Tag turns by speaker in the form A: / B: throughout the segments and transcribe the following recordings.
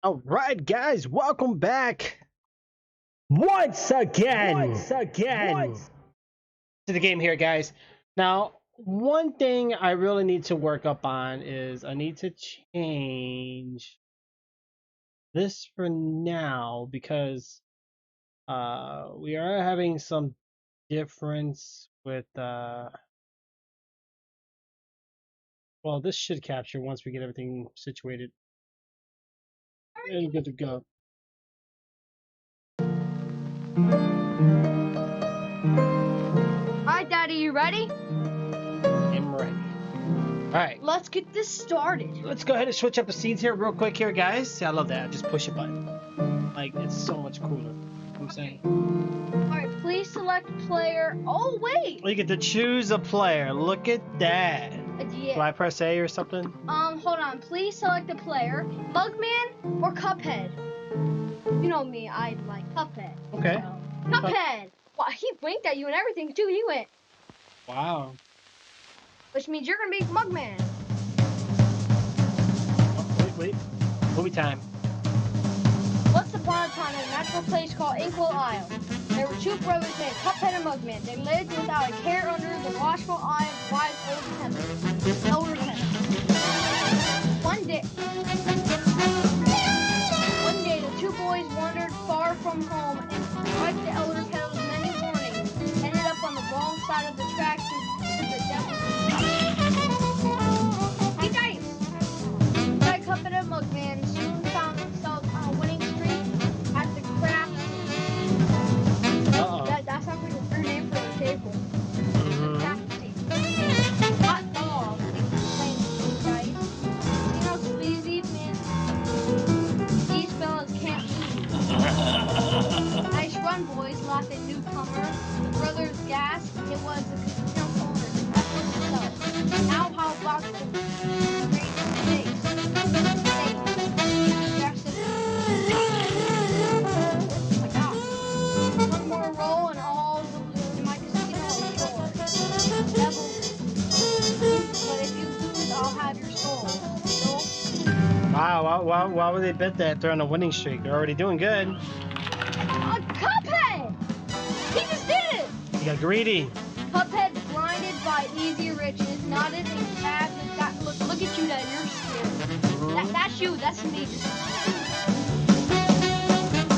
A: All right, guys, welcome back once again to the game here, guys. Now, one thing I really need to work up on is I need to change this for now because we are having some difference with well, this should capture once we get everything situated and good to go.
B: Alright, Daddy, you ready?
A: I'm ready. All right.
B: Let's get this started.
A: Let's go ahead and switch up the scenes here real quick here, guys. See, I love that. Just push a button. Like, it's so much cooler. You know what I'm saying?
B: Alright, please select player. Oh, wait!
A: You get to choose a player. Look at that. Do
B: Yeah.
A: I press A or something?
B: Hold on. Please select a player. Mugman or Cuphead? You know me, I like Cuphead.
A: Okay.
B: So, Cuphead! Wow, he winked at you and everything, too. He went.
A: Wow.
B: Which means you're gonna be Mugman.
A: Oh, wait. Movie time.
B: Once upon a time in a natural place called Inkwell Isle, there were two brothers named Cuphead and Mugman. They lived without a care under the watchful eye of the wise elder Temple. One day, the two boys wandered far from home and, despite the elder kettle's many warnings, ended up on the wrong side of the tracks into the devil's Hey, guys! Right, Cuphead and Mugman soon found themselves on a winning streak at the craps.
A: Uh-oh.
B: That sounds like a weird name for a table.
A: Mm-hmm.
B: Hot dog, explained the guys. You know, sleazy man. These fellas can't lose. Nice run, boys, laughed a newcomer. The brothers gasped. It was the casino owner, himself. Now how about the great snakes? Oh my God. One more roll and all the loot in my casino is yours. Devil. But if you lose, I'll have your soul. No?
A: Wow, why would they bet that they're on a winning streak? They're already doing good.
B: Cuphead! He just did it!
A: You got greedy.
B: Cuphead, blinded by easy riches, nodded and gasped and got, look at you, Dad, you're scared. That's you, that's me.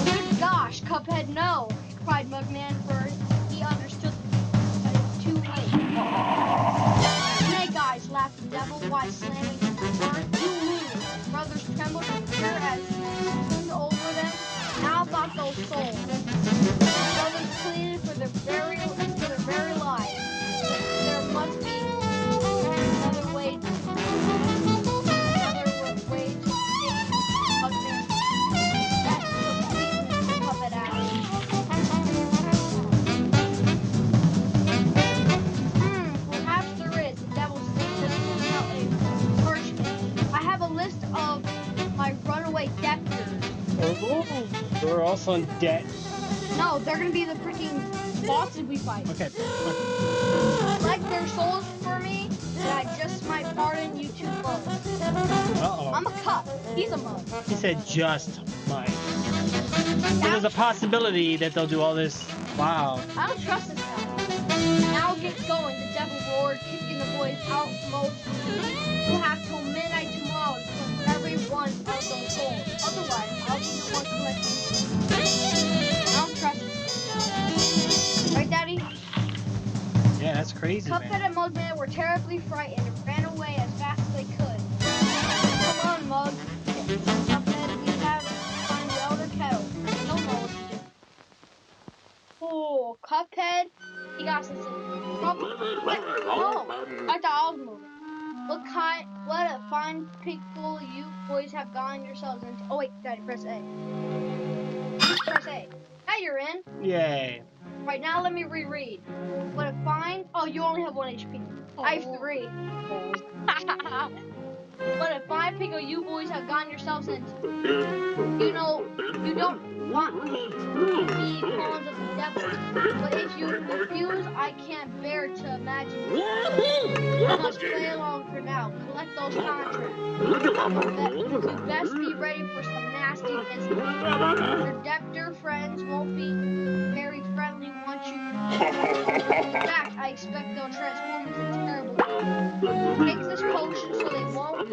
B: Good gosh, Cuphead, no, cried Mugman, for he understood that it was too late. Snake Eyes, laughed the devil, while slamming his word. You lose. Brothers trembled in fear as he loomed over them. Now about those souls. Brothers pleaded for their very lives. There must be another way to save Mugman. That's the policeman to Puppet out. Perhaps there is. The devil said without a parchment. I have a list of my runaway debtors.
A: Oh, we're also in debt.
B: No, they're gonna be the freaking bosses we fight.
A: Okay.
B: Collect their souls for me, and I just might pardon you two both.
A: Uh-oh.
B: I'm a cup. He's a mug.
A: He said just might. So there's a possibility that they'll do all this. Wow.
B: I don't trust this guy. Now get going, the devil roared, kicking the boys out most. You'll have till midnight tomorrow to collect every one of those souls. Otherwise, I'll be the one collecting. I don't trust this guy. Right, Daddy?
A: Yeah, that's crazy,
B: Cuphead
A: man.
B: and Mugman were terribly frightened and ran away as fast as they could. Come on, Mug. Cuphead, we have to find the elder kettle. He'll know what to do. Oh, Cuphead, he got some trouble. Oh, I thought I was moving. What a fine pickle you boys have gotten yourselves into. Oh wait, Daddy, press A. Press A. Now you're in.
A: Yay.
B: Right now, let me reread. What a fine. Oh, you only have 1 HP. I have 3. What a fine pickle you boys have gotten yourselves into. You know, you don't want to be pawns of the devil, but if you refuse, I can't bear to imagine. You must play along for now. Collect those contracts. You'd best be ready for some nasty nasty business. Your debtor friends won't be very friendly once you. In fact, I expect they'll transform into terrible people. Take this potion so they won't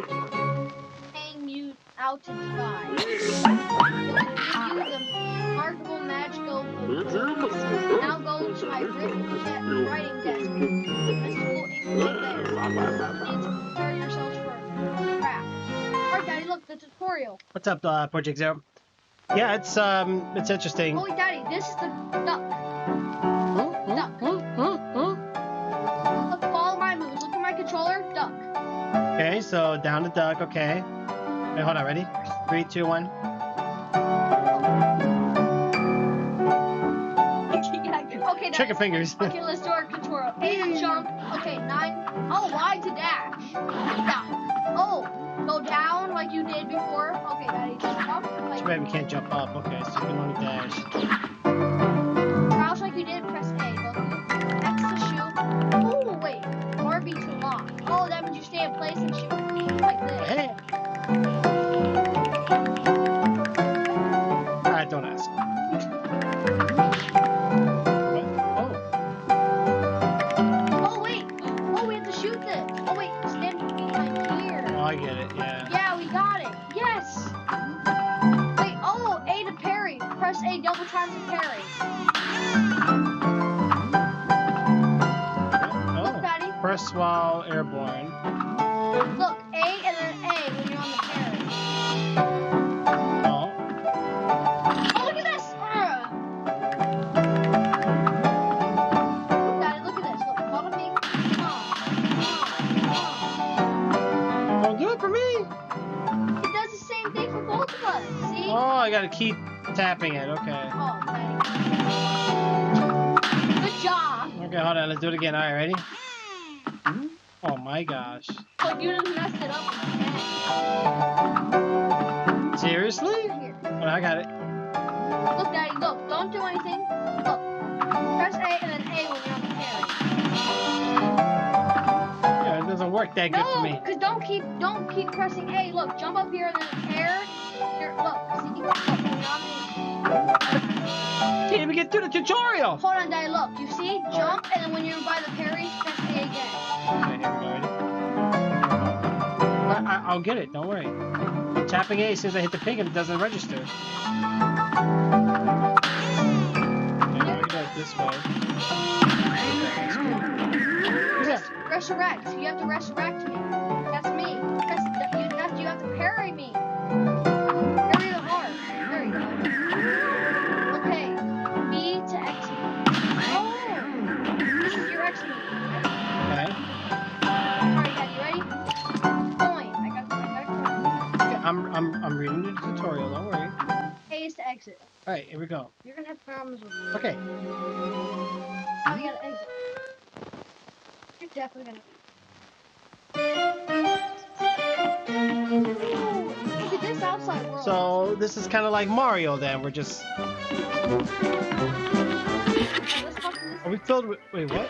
B: hang you out to dry. It will give you the remarkable magical abilities. Now go to my writing desk. Mystical ink will there. You need to prepare yourselves for craft. Alright, Daddy, look, the tutorial.
A: What's up, Project Zero? Yeah, it's interesting.
B: Oh, wait, Daddy, this is the duck. Duck. Look, follow my moves. Look at my controller. Duck.
A: Okay, so down the duck. Okay. Wait, hold on. Ready? 3, 2, 1.
B: Okay,
A: Check your fingers.
B: Okay, let's do our tutorial. A to jump. Okay, 9. Oh, Y to dash. Yeah. Oh, go down like you did before. Okay, Daddy, jump. Like,
A: Too bad we can't jump up. Okay, so you can only dash.
B: crouch like you did. Press A. Go X to shoot. Oh, wait. RB to lock. Oh, that means you stay in place and shoot like this.
A: Hey. Alright, don't ask.
B: Oh, wait. Oh, we have to shoot this. Oh, wait. Stand behind here.
A: Oh, I get it. Yeah.
B: Yeah, we got it. Yes. Wait, oh, A to parry. Press A double times to parry. Look, Daddy.
A: Press while airborne.
B: Look, A and then A when you're on the parry.
A: Oh.
B: Oh, look at this. Look, Daddy, look at this. Look, follow me.
A: Don't do it for me.
B: It does the same thing for both of us. See?
A: Oh, I gotta keep tapping it. Okay.
B: Oh, Daddy. Good job.
A: Okay, hold on. Let's do it again. All right, ready? Oh my gosh.
B: Look, you just messed it up.
A: Seriously?
B: Here.
A: Oh, I got it.
B: Look, Daddy, look. Don't do anything. Look. Press A and then A when you're on the parry.
A: Yeah, it doesn't work that good for
B: No,
A: me.
B: because don't keep pressing A. Look, jump up here and then air. Here, look. See, look.
A: Can't even get through the tutorial.
B: Hold on, Daddy, look. You see? Jump, and then when you're by the parry, press A again.
A: Okay, here we go. Ready? I'll get it. Don't worry. I'm tapping A as soon as I hit the pink and it doesn't register. Okay, now we go this way. Yeah.
B: Resurrect. You have to resurrect me. That's me. You have to parry me. Parry the heart. There you go. Okay. B to X. Oh! This is your X move.
A: Okay.
B: Alright, Dad, you ready? Coin. I got it.
A: Okay, I'm reading the tutorial. Don't worry.
B: A is to exit.
A: All right, here we go.
B: You're gonna have problems with me.
A: Okay.
B: Now you gotta exit. You're definitely gonna. Oh, look at this outside world.
A: So this is kind of like Mario. Then we're just.
B: Let's talk to this.
A: Are we filled with? Wait, what?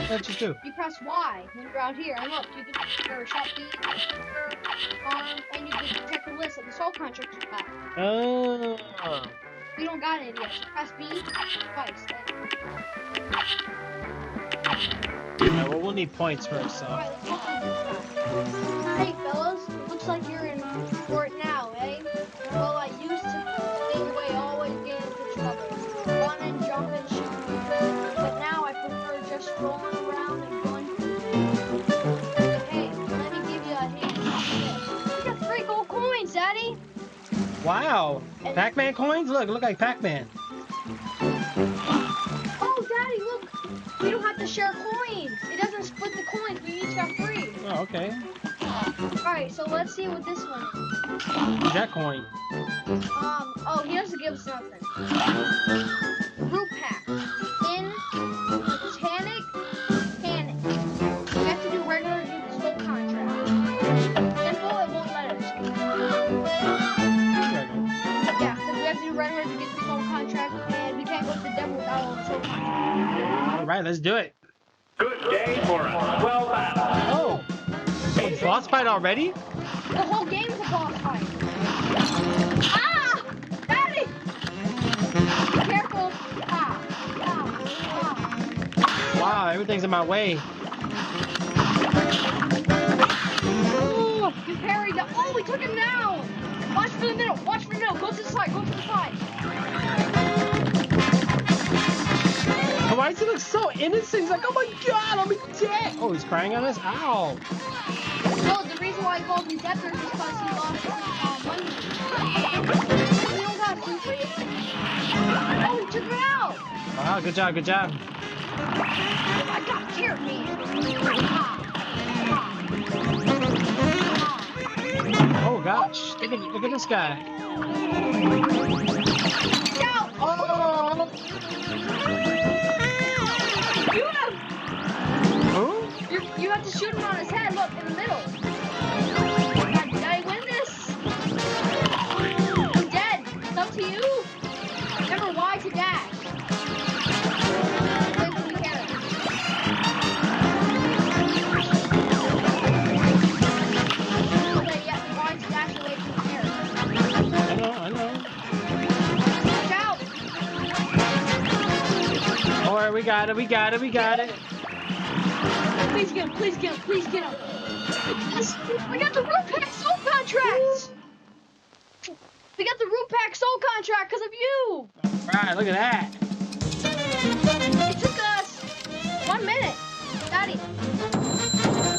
A: What did you do?
B: You press Y when you're out here, and look, you can your shot B, arm, and you can check the list of the soul contracts you got.
A: Oh.
B: We don't got it yet. So press B twice.
A: Yeah, well, we'll need points first, so.
B: Alright, let's talk to this guy. Hey, fellas, looks like you're in for it now, eh? Well, I used to think your way always get into trouble. Run and jump and shoot. But now I prefer just rolling around and going. But hey, let me give you a hand. You got 3 gold coins, Daddy.
A: Wow. Pac-Man coins? Look like Pac-Man.
B: Oh, Daddy, look. We don't have to share coins. It doesn't split the coins. We each got 3.
A: Oh, okay.
B: Alright, so let's see what this one is.
A: Who's that coin?
B: Oh, he doesn't give us nothing. Root pack. In Botanic Panic. We have to do regular use full contract. Simple, it won't let us. Yeah, because we have to do regular to get the full contract, and we can't go to the devil without a full contract.
A: All right, let's do it.
C: Good day for us. Well battle.
A: Oh. A boss fight already?
B: The whole game is a boss fight. Ah!
A: Ah, everything's in my way.
B: Oh, you parried the. Oh, we took him down. Watch for the middle. Watch for the middle. Go to the side. Go to the side.
A: Why does he look so innocent? He's like, oh my god, I'm dead. Oh, he's crying on us? Ow.
B: No, the reason why I called him Debtor is because he lost money. We don't got food for you? Oh, he took it out.
A: Wow, good job, good job.
B: I got carrot man.
A: Oh gosh, look at this guy.
B: Out.
A: Oh!
B: You have.
A: Who?
B: You have to shoot him on his head. Look in the middle. Did I win this? I'm dead. It's up to you. Remember Y to dash. Wait for the carrot. Okay, yeah, Y to dash away from the carrot.
A: I know.
B: Watch out.
A: Alright, we got it.
B: Please get him. Please get him. Please get him. Yes, we got the Root Pack Soul contract. We got the Root Pack Soul contract because of you.
A: Alright, look at that.
B: It took us 1 minute, Daddy.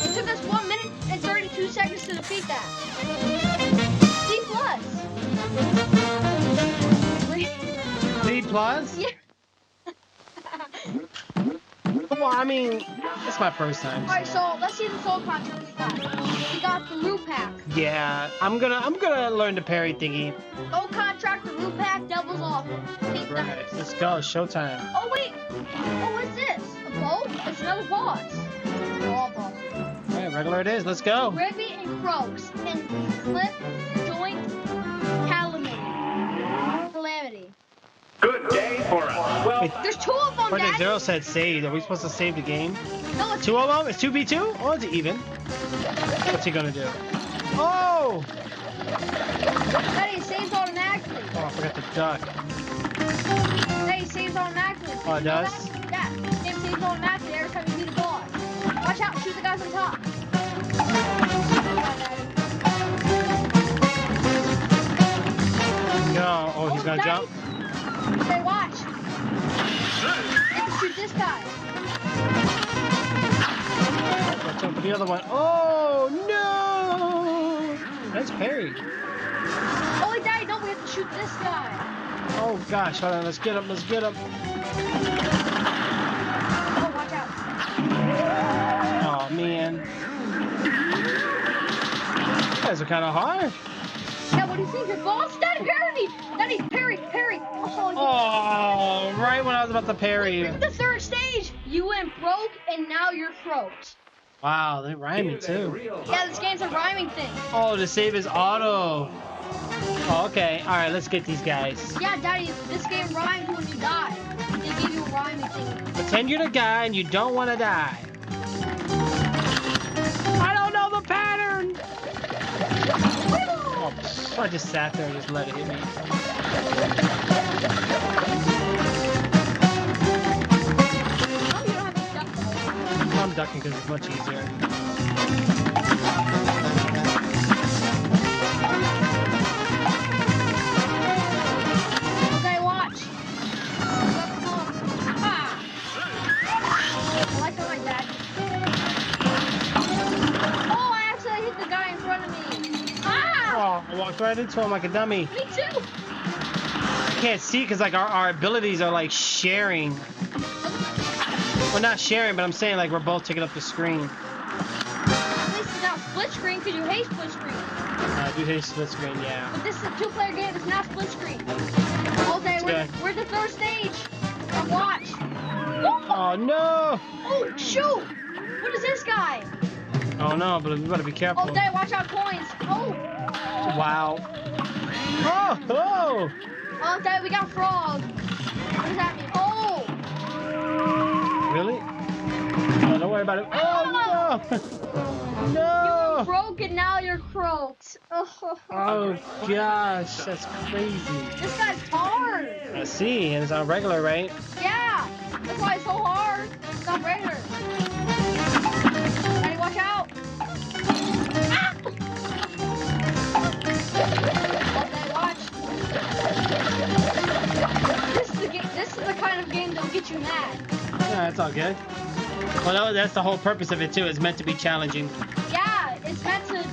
B: It took us 1 minute and 32 seconds to defeat that. C plus.
A: C plus?
B: Yeah.
A: Well, I mean, it's my first time.
B: All right, so let's see the soul contract we got. We got the Root Pack.
A: Yeah, I'm gonna learn the parry thingy.
B: Soul contract, the Root Pack, Devil's Offer. Beat
A: Right,
B: that.
A: let's go. Showtime.
B: Oh wait. Oh, what's this? A boat? It's another boss. They're all bosses.
A: All right, regular it is. Let's go.
B: Ribbit and Croaks and Clip Joint Calamity.
C: Good day for us. Well,
B: There's 2 of them,
A: Project
B: Daddy.
A: Zero said save. Are we supposed to save the game?
B: No, it's
A: 2 of them? It's 2v2? Or is it even? What's he gonna do? Oh!
B: Daddy, it saves automatically.
A: Oh, I forgot to duck.
B: Daddy, it saves automatically.
A: Oh, it does?
B: Yeah, it saves automatically every time you beat a boss. Watch out, shoot the guys on top.
A: No. Oh, he's gonna
B: Daddy.
A: jump?
B: Hey, watch. You have to shoot this guy.
A: Watch out for the other one. Oh, no! That's parry.
B: Oh, wait, Daddy, no, we have to shoot this guy.
A: Oh, gosh. Hold on. Let's get him. Let's get him.
B: Oh, watch out.
A: Oh, man. You guys are kind of hard.
B: Yeah, what do you think? Your boss? Daddy, parry me! Daddy, parry! Oh,
A: Oh, right when I was about to parry.
B: the 3rd stage! You went broke, and now you're croaked.
A: Wow, they rhyme too.
B: Yeah, this game's a rhyming thing.
A: Oh, the save is auto. Oh, okay. All right, let's get these guys.
B: Yeah, Daddy, this game rhymes when you die. They give you a rhyming thing.
A: Pretend you're the guy and you don't want to die. I don't know the pattern. Oh, I just sat there and just let it hit me.
B: Oh, you don't have to duck.
A: I'm ducking because it's much easier.
B: Okay, watch. Ah. I like it like that. Oh, I actually hit the guy in front of me. Ah!
A: Oh, I walked right into him like a dummy.
B: Me too.
A: I can't see because like our abilities are like sharing. Well, not sharing, but I'm saying like we're both taking up the screen.
B: At least it's not split screen because you hate split screen.
A: I do hate split screen, yeah.
B: But this is a 2-player game. It's not split screen. Okay,
A: good.
B: we're the 3rd stage. Now watch.
A: Oh no!
B: Oh, shoot! What is this guy?
A: Oh no, but we better be careful.
B: Oh, Dad, watch out, coins. Oh,
A: Wow. Oh! Oh!
B: oh, Dad, we got frog. What does that mean? Oh!
A: Really? Oh, don't worry about it. Oh no! No! Oh.
B: broke and now you're croaked.
A: Oh gosh, that's crazy.
B: This guy's hard.
A: I see, and it's on regular, right?
B: Yeah, that's why it's so hard. It's not regular. Daddy, watch out. Ah! Okay, watch. This is the kind of game that'll get you mad.
A: Yeah, that's all good. Well, no, that's the whole purpose of it too. It's meant to be challenging.
B: Yeah, it's meant to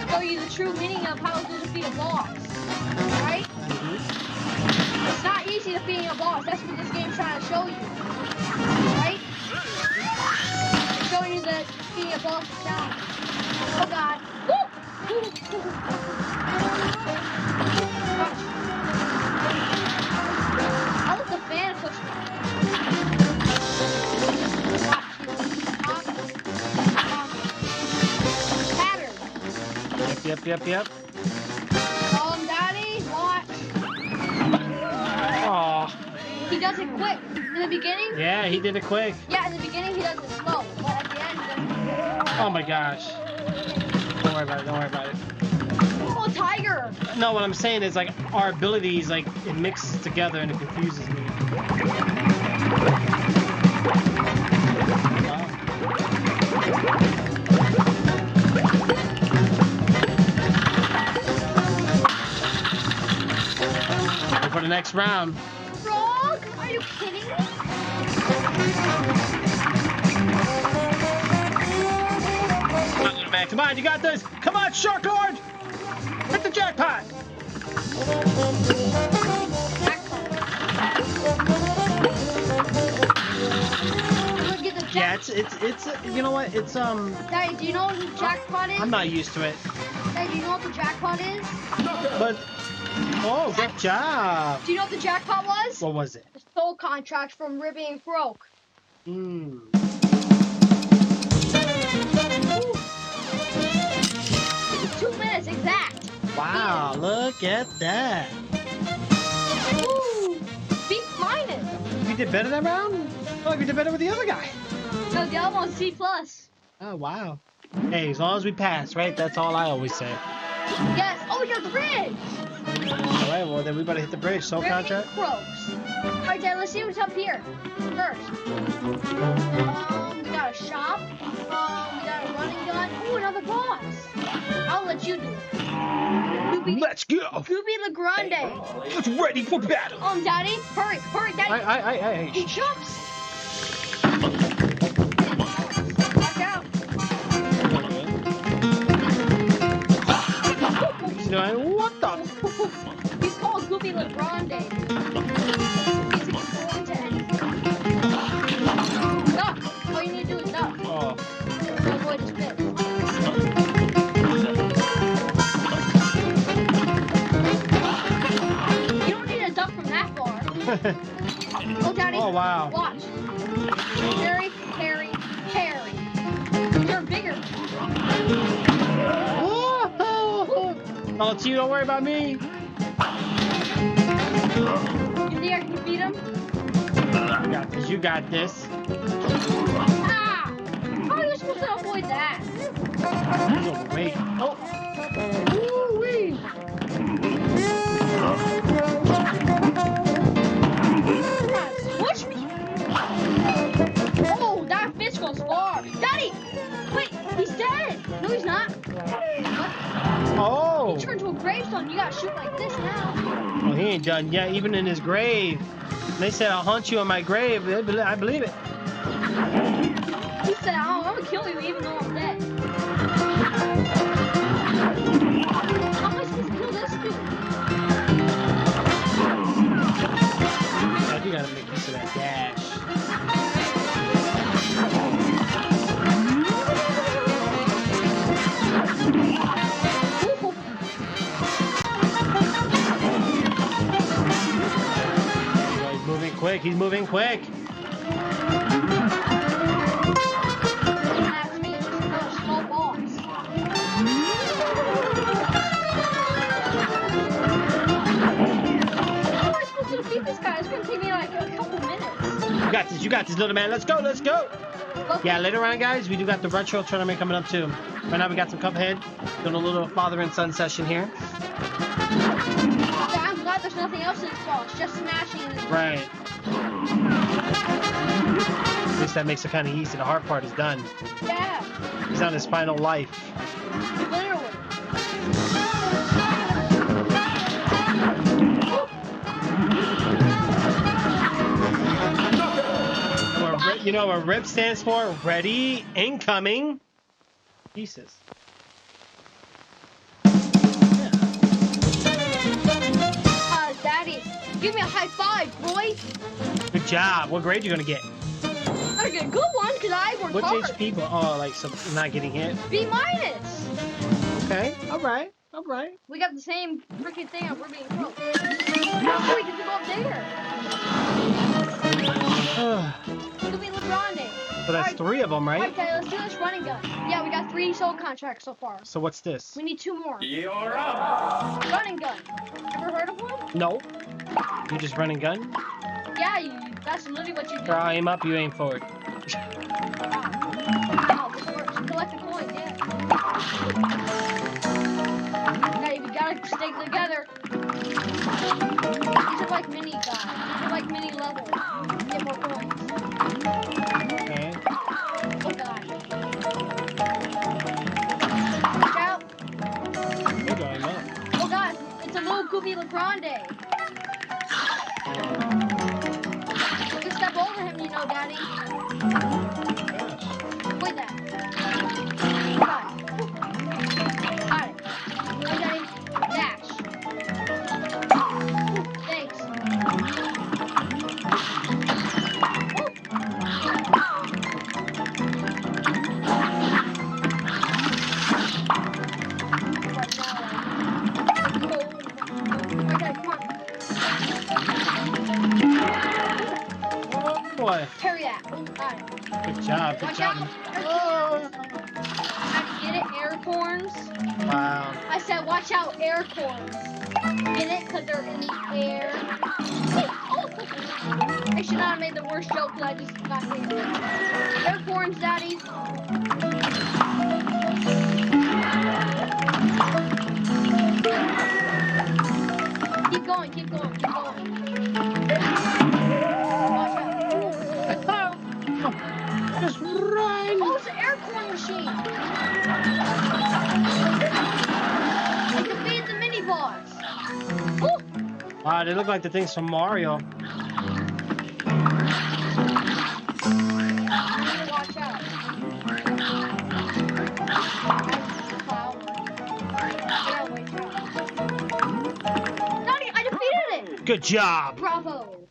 B: show you the true meaning of how to defeat a boss. Right? It's not easy defeating a boss. That's what this game's trying to show you. Right? It's showing you that defeating a boss is challenging. Oh god. Woo! Watch. I want the fan push. Pattern.
A: Yep.
B: Daddy, watch.
A: Aw.
B: He does it quick. In the beginning?
A: Yeah, he did it quick.
B: Yeah, in the beginning he does it slow. But at the end he does it
A: Oh my gosh. Don't worry about it.
B: Oh, tiger!
A: No, what I'm saying is like our abilities, like it mixes together and it confuses me. Wow. Go for the next round.
B: Frog? Are you kidding me?
A: Come on, little man. Come on, you got this. Come on, Shark Lord. Hit the jackpot.
B: Get the
A: Yeah,
B: jack-
A: it's you know what? It's
B: Daddy, do you know what the jackpot is?
A: I'm not used to it.
B: Daddy, do you know what the jackpot is?
A: But oh, good job.
B: Do you know what the jackpot was?
A: What was it?
B: The soul contract from Ribby and Croak.
A: Hmm.
B: 2 minutes exact.
A: Wow, look at that.
B: Ooh, B minus.
A: You did better that round? Oh, you did better with the other guy.
B: No, the other one's C plus.
A: Oh, wow. Hey, as long as we pass, right? That's all I always say.
B: Yes. Oh, we got the bridge.
A: All right, well, then we better hit the bridge. Soul
B: Ribby and
A: contract.
B: Croaks. All right, Dad, let's see what's up here first. We got a shop. We got a running gun. Oh, another boss. I'll let you do it.
A: Let's go.
B: Goopy Le Grande.
A: Get ready for battle.
B: Daddy. Hurry, Daddy.
A: I.
B: He jumps. Watch out.
A: He's doing what the?
B: He's called Goopy Le Grande. He's important to anything. Duck. All you need to do is duck.
A: Oh.
B: Avoid his fist. You don't need a duck from that far. Oh, Daddy.
A: Oh, wow.
B: Watch. Harry. You're bigger.
A: Oh, it's you. Don't worry about me.
B: You think I can beat him?
A: You got this. You got this.
B: Ah! How are you supposed to avoid that?
A: He's overweight. Oh.
B: Woo-wee. Push me! Oh, that fish goes far. Daddy! Wait, he's dead! No, he's not. What?
A: Oh.
B: He turned to a gravestone. You gotta shoot like this now.
A: Well, he ain't done yet, even in his grave. They said, I'll haunt you in my grave. I believe it.
B: He said, oh, I'm gonna kill you even though I'm dead. How am I supposed to kill this dude?
A: You gotta make use of that dash. He's moving quick.
B: That's me, just a small boss. How am I supposed to defeat this guy? It's gonna take me like a couple minutes.
A: You got this, little man. Let's go.
B: Look,
A: Yeah, later on, guys, we do got the retro tournament coming up too. Right now we got some Cuphead. Doing a little father and son session here.
B: I'm glad there's nothing else in this ball. It's just smashing.
A: Right. At least that makes it kind of easy. The hard part is done.
B: Yeah,
A: He's on his final life.
B: literally.
A: You know what RIP stands for? Ready, incoming, pieces.
B: Daddy, give me a high five, boy.
A: Good job. What grade you gonna get?
B: I get a good one because I worked
A: What's
B: hard.
A: HP? Oh, like some not getting hit.
B: B minus.
A: Okay. All right. All right.
B: We got the same freaking thing and we're being pro. Oh, we get to go up there. Could be LeBron.
A: So that's three of them, right?
B: Okay, let's do this running gun. Yeah, we got 3 sold contracts so far.
A: So what's this?
B: We need 2 more.
C: You're up.
B: Running gun. Ever heard of one?
A: No. You just run and gun?
B: Yeah, that's literally what you do.
A: Or I aim up, you aim forward.
B: Wow, this works. Collect the coin, yeah. Okay, we gotta stay together. These are like mini guys. These are like mini levels. Get more coins.
A: Okay.
B: Oh god. Watch out.
A: Good, I aim up.
B: Oh god, it's a little goofy LeGrande. You can step over him, you know, Daddy.
A: Gosh.
B: Avoid that. Got it. Okay, dash. Thanks. Okay, come on.
A: Oh boy.
B: Parry that. Got it.
A: Good job. Good
B: Watch
A: job.
B: out.
A: Oh.
B: How to get it? Aircorns.
A: Wow.
B: I said, watch out, aircorns. Get it? Because they're in the air. I should not have made the worst joke because I just got hit. Aircorns, Daddy. Keep going, keep going, keep going. Watch out.
A: Just run.
B: Oh, it's an aircorn machine. It defeated the mini boss. Oh,
A: Wow, they look like the things from Mario.
B: watch out. Daddy, I defeated it.
A: Good job.
B: Bravo.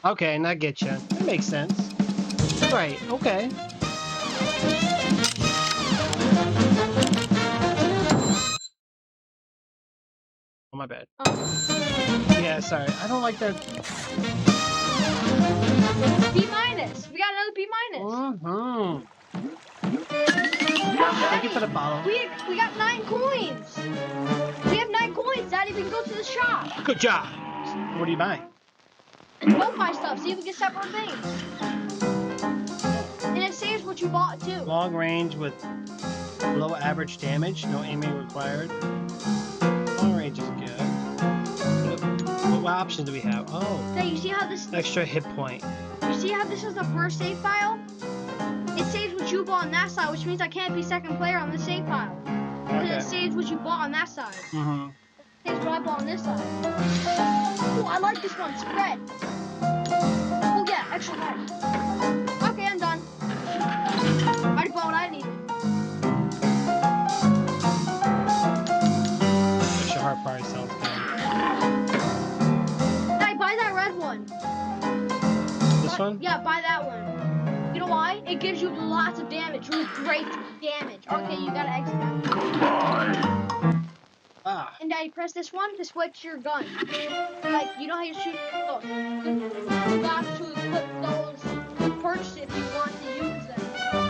A: Okay, and I get you. That makes sense. Right. Okay. Oh, my bad.
B: Oh.
A: Yeah, sorry. I don't like that.
B: B minus. We got another B minus.
A: Mm-hmm. Thank you for the bottle.
B: We got 9 coins. We have 9 coins, Daddy. We can go to the shop
A: Good job. What do you buy?
B: and both buy stuff. See if we get separate things. And it saves what you bought too.
A: Long range with low average damage. No aiming required. Long range is good. What options do we have? Oh,
B: Hey, you see how this?
A: extra hit point.
B: You see how this is the first save file? It saves what you bought on that side, which means I can't be second player on the save file. Because
A: Okay.
B: it saves what you bought on that side.
A: Mm-hmm.
B: Saves what I bought on this side. Oh, I like this one. Spread. Oh yeah, extra hard. Okay, I'm done. I already bought what I needed.
A: Extra hard party sounds good.
B: Hey, buy that red one.
A: This one?
B: Yeah, buy that one. You know why? It gives you lots of damage. Really great damage. Okay, you gotta exit that.
A: Ah.
B: And Daddy, press this one to switch your gun. Like, you know how you shoot? Look. You got to equip those perks if you want to use them.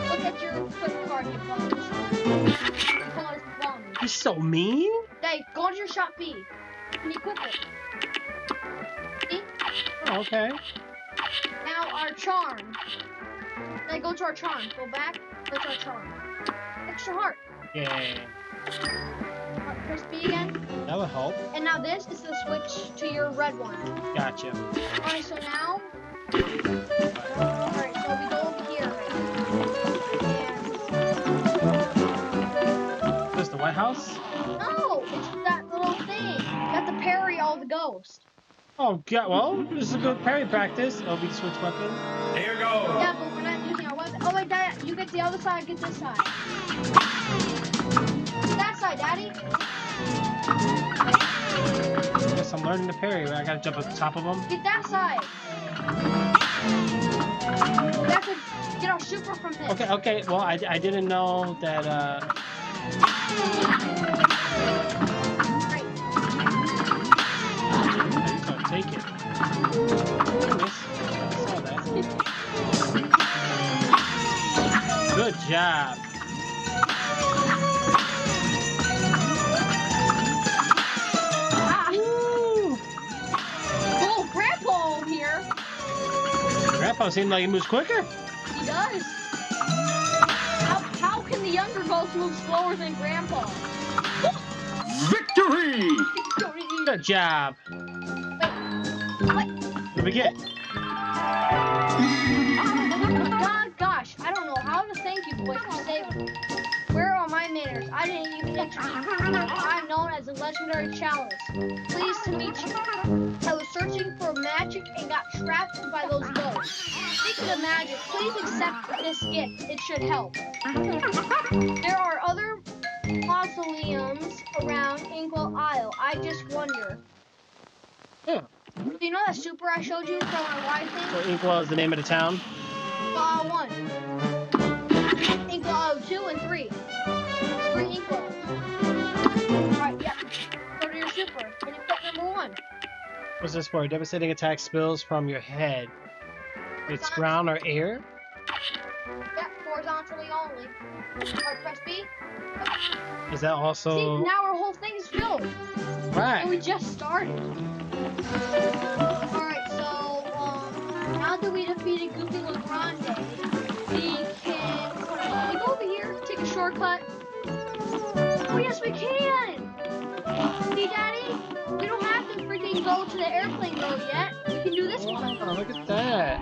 B: Look at your equip card you bought. You call it bomb.
A: He's so mean.
B: Daddy, go to your shop B. And equip it. See?
A: Oh, okay.
B: Now our charm. Then go to our charm. Go back. Go to our charm. Extra heart.
A: Yeah.
B: Alright, press B again.
A: That would help.
B: And now this is the switch to your red one.
A: Gotcha.
B: Alright, so now. Alright, so we go over here.
A: This is the White House?
B: No, it's that little thing. You have to parry all the ghosts.
A: Oh, God. Well, this is a good parry practice. Oh, we switch weapon.
C: Here goes.
B: Yeah, but we're not using our weapon. Oh, wait, Dad, you get the other side, get this side. That side, Daddy.
A: I guess I'm learning to parry. Right? I gotta jump on top of them.
B: Get that side. We have to get our super from this.
A: Okay, okay. Well, I didn't know that,
B: Right.
A: so take it. Miss. I saw that. Good job.
B: Ah,
A: Woo!
B: cool, Grandpa over here.
A: Grandpa seemed like he moves quicker.
B: He does. How can the younger ghosts move slower than Grandpa?
C: Victory!
A: Good job.
B: What?
A: What do we get?
B: God, gosh, I don't know how to thank you, boy, for saving me. Where are my manners? I didn't even introduce myself. I'm known as the legendary Chalice. Pleased to meet you. I was searching for magic and got trapped by those ghosts. Speaking of magic, please accept this gift. It should help. There are other mausoleums around Inkwell Isle. I just wonder.
A: Yeah.
B: Do you know that super I showed you from our wife thing?
A: So Inkwell is the name of the town.
B: 1. Inkwell 2 and 3. 3 Inkwells. Alright, yeah. Go to your super. And you put number 1.
A: What's this for? Devastating attack spills from your head. It's ground or air?
B: Yeah, horizontally only. Alright, press B.
A: Is that
B: See,
A: also
B: now our whole thing is filled. And we
A: right?
B: just started. Alright, so, now that we defeated Goofy LeGrande, we can go over here, take a shortcut. Oh, yes, we can! See, Daddy? We don't have to freaking go to the airplane road yet. We can do this one.
A: Oh, look at that.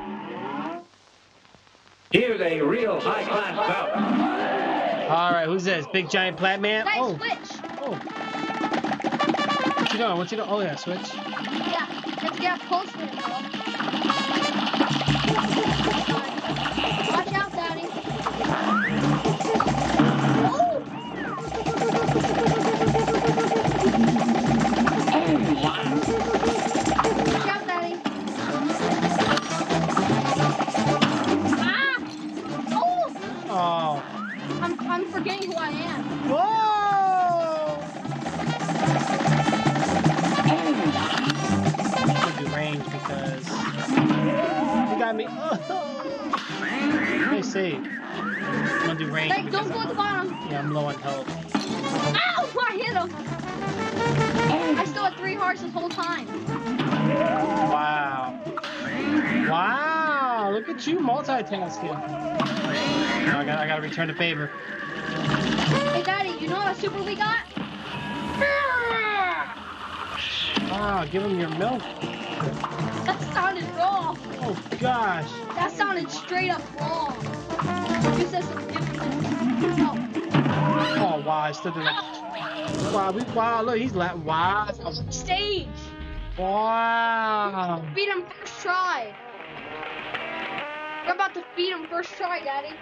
C: Here's a real high-class bout.
A: All right, who's this? Big giant plat man?
B: Nice
A: Oh,
B: switch.
A: oh. What you doing? What you doing? Oh yeah, switch.
B: Yeah, let's get up close to him, though. Watch out, Daddy. Oh! Watch out, Daddy. Ah! Oh!
A: Oh.
B: I'm forgetting who I am.
A: Whoa! I'm gonna do range because you got me. Oh. Let me see. I'm gonna do range.
B: Hey, don't
A: because
B: go at the bottom.
A: yeah, I'm low on health.
B: Ow! I hit him. I still had 3 hearts this whole time.
A: Wow. Wow! Look at you multitasking. No, I gotta return the favor.
B: Hey, Daddy, you know what super we got?
A: Wow, give him your milk.
B: That sounded wrong.
A: Oh gosh.
B: That sounded straight up wrong. You said something different. No.
A: Oh wow, I still did it. Wow, look, he's like, wow.
B: Stage.
A: Wow.
B: Beat him first try. We're about to beat him first try, Daddy.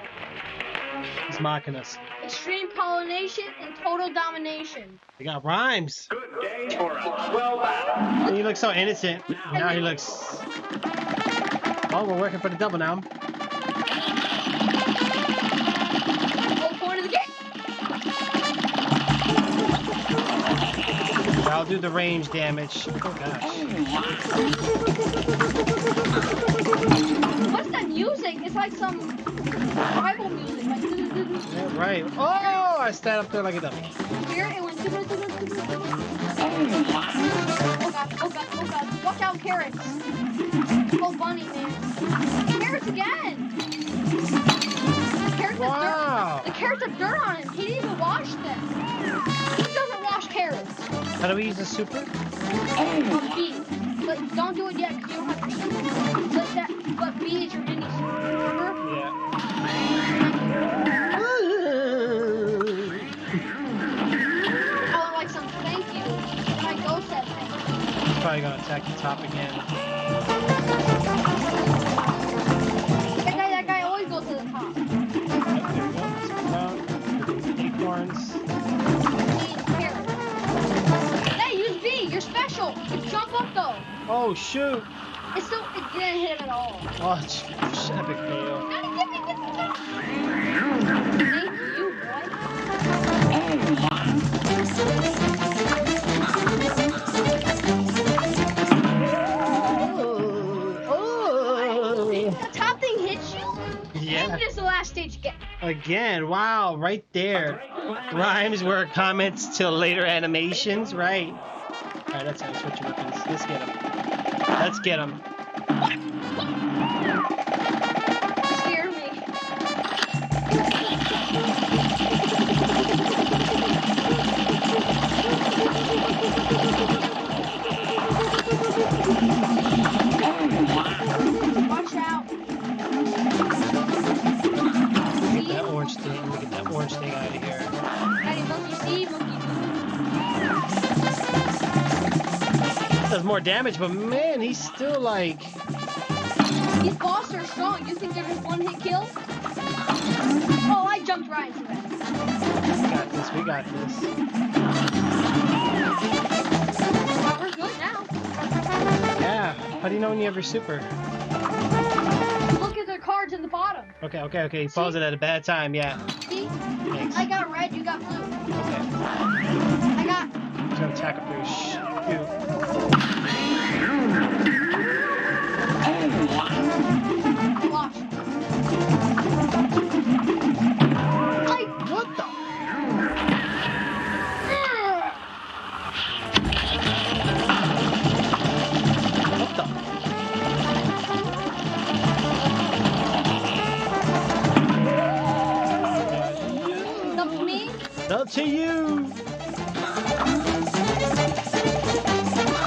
A: He's mocking us.
B: Extreme pollination and total domination.
A: We got rhymes.
C: Good day for a swell battle.
A: He looks so innocent. Now he looks. Oh, we're working for the double now.
B: Whole point of the game.
A: I'll do the range damage. Oh gosh.
B: What's that music? It's like some tribal music. Like,
A: Yeah, right. Oh, I stand up there like a dummy.
B: here it went. Oh god, oh god, oh god. Watch out, carrots. Oh, bunny, man. Carrots again.
A: Wow.
B: The carrots have dirt on him. He didn't even wash them. Who doesn't wash carrots?
A: How do we use the super?
B: B. But don't do it yet because you don't have B. But B is your mini super. Remember?
A: Yeah.
B: Oh, like some thank you. My ghost said thank you.
A: Probably gonna attack the top again.
B: That guy always goes to the top.
A: Yep, there we go. Let's come out. Acorns.
B: Carrots. Hey, use B. You're special. Jump up though.
A: Oh shoot!
B: It didn't hit him at all.
A: Oh, epic fail.
B: Daddy, give me. Thank you, boy. The top thing hits you?
A: Yeah.
B: And just the last stage again.
A: Again, wow, right there. Rhymes were comments till later animations, right? Alright, that's how I switch weapons. Let's get him. Let's get him.
B: Scared me. Watch out.
A: Get that orange thing. Let me get that orange thing out of here.
B: Daddy, monkey see, monkey
A: Does more damage, but man, he's still like.
B: These bosses are strong. You think they're just one hit kill? Oh, I jumped right into that.
A: We got this. We got this.
B: But we're good now.
A: Yeah. How do you know when you have your super?
B: Look at the cards in the bottom.
A: Okay. He paused it at a bad time. Yeah.
B: See?
A: Thanks.
B: I got red, you got blue.
A: Okay.
B: I got.
A: He's gonna attack up there. Shoot.
B: Watch.
A: What the? What the?
B: Up to me.
A: Up to you.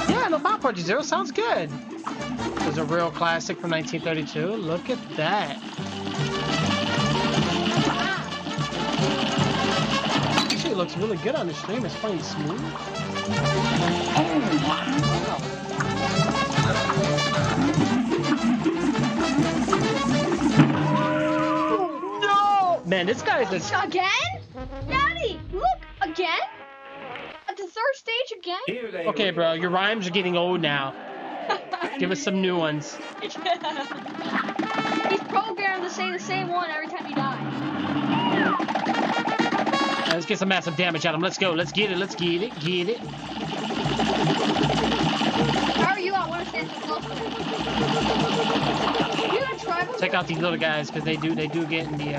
A: Yeah, no Bob Project Zero sounds good. It was a real classic from 1932. Look at that. Actually, it looks really good on the stream. It's playing smooth. No! Man, this guy's a...
B: Again? Daddy, look, again? At the third stage again?
C: Here's a
A: Okay, bro, your rhymes are getting old now. Give us some new ones.
B: He's programmed to say the same one every time you die.
A: Let's get some massive damage out of him. Let's go. Let's get it. Let's get it. Get it.
B: How are you? I want to stand so close to him. You gonna try with
A: Check out these little guys because they do get in the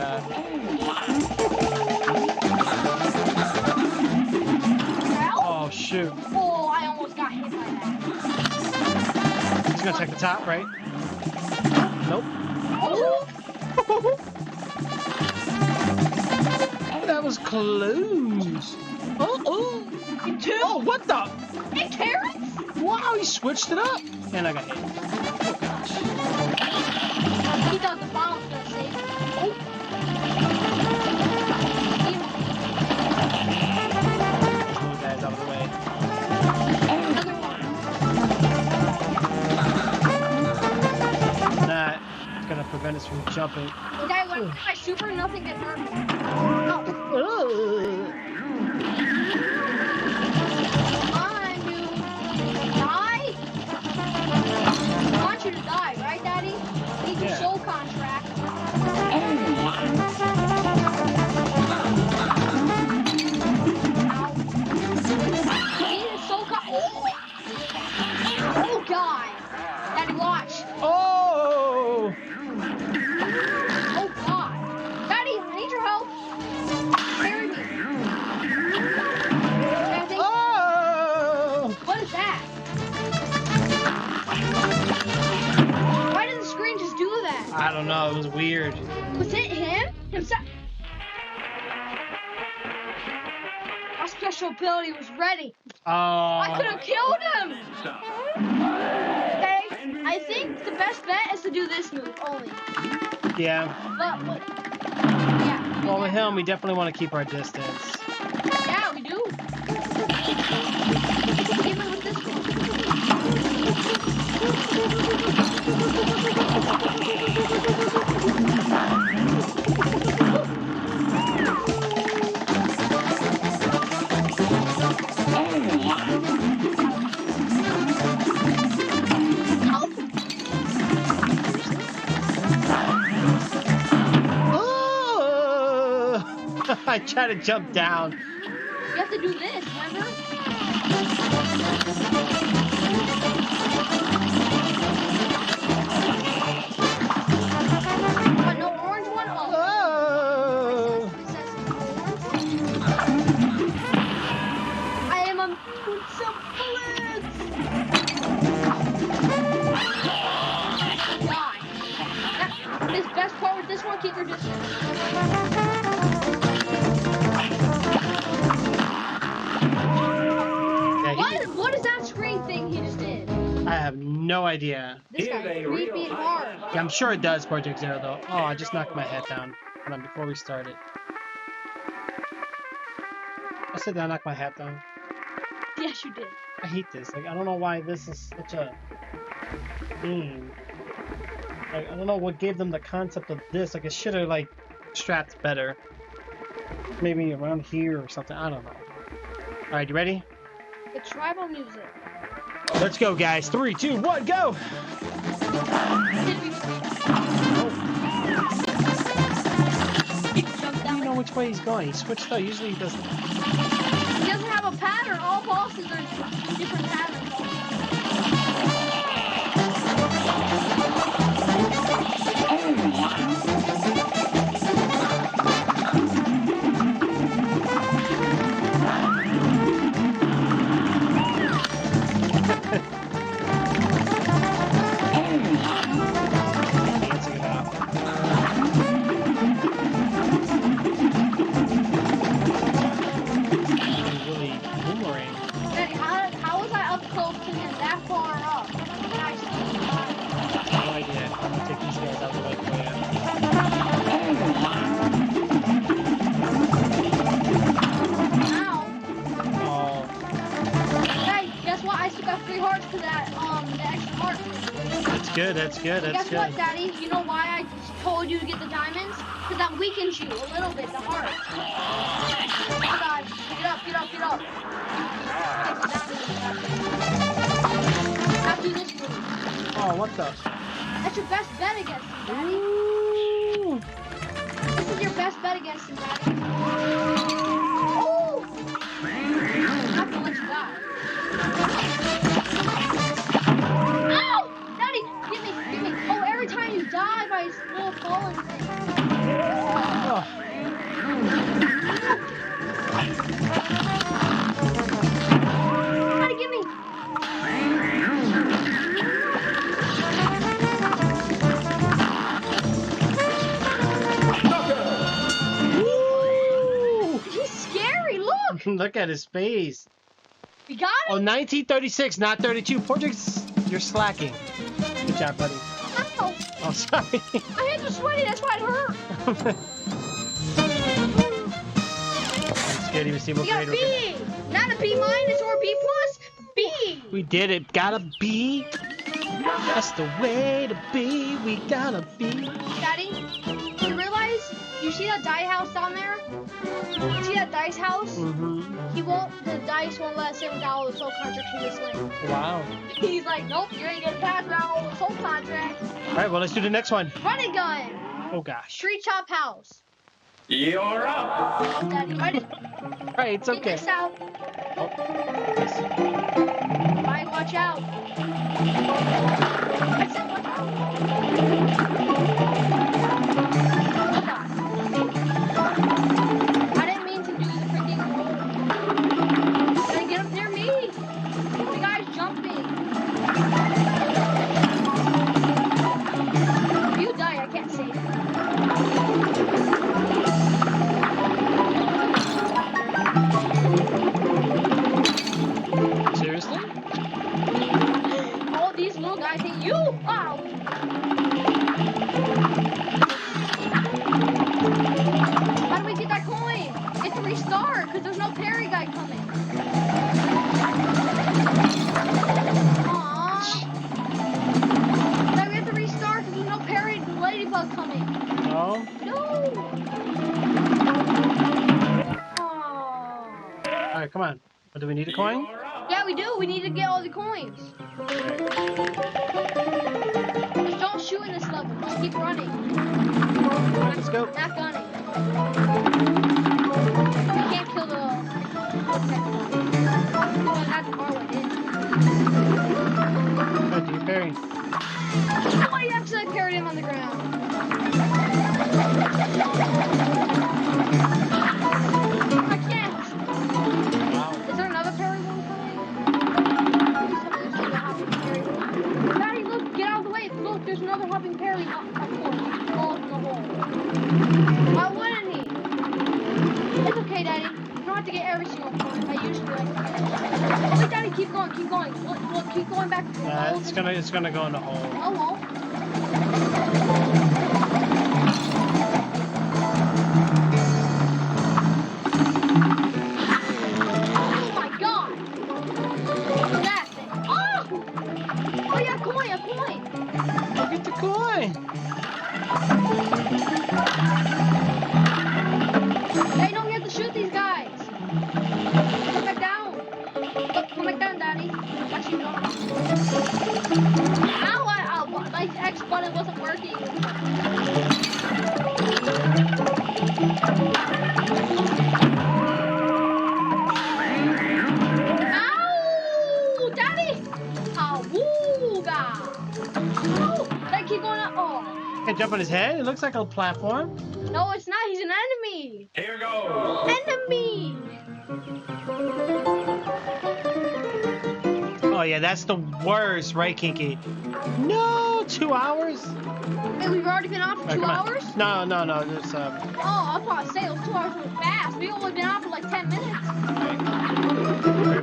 A: Oh shoot.
B: Oh, I almost got hit by that.
A: He's gonna take the top, right? Nope.
B: Oh,
A: That was close. Oh.
B: two?
A: Oh, what the?
B: Hey, carrots?
A: Wow, he switched it up. And I got hit. Oh gosh.
B: He thought the bomb was gonna save him. Oh.
A: Move guys out of the way.
B: Another one.
A: Nah, it's gonna prevent us from jumping.
B: Dad, when I super, nothing gets hurt. Oh. Come on, dude. Die? I want you to die, right, Daddy? Need your
A: Yeah.
B: soul contract. Ow. Need a soul Oh, God. Daddy, watch.
A: Oh!
B: Oh, God. Daddy, I need your help. Carry me. I think,
A: Oh!
B: what is that? Why did the screen just do that?
A: I don't know. It was weird.
B: Was it him? Himself? special ability was ready.
A: Oh.
B: I could have killed him.
C: Stop.
B: Okay, I think the best bet is to do this move only.
A: Yeah.
B: But yeah.
A: Well, with him, we definitely want to keep our distance.
B: Yeah, we do. Even with this one.
A: Oh! I tried to jump down.
B: You have to do this, remember? What, no orange one? Oh.
A: Oh!
B: It says orange. I am with some bullets. Die. This best part with this one, keep your distance.
A: Yeah,
B: What is that screen thing he just did?
A: I have no idea.
B: This
C: Here's
B: guy
C: a
B: creepy
C: real
B: and hard.
A: Yeah, I'm sure it does, Project Zero, though. Oh, I just knocked my head down. Hold on, before we started. I said that I knocked my hat down.
B: Yes, you did.
A: I hate this. Like, I don't know why this is such a thing. Like, I don't know what gave them the concept of this. Like, it should have, like, strapped better. Maybe around here or something. I don't know. Alright, you ready?
B: The tribal music.
A: Let's go, guys. 3, 2, 1, go!
B: Did we jump
A: I don't
B: down?
A: know which way he's going. He switched out. Usually he doesn't.
B: He doesn't have a pattern. All bosses are different patterns.
A: Dancing it out. Really boomerang.
B: Daddy, how was I up close to him that far up? Nice.
A: No idea. I'm gonna take these guys out of the way for you.
B: Ow.
A: Oh,
B: Hey, guess what? I still got 3 hearts to that, the extra heart.
A: that's good. That's good. That's
B: Guess
A: good.
B: what, Daddy? You know why I told you to get the diamonds? Because that weakens you a little bit, the heart. Oh God. Get up, get up, get up. Now do this move.
A: Oh, what the?
B: That's your best bet against him, Daddy.
A: Ooh.
B: This is your best bet against him, Daddy. Oh! I have to let you die. Ow! Daddy, get me, get me. Oh, every time you die by his little falling thing.
A: Oh.
B: Daddy, get me.
A: Woo!
B: He's scary, look.
A: Look at his face.
B: We got
A: Oh,
B: it.
A: 1936, not 32. Projects, you're slacking. Good job, buddy.
B: Ow.
A: Oh, sorry.
B: My hands are sweaty, that's why it hurt.
A: Let's get even see what
B: We got a
A: grade we're getting.
B: B. Not a B minus or a B plus. B.
A: We did it. Gotta be. That's the way to be. We gotta be.
B: Daddy, you realize you see that die house down there? You see that dice house?
A: Mm-hmm.
B: The dice won't let us in without all the soul contracts from this lane.
A: Wow.
B: He's like, nope, you ain't gonna pass without all the soul contracts.
A: All right, well, let's do the next one.
B: Running gun.
A: Oh, gosh.
B: Street chop house.
C: You're up.
B: Oh, Daddy, ready?
A: All right, it's
B: Get
A: okay.
B: this out.
A: Oh, yes.
B: Bye, watch out. I said, watch out. I didn't mean to do the freaking roll. Gotta get up near me. The guy's jumping. If you die, I can't save you. guy coming. Aww. Now we have to restart because there's no parry ladybug coming.
A: No?
B: No. Aww.
A: Alright, come on. Oh, do we need a coin?
C: You're up.
B: Yeah, we do. We need to get all the coins.
A: Okay.
B: Just don't shoot in this level. Just keep running.
A: Alright, let's go.
B: Not gunning. You can't kill the. Okay. Well, not the bar went in.
A: Good, do your parry.
B: Oh, I actually parried him on the ground. I can't.
A: Wow.
B: Is there another parry one coming? Please tell me there's another hopping parry. Daddy, look, get out of the way. Look, there's another hopping parry. Of course, he falls in the hole. Why wouldn't he? It's okay, Daddy. You don't have to get every single point. I usually like to get it. Wait, Daddy, keep going, keep going. Look, keep going back.
A: It's gonna go in the hole.
B: Oh, well. Oh my God! That's it. Oh! Oh yeah, coin, a coin.
A: Go get the coin.
B: Hey, no, we have to shoot these guys. Come back down. Look, come back down, Daddy. Watch you go. Ow, my X button wasn't working. Ow! Daddy! Awooga! Oh, they keep going up. Oh.
A: Can jump on his head? It looks like a platform.
B: No, it's not. He's an enemy.
C: Here goes.
B: Enemy!
A: Oh yeah, that's the worst, right, Kinky? No, 2 hours?
B: Hey, we've already been on for
A: Alright,
B: 2
A: come on.
B: hours?
A: No, just
B: Oh, I thought to say those 2 hours were fast. We've only been on for like 10 minutes.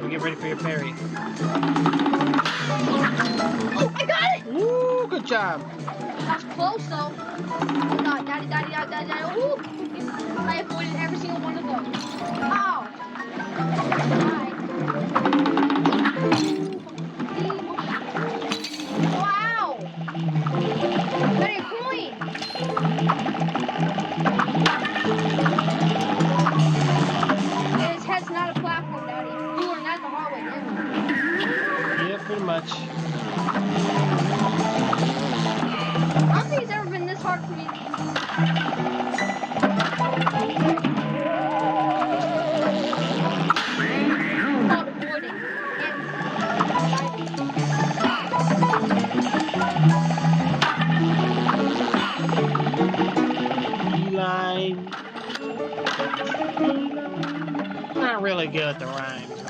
A: get ready for your parry.
B: Oh, I got it!
A: Woo, good job.
B: That's close though. Oh God, Daddy. Ooh! I avoided every single one of those. Ow! Bye. Wow! Got a coin! His head's not a platform, Daddy. You are not the hallway,
A: Yeah, pretty much.
B: I don't think it's ever been this hard for me. Called avoiding.
A: Beeline. Not really good at the rhymes.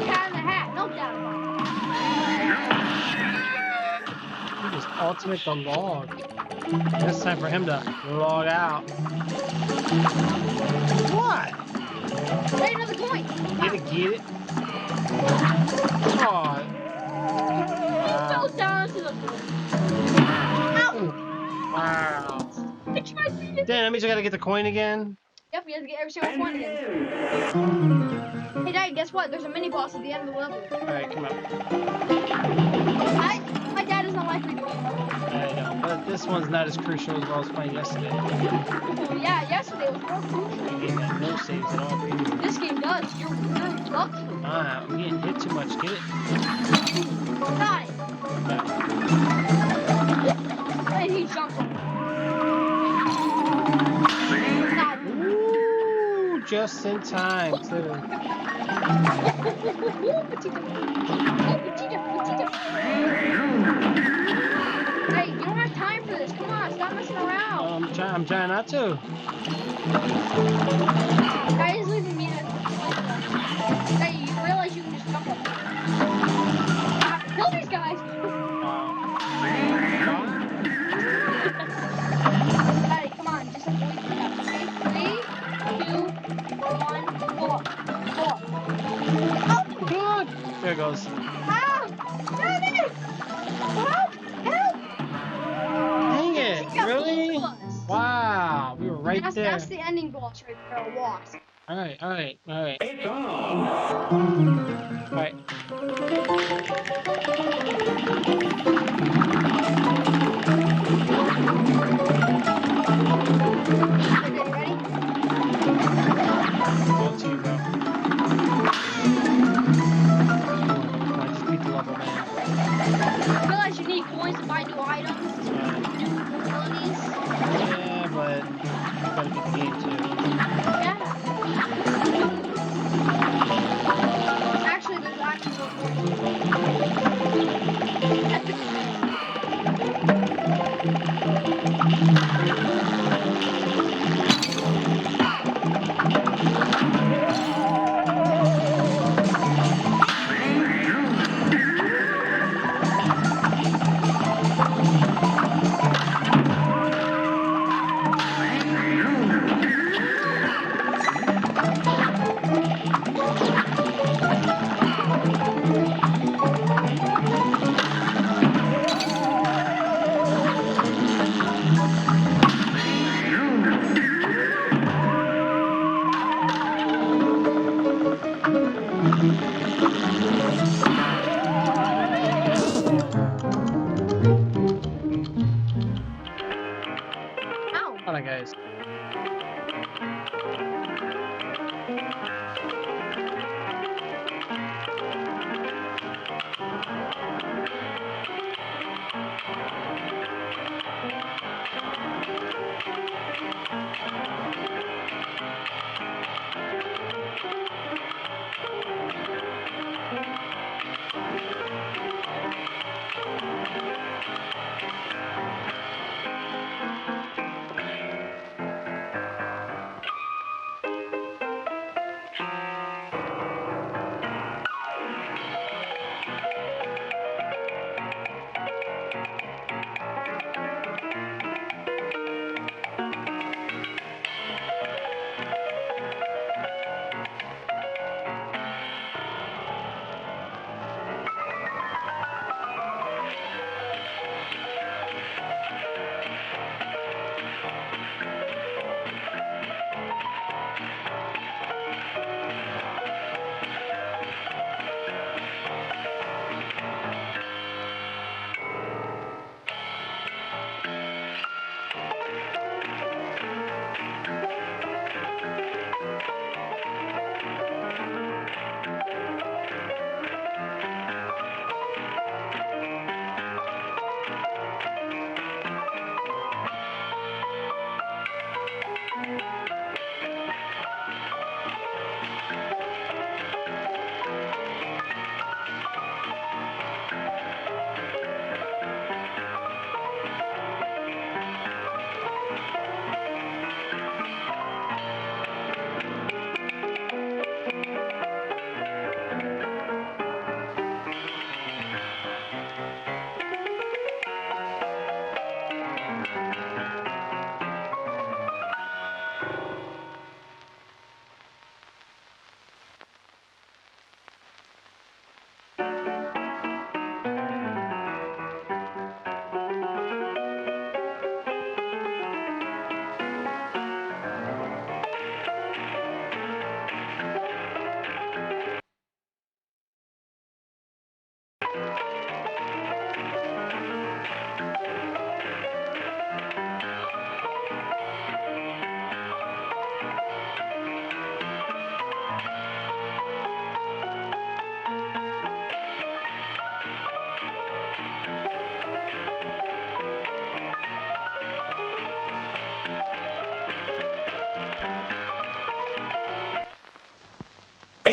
B: Cat in the hat, no doubt about
A: He just ultimate the log. It's time for him to log out. What?
B: it. Hey, another coin.
A: Get it? Oh.
B: He fell down to the floor. Ow!
A: Wow.
B: I tried to beat it.
A: Damn, that means I gotta get the coin again?
B: Yep, we have to get every single one again. Hey, Daddy, guess what? There's a mini boss at the end of the level.
A: Alright, come on.
B: My dad doesn't like me doing it.
A: I know, but this one's not as crucial as I was playing yesterday.
B: Oh, yeah, yesterday was more crucial.
A: The game had no saves at all. Baby.
B: This game does. You're lucky.
A: Ah, I'm getting hit too much. Get it?
B: Die.
A: Yeah.
B: And he jumped on me.
A: Ooh, just in time. Too.
B: Hey, you don't have time for this. Come on, stop messing around.
A: I'm trying not to.
B: Guy is leaving me at Hey, you realize you can just jump up. Kill these guys. Daddy, come on, just avoid the guys. Okay, 3, 2, 1, go up. Go up. Oh!
A: Good. There it goes.
B: Help! Daddy! Help! Help!
A: Dang it.
B: He got
A: Really?
B: both of us.
A: Wow. We were right there.
B: That's the ending boss right there, a wasp.
A: Alright. Alright.
C: It's on.
A: Alright.
B: Okay, ready?
A: All to you, bro. Come on, just beat the level, man.
B: Realize you need coins to buy new items,
A: Alright.
B: new abilities.
A: Yeah, but you gotta beat the game too.
B: Yeah. Actually, there's actually no point. Epic fail. Ow.
A: Alright, guys.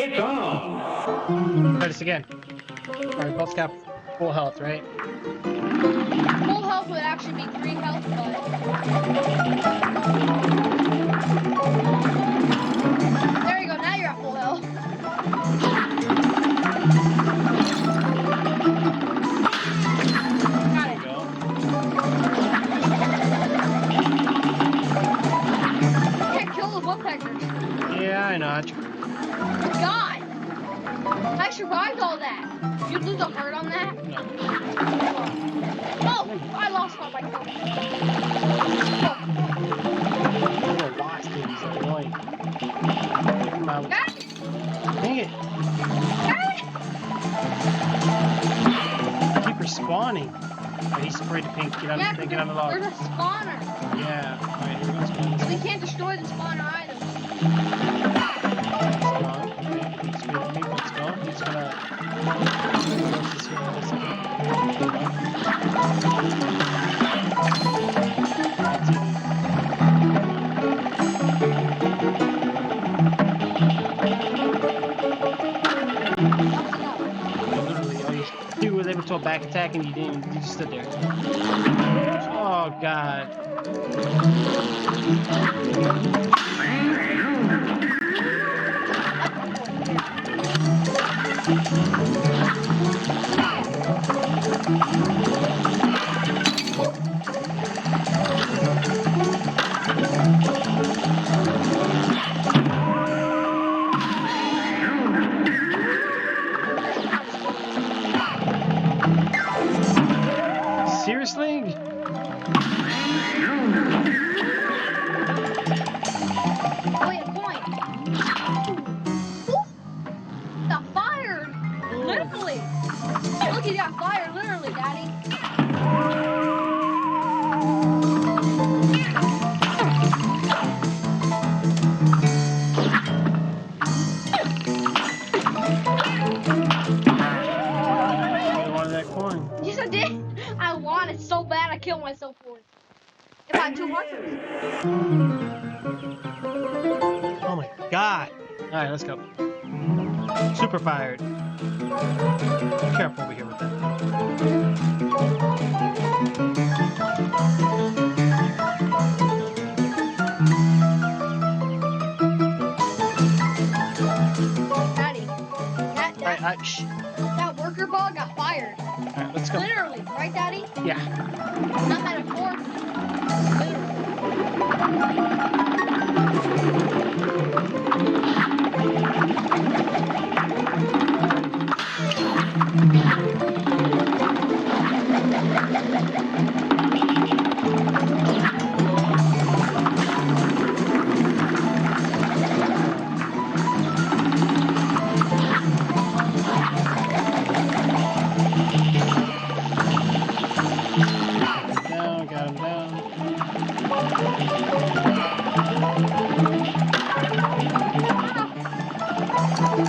C: It's on.
A: Try this again. Alright, both got full health, right?
B: Full health would actually be 3 health, but there you go. Now you're at full health. Got it.
A: Go.
B: You can't kill the woodpeckers.
A: Yeah, I know.
B: God! I survived all that. Did you lose a heart on that?
A: No.
B: Oh! I lost my bike.
A: Little wasp things are annoying. Take them out.
B: Got it!
A: Dang it.
B: Got it!
A: Keep respawning. Oh, he's sprayed the pink. Get out
B: Yeah,
A: of the thing. Get on the log.
B: there's a spawner.
A: Yeah. Alright, here we go. Spawn.
B: We can't destroy the spawner either.
A: Spawn. Okay, he's sprayed the pink. Let's go. He's gonna. What else is here? Let's see. That's it. Literally, all you was able to a back attack and you didn't. You just stood there. Oh god. Seriously?
B: Wait, a point. Ooh. Got fired. Literally. Look, he got fired literally, Daddy.
A: You wanted that coin.
B: Yes, I did. I wanted so bad I killed myself for it. If I had 2 hunters.
A: Oh my god. Alright, let's go. Super fired. Be careful over here with that.
B: Daddy,
A: Shh.
B: that worker bug got fired.
A: Alright, let's go.
B: Literally, right, Daddy?
A: Yeah.
B: Not metaphor. Literally.
A: Down, got him down.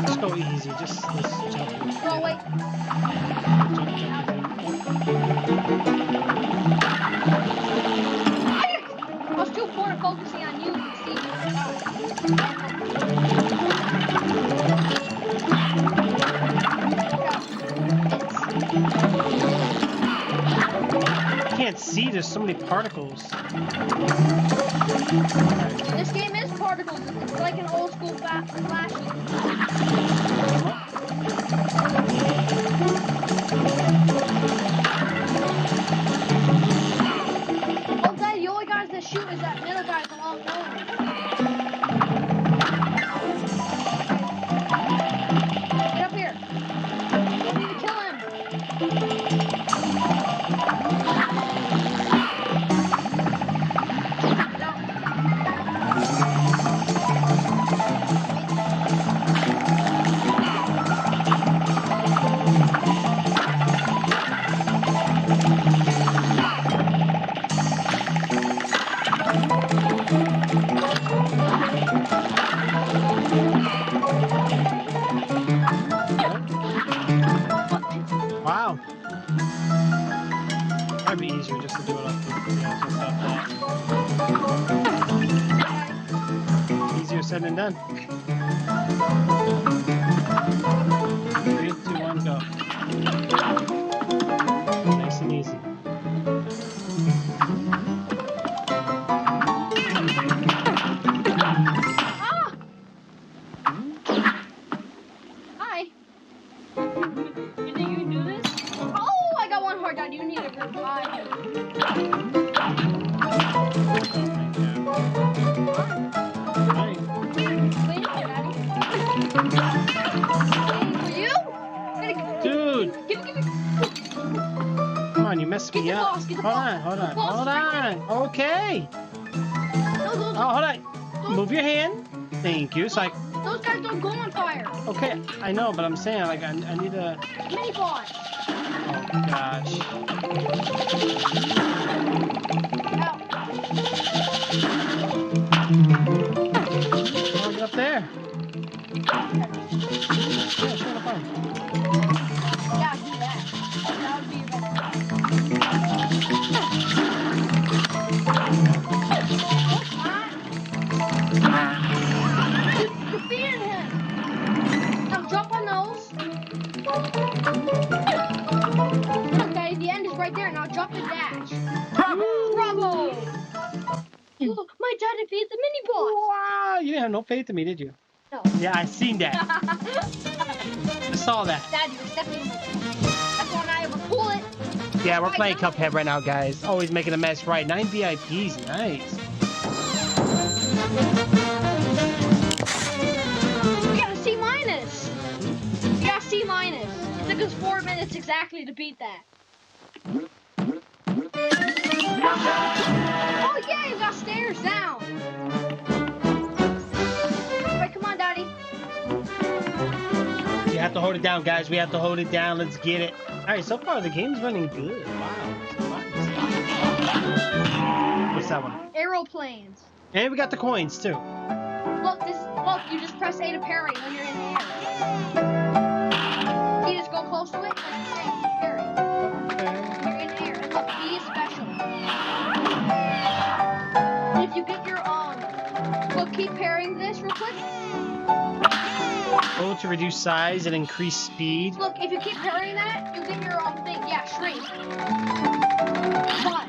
A: Just go easy. Just let's jump.
B: No, wait. I was too poor focusing on you to see.
A: Can't see. There's so many particles.
B: This game is particles. It's like an old school flash. Oh, Dad, the only guys that shoot is that middle guy from all nowhere. Get up here. You need to kill him.
A: Wow. That'd be easier just to do it up just like that. Easier said than done. 3, 2, 1, go. Nice and easy.
B: Ah! Hi. You think you can do this? Oh, I got 1 heart, Dad. You need a revive.
A: Right.
B: Waiting for Daddy. Waiting for you?
A: Dude,
B: Give me.
A: come on, you messed
B: Get
A: me
B: the
A: up.
B: boss, get the
A: Hold
B: boss.
A: on, hold
B: The
A: on,
B: boss
A: hold
B: is right
A: on. Okay.
B: Those
A: Oh, hold on. Move your hand. Thank you. So I.
B: guys don't
A: Okay, I know, but I'm saying, like, I need to...
B: Mini boss.
A: Oh, gosh.
B: Out.
A: Oh, get up there. Yeah, sure, no problem.
B: Yeah, do that. That would be your best bet. You defeated him. Now jump on those. Okay, the end is right there. Now jump and dash. Bravo! Look, my dad defeated the mini boss.
A: Wow, you didn't have no faith in me, did you?
B: No.
A: Yeah, I seen that. I saw that.
B: Dad, you're stepping in my That's why I ever pull it.
A: Yeah, we're playing
B: Right,
A: Cuphead right now, guys. Always making a mess. Right, 9 VIPs. Nice.
B: We got a C minus. We got a C minus. It took us 4 minutes exactly to beat that. Oh yeah, you got stairs down. Wait, come on, Daddy.
A: You have to hold it down, guys. We have to hold it down. Let's get it. All right, so far the game's running good. Wow. What's that one?
B: Aeroplanes.
A: And we got the coins too.
B: Look, you just press A to parry when you're in the air. You just go close to it, press A to parry. You're in the air. And look, B is special. And if you get your look, keep parrying this real quick.
A: O to reduce size and increase speed.
B: Look, if you keep parrying that, you get your thing. Yeah, shrink. But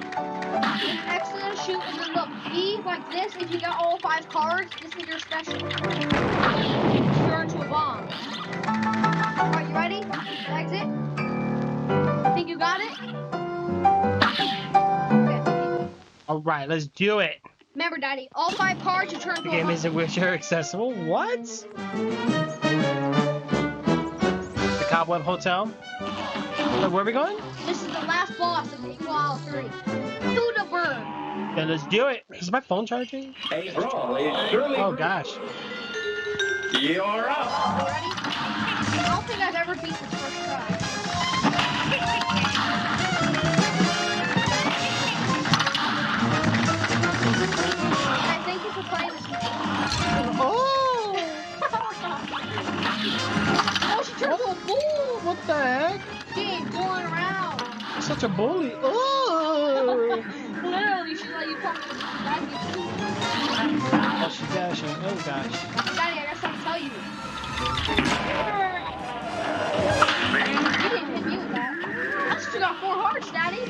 B: excellent shoot, and then look, B like this. If you got all 5 cards, this is your special. Turn to a bomb. Alright, you ready? Exit. Think you got it? Okay.
A: All right, let's do it.
B: Remember, Daddy, all 5 cards you turn to
A: The
B: a
A: game
B: bomb.
A: isn't wheelchair accessible. What? The Cobweb Hotel. Wait, where are we going?
B: This is the last boss of Eagle Isle 3. To the bird.
A: Then let's do it. Is my phone charging?
C: A brawl is surely.
A: Oh gosh.
C: You're up.
B: You ready? I don't think I've ever beat this first try. And thank you for playing this with me.
A: Oh!
B: Oh, she turned into a bull!
A: What the heck?
B: She ain't fooling around.
A: Such a bully. Oh!
B: Literally, she let you come to the Daddy.
A: Oh, she's dashing. Oh gosh.
B: Daddy, I got something to tell you. He didn't hit me with that. I still got 4 hearts, Daddy.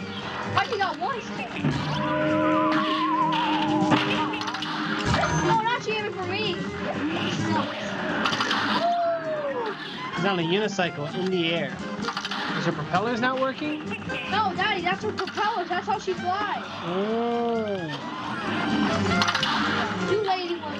B: Why you got 1 still? No, not you aiming for me.
A: He's on a unicycle in the air. Is her propellers not working?
B: No, Daddy, that's her propellers. That's how she flies.
A: Oh.
B: 2 lady ones.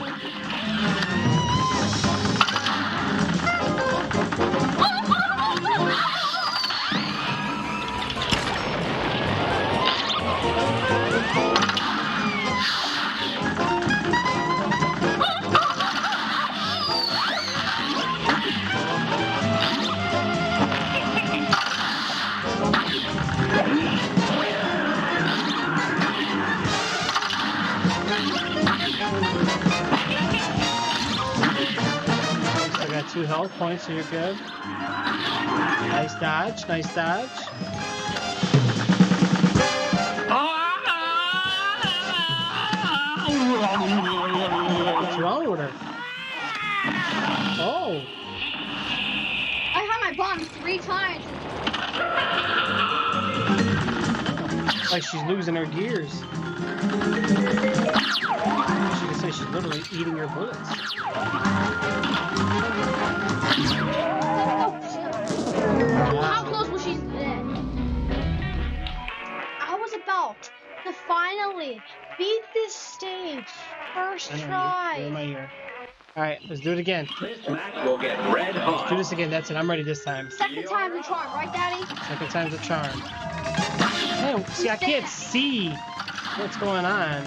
A: I got 2 health points, so you're good. Nice dodge, nice dodge. What's wrong with her? Oh,
B: I had my bomb 3 times.
A: like she's losing her gears. She can say she's literally eating her bullets.
B: How close was she then? I was about to finally beat this stage. First
A: Where
B: try.
A: am I here? Alright, let's do it again.
C: This match will get red
A: Do
C: hot.
A: this again, that's it. I'm ready this time.
B: Second time's the charm, right, Daddy?
A: Second time's a charm. Hey, see, I can't see what's going on.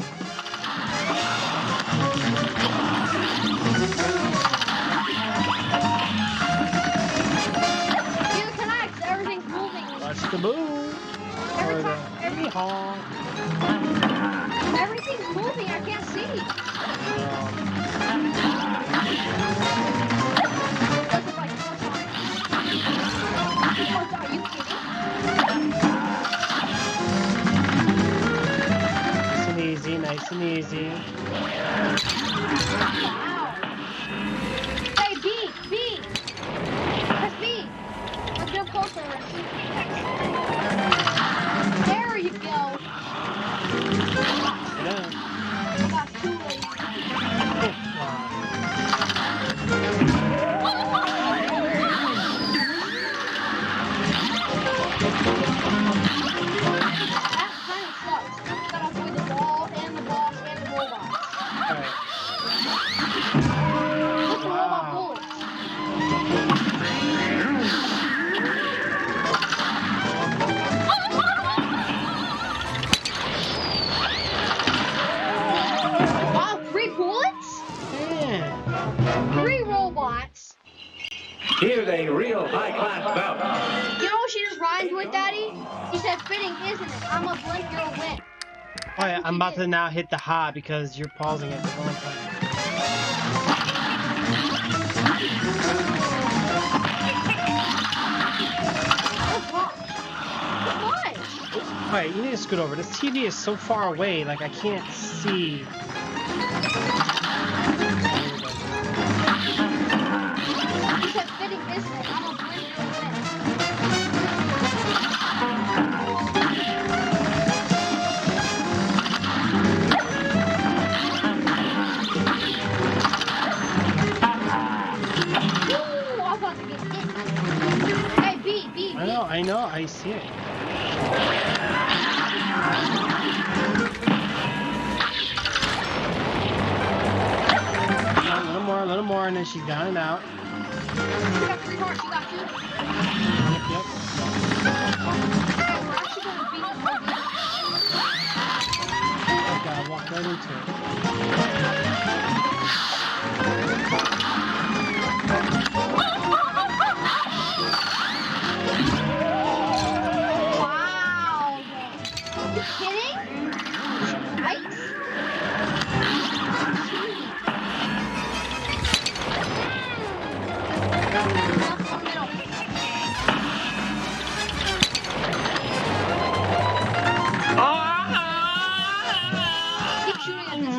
A: for the
B: every
A: yeehaw.
B: Everything's moving. I can't see. Does it like 4 times? Are you kidding?
A: Nice and easy, nice and easy.
B: Wow. Hey, B. Press B. Let's get closer. There you go.
A: Yeah.
B: I got too late. That kind of sucks. You gotta avoid the wall and the boss and the robots.
A: Alright.
B: Look, the robot bullets. Wow, 3 bullets?
A: Yeah.
B: 3 robots.
C: Here's a real high-class bout.
B: You know what she just rhymed with, Daddy? She said, fitting, isn't it? I'm a blink, you're a win.
A: Oh yeah, I'm about to now hit the ha because you're pausing at the wrong time.
B: What?
A: Alright, you need to scoot over. This TV is so far away, like I can't see.
B: She said, fitting, isn't it? I'm a blink, you're a win. Ooh, I'm about to get hit. Hey, B.
A: I know, I see it. A little more, and then she's down and out.
B: She got 3 hearts, you got 2.
A: Yep.
B: Okay, we're actually gonna beat this whole game.
A: Okay, I walked right into it.
B: Wow! Are you kidding? Nice. Keep shooting at this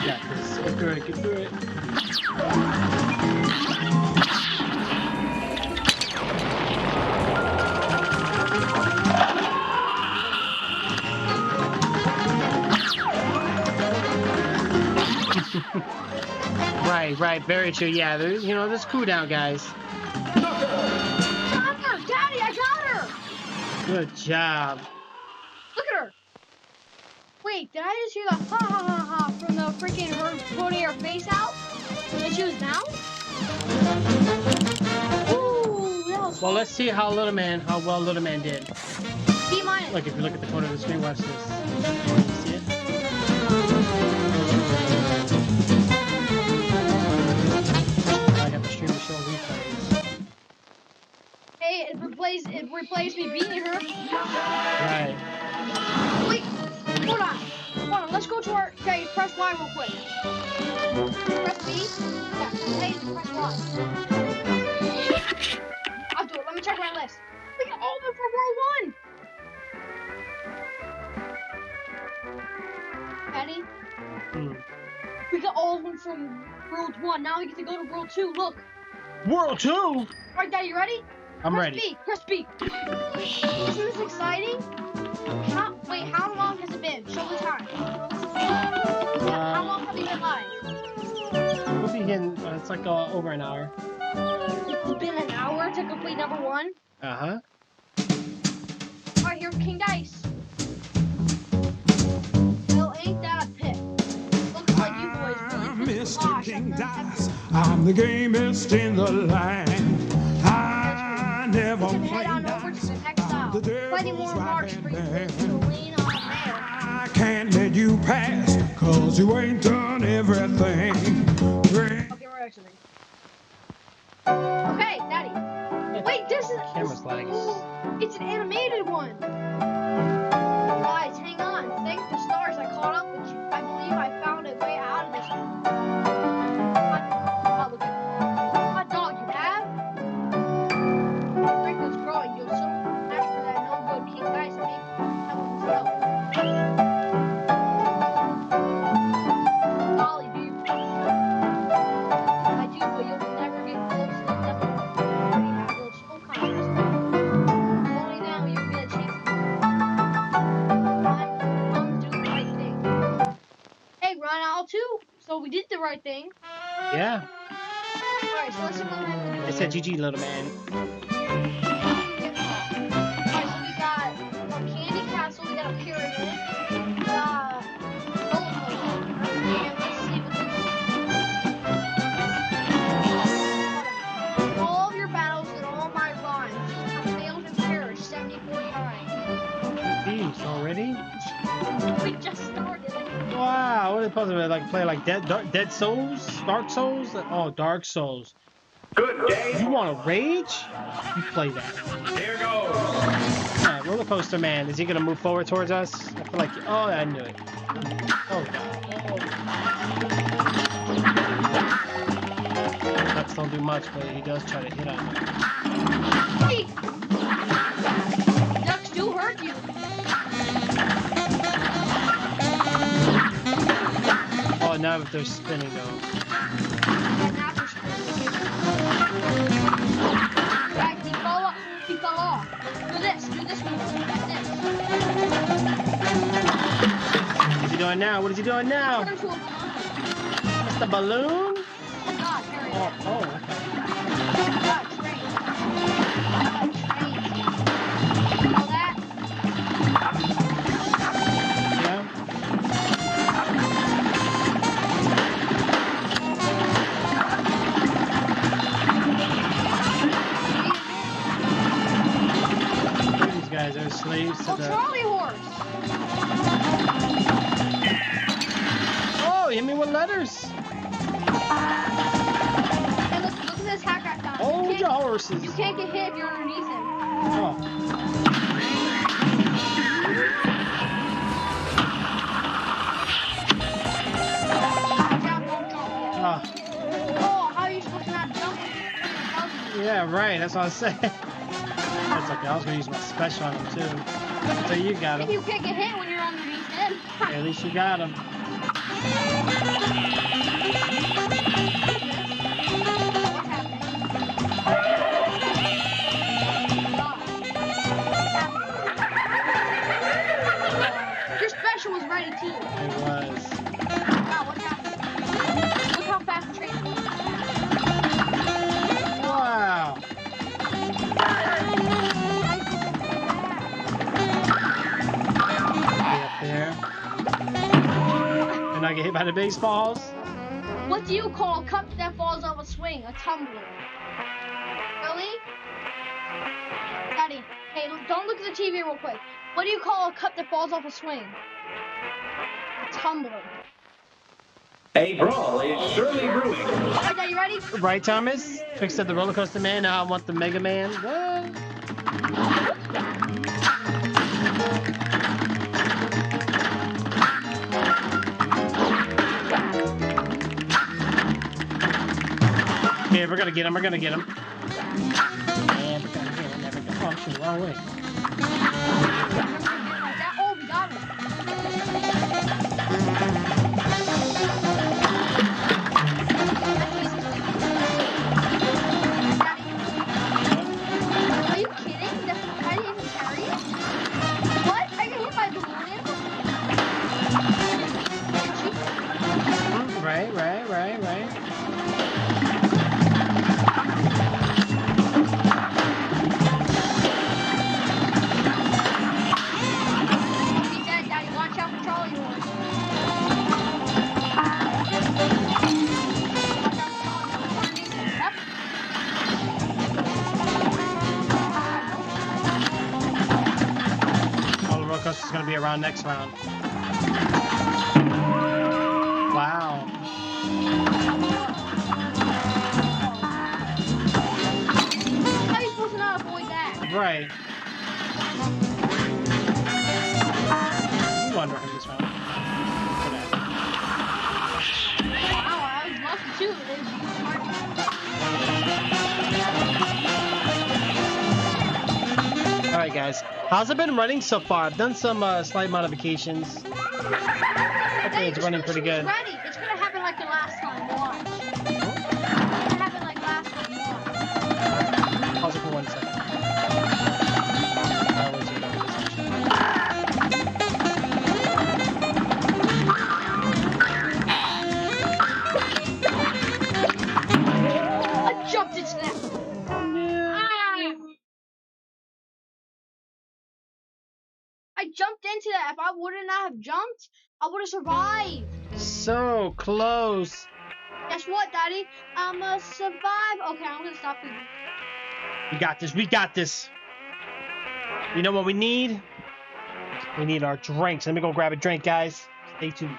A: Got this. Get through it, get through it. Right, very true. Yeah, there's, there's cooldown, guys.
B: Got her! Daddy, I got her!
A: Good job.
B: Look at her! Wait, did I just hear the ha ha ha ha from the freaking her putting her face out? And she was down? Ooh, that was
A: Well, let's see how well Little Man did.
B: B minus.
A: Look, if you look at the corner of the screen, watch this. See it? I got the stream to show replays.
B: Hey, it replaced me beating her.
A: Right.
B: Wait, hold on, let's go to our, okay, press Y real quick. Press B? Yeah, hey, press Y. I'll do it, let me check my list. We got all of them for World 1! Eddie? We got all of them from World 1, now we get to go to World 2, look.
A: World 2?
B: Alright, Daddy, you ready?
A: I'm ready.
B: Press B. Isn't this exciting? How long has it been? Show the time. How long have you been live?
A: We'll be getting, it's like over an hour.
B: It's been an hour to complete number 1?
A: Uh-huh.
B: Alright, here's King Dice. Well, ain't that a pick? Looks like you boys really put the
D: Mr.
B: kibosh
D: King
B: on
D: Dice, I'm the gamest in the land. I never
B: Head
D: play
B: on over to
D: dice.
B: the next style.
D: The devil's
B: Plenty more
D: right
B: marks
D: hand
B: for you
D: man.
B: to lean on there.
D: I can't 'cause you ain't done everything.
B: Okay, we're exiting. Okay, Daddy. Wait, this is...
A: Camera's lagging.
B: It's an animated one. Guys, hang on. Thank the stars I caught up with you. I believe I found a way out of this one. Oh, look at hot dog you have. Drink was growing. You'll soon ask for that no good king. Guys, maybe that one's help. Golly, dude. I do, but you'll never get close to the devil. You already have those soul contest. Only now you get a chance to do the right thing. Hey, Ron, I'll too. So we did the right thing.
A: Yeah.
B: Alright, so let's see what we have to do.
A: I said GG, little man.
B: Alright, so we got from Candy Castle, we got a pyramid, roller coaster, and let's see what this is. All of your battles and all my rhymes have failed and perished 74 times.
A: Jeez, already?
B: We just started.
A: Wow, what are they supposed to be like? Play like Dead Souls, Dark Souls? Oh, Dark Souls.
C: Good day.
A: You want to rage? You play that.
C: Here goes.
A: Yeah, Roller Coaster Man. Is he gonna move forward towards us? I feel like. Oh, I knew it. Oh God. Ducks don't do much, but he does try to hit on me.
B: Hey! Ducks do hurt you.
A: Oh, now if they're spinning though.
B: And after sprinting. Right, he fell off. He fell off. Do this one. Like this.
A: What's he doing now? What is he doing now?
B: Turn to a balloon.
A: It's the balloon?
B: Oh God, Harry.
A: Oh, okay.
B: God, train. All that?
A: Yeah. These guys are slaves to
B: Oh,
A: the.
B: trolley horse.
A: Oh, hit me with letters.
B: Hey, look at this hack I found.
A: Hold your horses.
B: You can't get hit if you're underneath him.
A: Oh.
B: Jump, don't jump.
A: Ah.
B: Oh, how are you supposed to not jump?
A: Yeah, right. That's what I said. That's okay. I was gonna use my special on him too. So you got
B: If
A: him.
B: you can't get hit when you're underneath him.
A: At least you got him.
B: What's happening? Your special was ready too.
A: It was.
B: Wow, what's happening? Look how fast the train moves.
A: Wow. Get up there. And I get hit by the baseballs.
B: What do you call a cup that falls off a swing? A tumbler. Really? Daddy, hey, don't look at the TV real quick. What do you call a cup that falls off a swing? A tumbler.
C: A brawl is surely brewing.
B: Alright, Dad, you ready?
A: Right, Thomas? Fixed up the Roller Coaster Man. Now I want the Mega Man. What? Yeah, we're gonna get him. We're gonna get him. And we're gonna get him. There we go. Oh, shoot, wrong way.
B: Oh, we got him. Are you kidding? I didn't even carry it. What? I got hit by a balloon?
A: Right.
B: Be dead, Daddy. Watch out for trolley horse. Watch out for trolley horse. Yep.
A: All the roller coasters gonna be around next round. Wow.
B: How are you supposed to not avoid that?
A: Right. You wonder him this round. Whatever.
B: Wow, I was lucky too. They were smart.
A: All right, guys. How's it been running so far? I've done some slight modifications. Hopefully it's running pretty good.
B: Ready. It's gonna happen like the last time. Watch. It's gonna happen like last time. Watch.
A: Pause it for 1 second. Wait till you know
B: I jumped into that. Ah! I jumped into that. If I would not have jumped, I would have survived.
A: So close.
B: Guess what, Daddy? I'ma survive. Okay, I'm gonna stop pooping.
A: We got this. We got this. You know what we need? We need our drinks. Let me go grab a drink, guys. Stay tuned.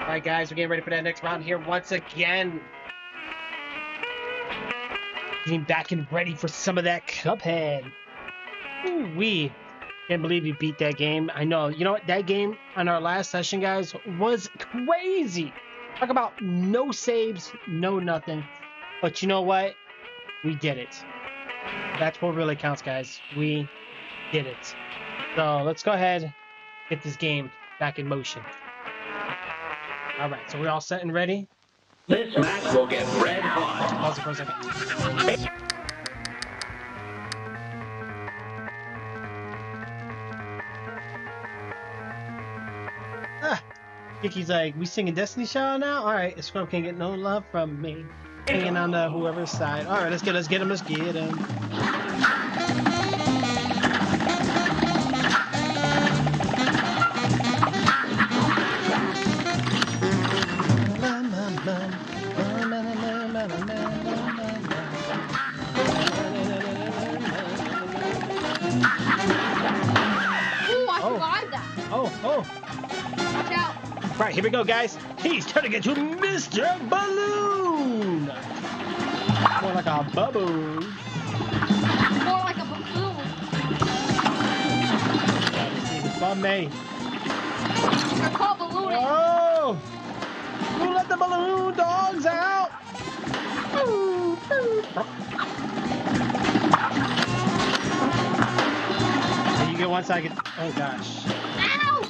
A: All right, guys, we're getting ready for that next round here once again. Getting back and ready for some of that Cuphead. Ooh-wee. Can't believe you beat that game. I know. You know what? That game on our last session, guys, was crazy. Talk about no saves, no nothing. But you know what? We did it. That's what really counts, guys. We did it. So let's go ahead, get this game back in motion. All right, so we're all set and ready?
C: This match will get red hot.
A: Pause it for a second. Kiki's like, we singing Destiny Child now? Alright, Scrub can't get no love from me. Hanging on the whoever's side. Alright, let's get him, let's get him.
B: Ooh, I survived that.
A: Oh.
B: Watch out.
A: Right, here we go, guys. He's turning into Mr. Balloon. More like a baboon.
B: More like a buffoon.
A: This is fun, me.
B: They're called ballooning.
A: Oh! Who let the balloon dogs out? Hey, you get one second. Oh gosh.
B: Ow!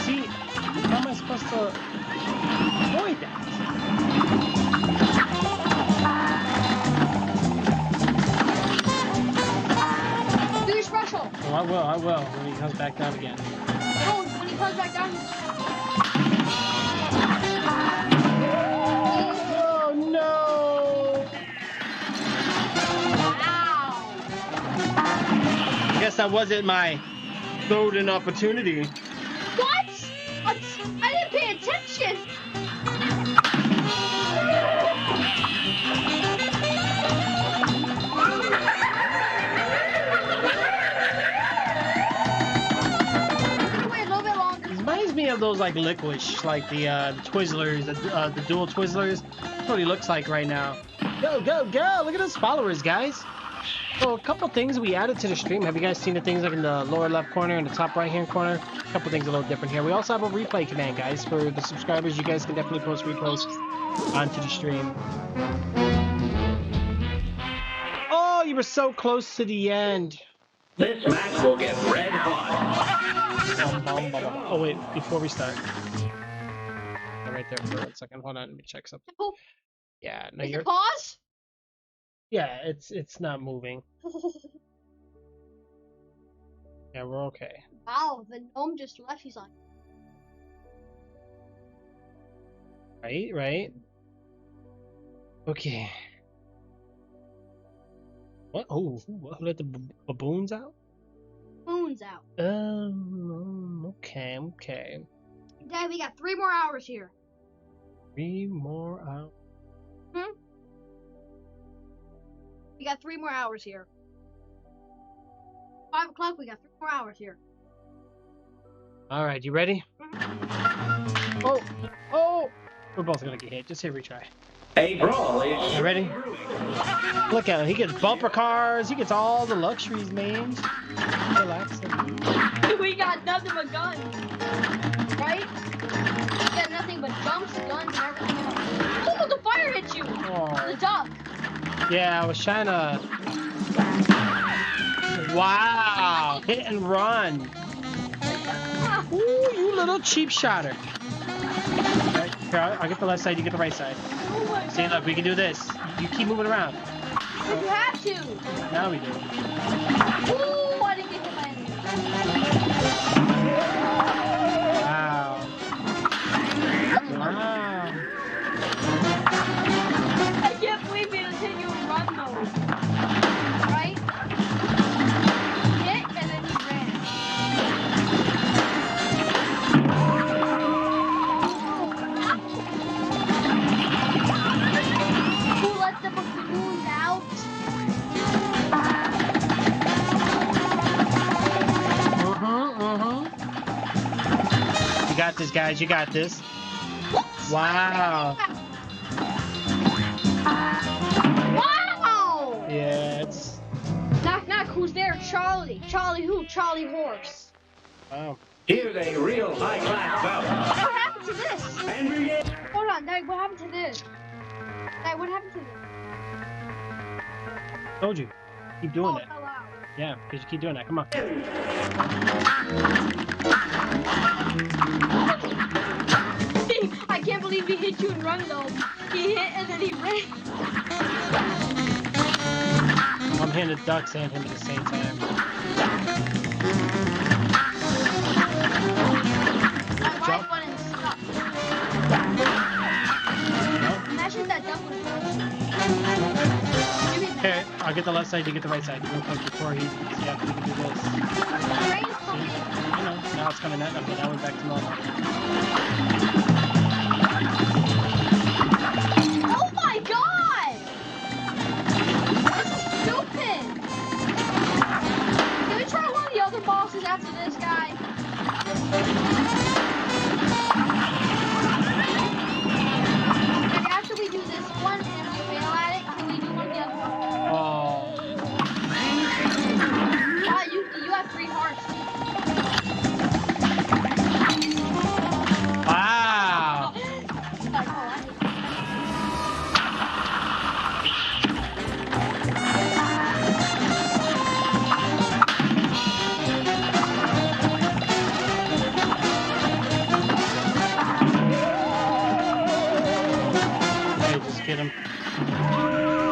A: See, how am I supposed to avoid that?
B: Do your special.
A: Oh, I will when he comes back down again.
B: Oh, when he comes back down.
A: Oh no!
B: Wow.
A: I guess that wasn't my golden opportunity.
B: What? I didn't pay attention. Wait a little bit longer.
A: It reminds me of those like licorice, like the Twizzlers, the dual Twizzlers. That's what he looks like right now. Go, go, go! Look at those followers, guys. So a couple things we added to the stream. Have you guys seen the things like in the lower left corner and the top right hand corner? A couple things a little different here. We also have a replay command, guys. For the subscribers, you guys can definitely post reposts onto the stream. Oh, you were so close to the end.
C: This match will get red hot.
A: Oh wait, before we start. Right there for 1 second. Hold on, let me check something.
B: Oh,
A: Yeah, no,
B: is
A: you're.
B: it pause?
A: Yeah, it's not moving. Yeah, we're okay.
B: Wow, the gnome just left. He's like,
A: Right. Okay. What? Oh, who let the baboons out?
B: Moon's out.
A: Okay, okay.
B: Dad, we got 3 more hours here.
A: 3 more hours.
B: We got 3 more hours here. 5 o'clock, we got 3 more hours here.
A: All right, you ready? Oh, oh! We're both gonna get hit. Just hit retry.
C: A brawl is...
A: You ready? Look at him. He gets bumper cars. He gets all the luxuries, man. Relax.
B: We got nothing but guns. Right? We got nothing but jumps, guns, and everything else. Oh, the fire hit you!
A: Oh.
B: The duck.
A: Yeah, I was trying to... Wow! Hit and run. Ooh, you little cheap shotter. Right, here, I'll get the left side, you get the right side.
B: Oh my
A: See, look, we can do this. You keep moving around.
B: You have to.
A: Now we do.
B: Ooh, I didn't get hit by anything.
A: Wow. Wow.
B: I can't believe we just hit you and run those. Right? Hit and then he ran. Who let the balloons out?
A: You got this, guys. You got this. Wow.
B: Wow!
A: Yeah, it's...
B: Knock knock, who's there? Charlie. Charlie who? Charlie Horse.
A: Wow.
C: Here's a real high-class bout.
B: What happened to this?
C: And begin.
B: Hold on, Dad, what happened to this? Dad, what happened to this?
A: Told you. Keep doing
B: Oh,
A: it.
B: it fell out.
A: Yeah, because you keep doing that. Come on.
B: I can't believe he hit you and run though. He hit and then he ran.
A: I'm hitting the ducks and him at the same time.
B: My right button stuck. Imagine if that duck would have.
A: Okay, I'll get the left side, you get the right side. Real quick before he... Yeah, we can do this.
B: The rain is coming.
A: See? I know. Now it's coming that. Okay, now we're back to normal.
B: Oh my god! This is stupid! Can we try one of the other bosses after this guy? Like after we do this one and if we fail at it, can we do one of the other ones?
A: Oh.
B: You have 3 hearts.
A: Wow. Okay, just get him.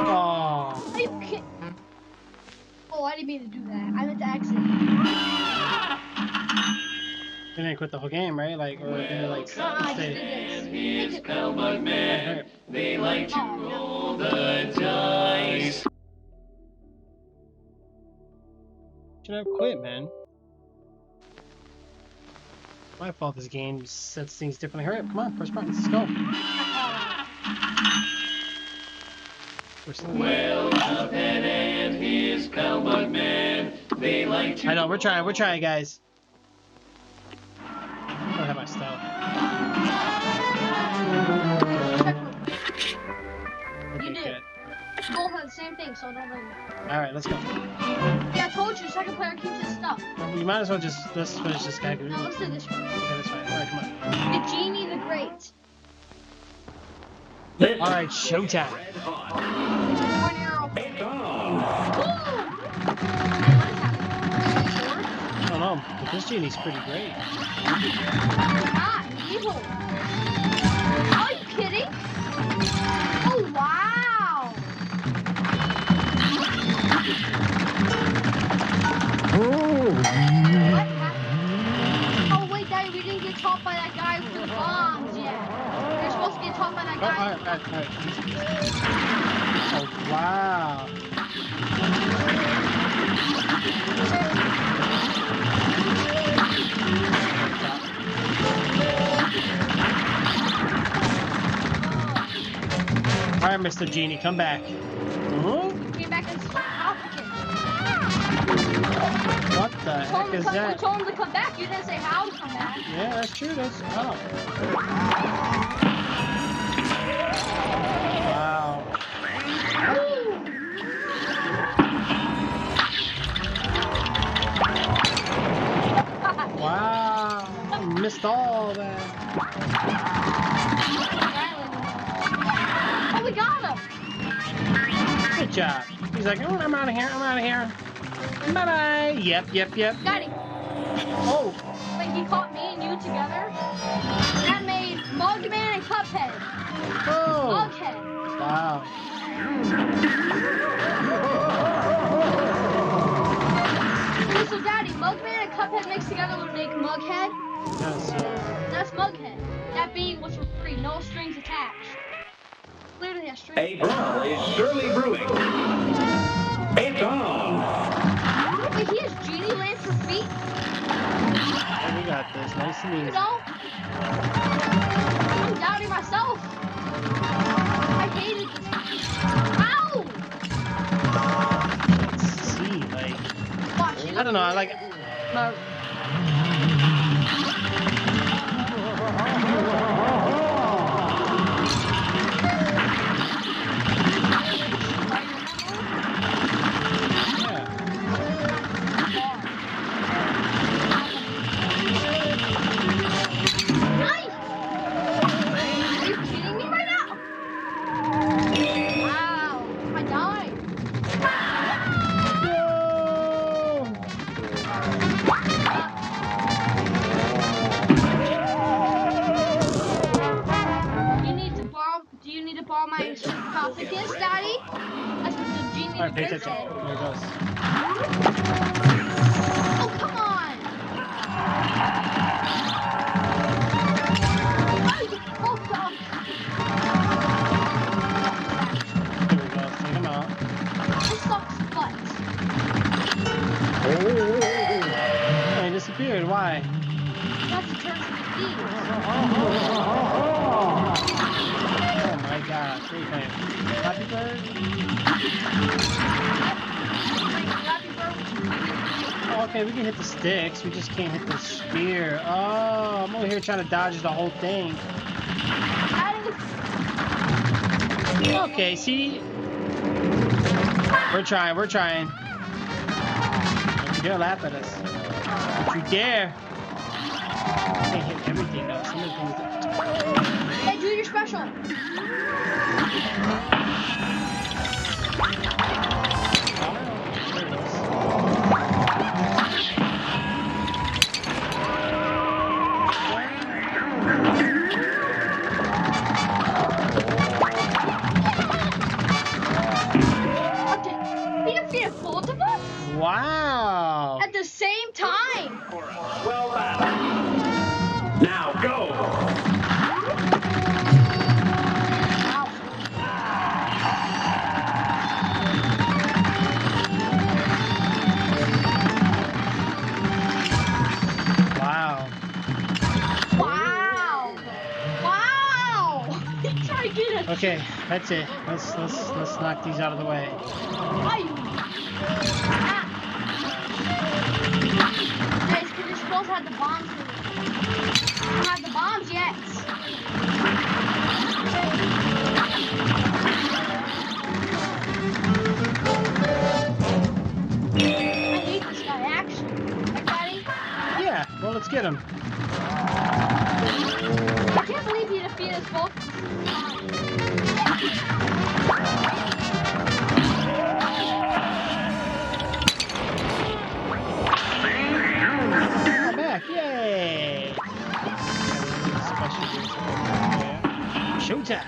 A: Oh.
B: Are you kidding? Oh, I didn't mean to do that. I meant to exit.
A: You didn't quit the whole game, right? Like, or like,
B: I
A: stay.
B: just did this.
A: Okay.
C: They like to
B: Oh, no.
C: roll the dice.
A: Should have quit, man. My fault. This game sets things differently. Hurry up! Come on, first button. Let's go. We're still...
C: Well, Cuphead and his pal Mugman, they like to...
A: I know. We're trying, guys. I don't have my stuff.
B: You
A: Okay,
B: did.
A: good.
B: Both have the same thing, so don't blame me.
A: All right, let's go.
B: Yeah, I told you, second player keeps his stuff.
A: We might as well just let's finish this guy.
B: No, let's do this one.
A: Okay, that's fine. All right, come on.
B: The Genie the Great.
A: All right, showtime.
C: Red hot.
B: One arrow.
C: It's on.
A: I don't know, but this genie's pretty great.
B: Not evil. Are you kidding? Oh, wow. What happened? Oh, wait, Daddy, we didn't get taught by that guy with the bombs yet. We're supposed to get taught by that
A: Oh,
B: guy.
A: all right. Oh, wow. Mr. Genie. Come back. Huh?
B: Came back and Falcon.
A: What the heck is
B: You
A: that?
B: told him to come back. You didn't say how to come back.
A: Yeah, that's true. That's oh. Wow. Wow. I missed all that.
B: Oh, we got him.
A: Good job. He's like, oh, I'm out of here. I'm out of here. Bye bye. Yep.
B: Daddy,
A: Oh.
B: when he caught me and you together, that made Mugman and Cuphead.
A: Oh.
B: Mughead.
A: Wow.
B: So, Daddy, Mugman and Cuphead mixed together would make Mughead.
A: Yes.
B: That's Mughead. That being was for free, no strings attached. Clearly has strings.
E: A brawl is surely brewing. It's on.
B: Wait, he has Genie Land for feet?
A: Hey, we got this. Nice and
B: You
A: easy.
B: know? I'm doubting myself. I hated this. Ow!
A: Let's see. Like,
B: Watch it.
A: I don't know. I like. Not, yeah.
B: Nice! Are you kidding me right now? Wow, I died. Do you need to borrow my sarcophagus, Daddy? That's what the genie
A: All right, pay
B: said.
A: attention. There it goes.
B: Oh, come on! Oh, God.
A: There we go. Take him out.
B: This sucks butt.
A: Oh, he disappeared. Why?
B: That's a turn for the thieves.
A: Oh my gosh. What are you playing? Happy Bird? Oh, okay, we can hit the sticks. We just can't hit the spear. Oh, I'm over here trying to dodge the whole thing. Okay, see? We're trying. Don't you dare laugh at us. Don't you dare. Can't hit everything though. Some of the things that...
B: Hey, do your special. He defeated both of us
A: Wow.
B: at the same time.
E: Well done. Now go.
A: Wow.
B: Wow! He tried to get us.
A: Okay, that's it. Let's knock these out of the way.
B: Guys, because you're supposed to have the bombs. You don't have the bombs yet. I hate this guy, actually. Right, Daddy?
A: Yeah, well, let's get him.
B: I can't believe he defeated us both.
A: I'm back. Yay. Special showtime.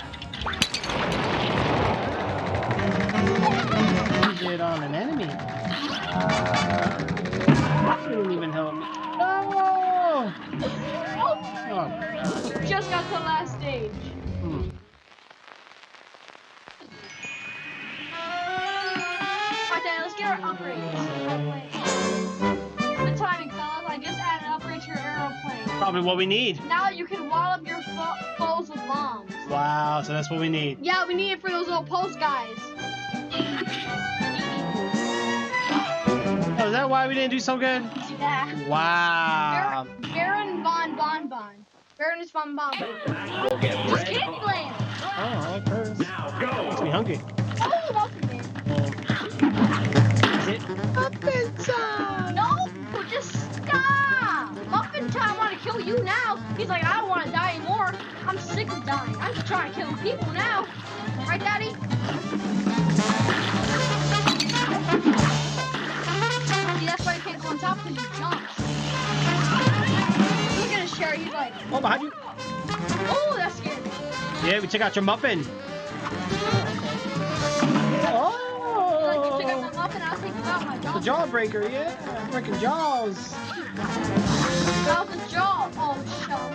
A: Use it on an enemy. That didn't even help me. No! Oh, God.
B: Just got to the last stage.
A: Hmm.
B: Alright, Daddy, let's get our upgrades. Good timing, fellas. I just added an upgrade to your aeroplane.
A: Probably what we need.
B: Now you can wall up your foes with bombs.
A: Wow, so that's what we need.
B: Yeah, we need it for those little post guys.
A: Oh, is that why we didn't do so good?
B: Yeah.
A: Wow.
B: Baron Von Bon Bon. Baron is Von Bon Bon.
E: We'll get
B: Just
E: red
B: Candyland.
A: Oh, I like hers.
E: Now
A: Makes me
E: go.
A: hungry.
B: Oh, welcome in.
A: Is it muffin time?
B: No, just stop. Muffin Time want to kill you now. He's like, I don't want to die anymore. I'm sick of dying. I'm just trying to kill people now. Right, Daddy? See, that's why you can't go on top because you jumped. Look at his chair. He's like,
A: Oh, behind you.
B: oh, that scared me.
A: Yeah, we took out your muffin.
B: He's like, you took out
A: Oh.
B: my muffin. I'll take you out my
A: The
B: dog.
A: jawbreaker, yeah. Breaking jaws.
B: That was his jaw. Oh, shut up.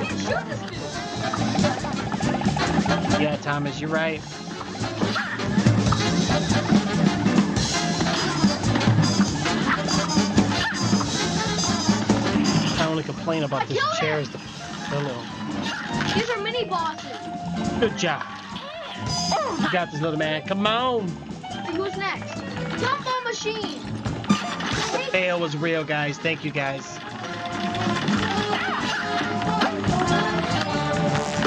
B: You can't shoot this dude.
A: Yeah, Thomas, you're right. I only complain about this chair is the pillow.
B: These are mini bosses.
A: Good job. You got this, little man. Come on.
B: And who's next? Gumball Machine.
A: Fail was real, guys. Thank you, guys.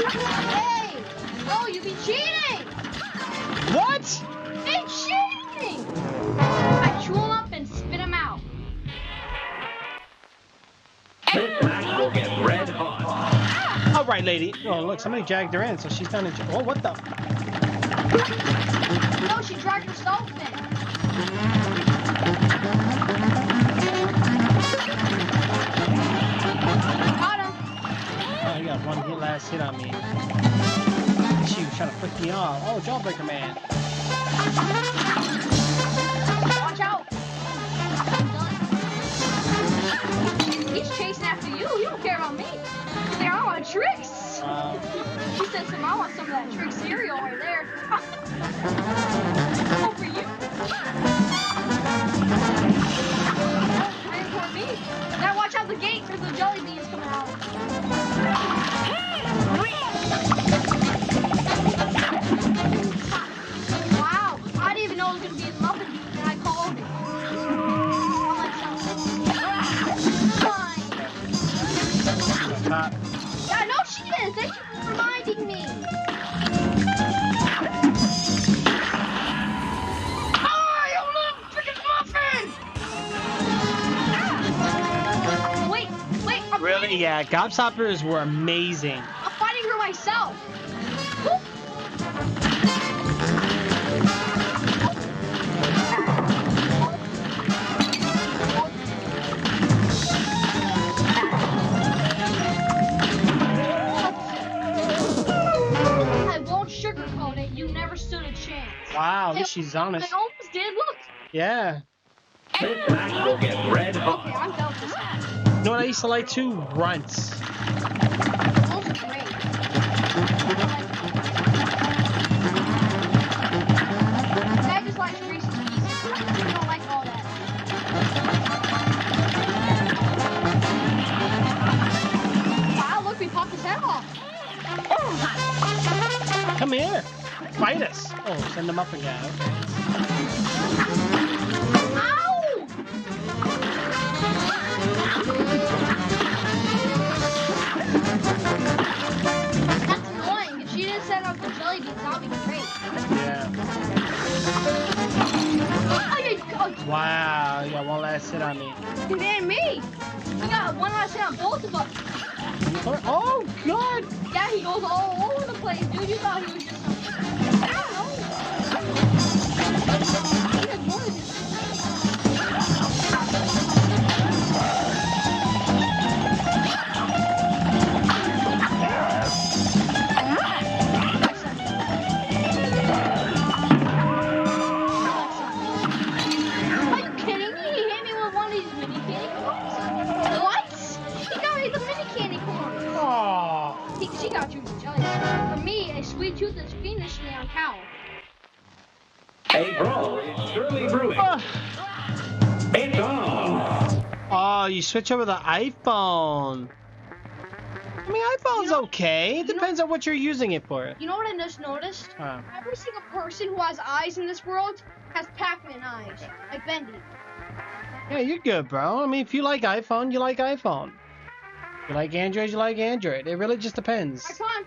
B: Hey! Oh, you be cheating!
A: What?
B: Hey, cheating! I chew them up and spit them out.
E: This match will get red hot.
A: All right, lady. Oh, look, somebody dragged her in, so she's done it. Oh, what the?
B: No, she dragged herself in. Got him.
A: Oh, you got one last hit on me. She was trying to flick me off. Oh, Jawbreaker Man.
B: Watch out. He's chasing after you. He don't care about me. He's like, I want tricks. He said some, I want some of that trick cereal right there. Oh, for you. Wait for me. Now watch out the gate. There's the jelly beans coming out. Wow. I didn't even know it was going to be a muffin and I called it. Fine.
A: Top.
B: Yeah, no, she is. Thank you for reminding me. Oh, you little freaking muffin! Wait, I'm
A: Really?
B: fighting-
A: Yeah, Gobstoppers were amazing.
B: I'm fighting her myself. Whoop. I won't sugarcoat it. You never stood a chance.
A: Wow, at least she's honest.
B: I almost did. Look.
A: Yeah.
E: This match will get red
B: Okay,
E: hot.
B: I'm done with this match.
A: You know what I used to like too? Runts.
B: Those are great. Dad just likes Reese's Pieces. You don't like all that. Wow, look, we popped his head off.
A: Come here. Fight us. Oh, send them up again. Okay.
B: Ow! That's annoying. If she didn't set up the jelly beans, that'd be great.
A: Yeah.
B: Oh,
A: Wow, you got one last hit on me.
B: you and me. We got one last hit on both of us.
A: Oh, God.
B: Yeah, he goes all over the place, dude. You thought he was just some... I don't know. He has more than this. Are you kidding me? He hit me with one of these mini candy corns. What? He got me the mini candy corn.
A: Oh.
B: She got you the jelly. For me, a sweet tooth is fiendishly on cow.
E: A brawl is surely brewing. It's on.
A: Oh, you switch over the iPhone. I mean, iPhone's
B: You know-
A: okay. It
B: you know-
A: depends on what you're using it for.
B: You know what I just noticed?
A: Uh,
B: Every single person who has eyes in this world has Pac-Man eyes. Like Bendy.
A: yeah, you're good, bro. I mean, if you like iPhone, you like iPhone. If you like Android, you like Android. It really just depends.
B: Alright, come on.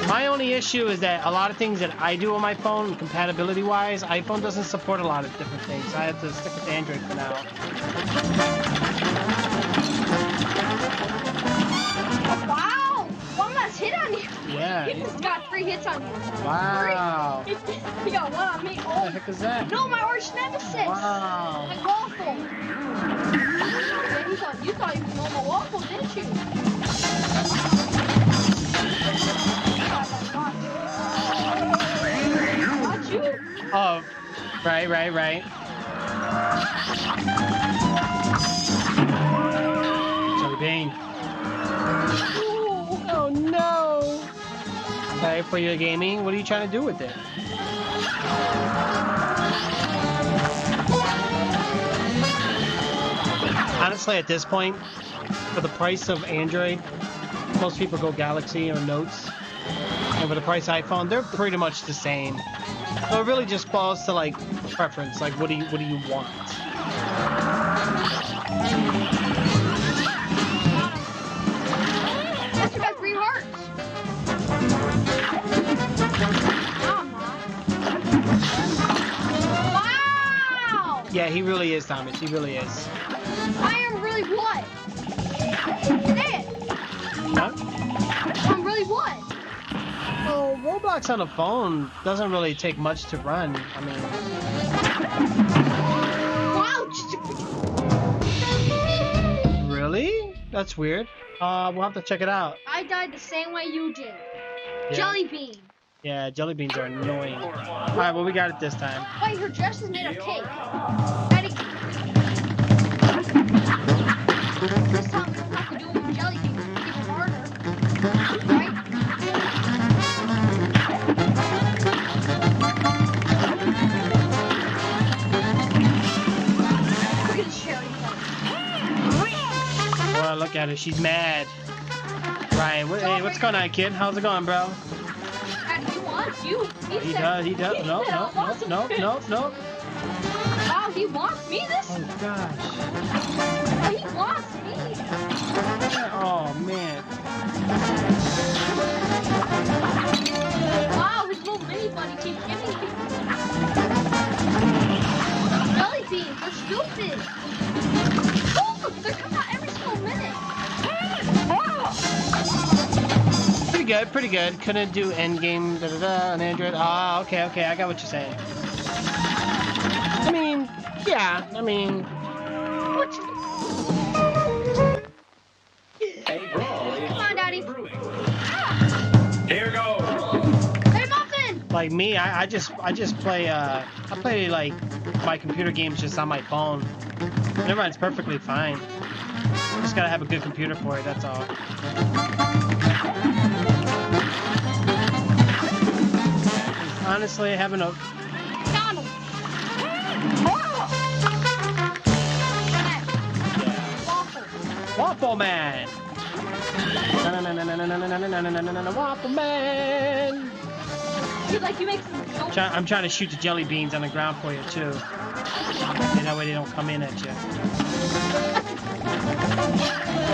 A: My only issue is that a lot of things that I do on my phone, compatibility-wise, iPhone doesn't support a lot of different things. So I have to stick with Android for now.
B: Wow! One last hit on you.
A: Yeah.
B: He just got 3 hits on you.
A: Wow.
B: 3. He got 1 on me.
A: What the
B: Oh,
A: heck is that?
B: no, my arch nemesis.
A: Wow.
B: Like Waffle. Yeah, you thought he was normal Waffle, didn't you? Not you.
A: Oh, right. Jelly bean.
B: Ooh.
A: Oh no. Okay, for your gaming, what are you trying to do with it? Honestly, at this point, for the price of Android, most people go Galaxy or Notes. And for the price of iPhone, they're pretty much the same. So it really just falls to like preference. Like, what do you want?
B: That's got 3 hearts. No, I'm not. Wow!
A: Yeah, he really is, Thomas. He really is.
B: I am really what? Say it.
A: Huh?
B: I'm really what?
A: Well, Roblox on a phone doesn't really take much to run. I mean,
B: Wow!
A: really? That's weird. We'll have to check it out.
B: I died the same way you did.
A: Yeah.
B: Jelly bean.
A: Yeah, jelly beans are annoying. Alright, well, we got it this time.
B: Wait, her dress is made of cake. Eddie. This time we don't have to do it with jelly beans. It's even harder. Right? Look at this cherry color.
A: Boy, look at her. She's mad. Ryan, hey, what's going on, kid? How's it going, bro?
B: Eddie, he wants you.
A: He
B: said-
A: does.
B: he
A: No.
B: said, "I want some fish."
A: No.
B: Wow, he wants me this?
A: Oh, gosh.
B: Oh, he wants me.
A: Oh, man.
B: Wow, his little mini buddy keeps giving me. Jelly beans, they're stupid. Oh, they're coming out every single minute.
A: Pretty good. Couldn't do endgame on Android. Ah, okay. I got what you're saying. I mean, yeah.
B: What?
E: A brawl is
B: Come on, Daddy.
E: brewing. Here goes.
B: Hey, Muffin!
A: Like me, I just play I play like my computer games just on my phone. And it runs perfectly fine. Just gotta have a good computer for it, that's all. Honestly, having a
B: Donald. Waffle.
A: Waffle Man! Waffle Man!
B: You make some jokes.
A: I'm trying to shoot the jelly beans on the ground for you too. And that way they don't come in at you.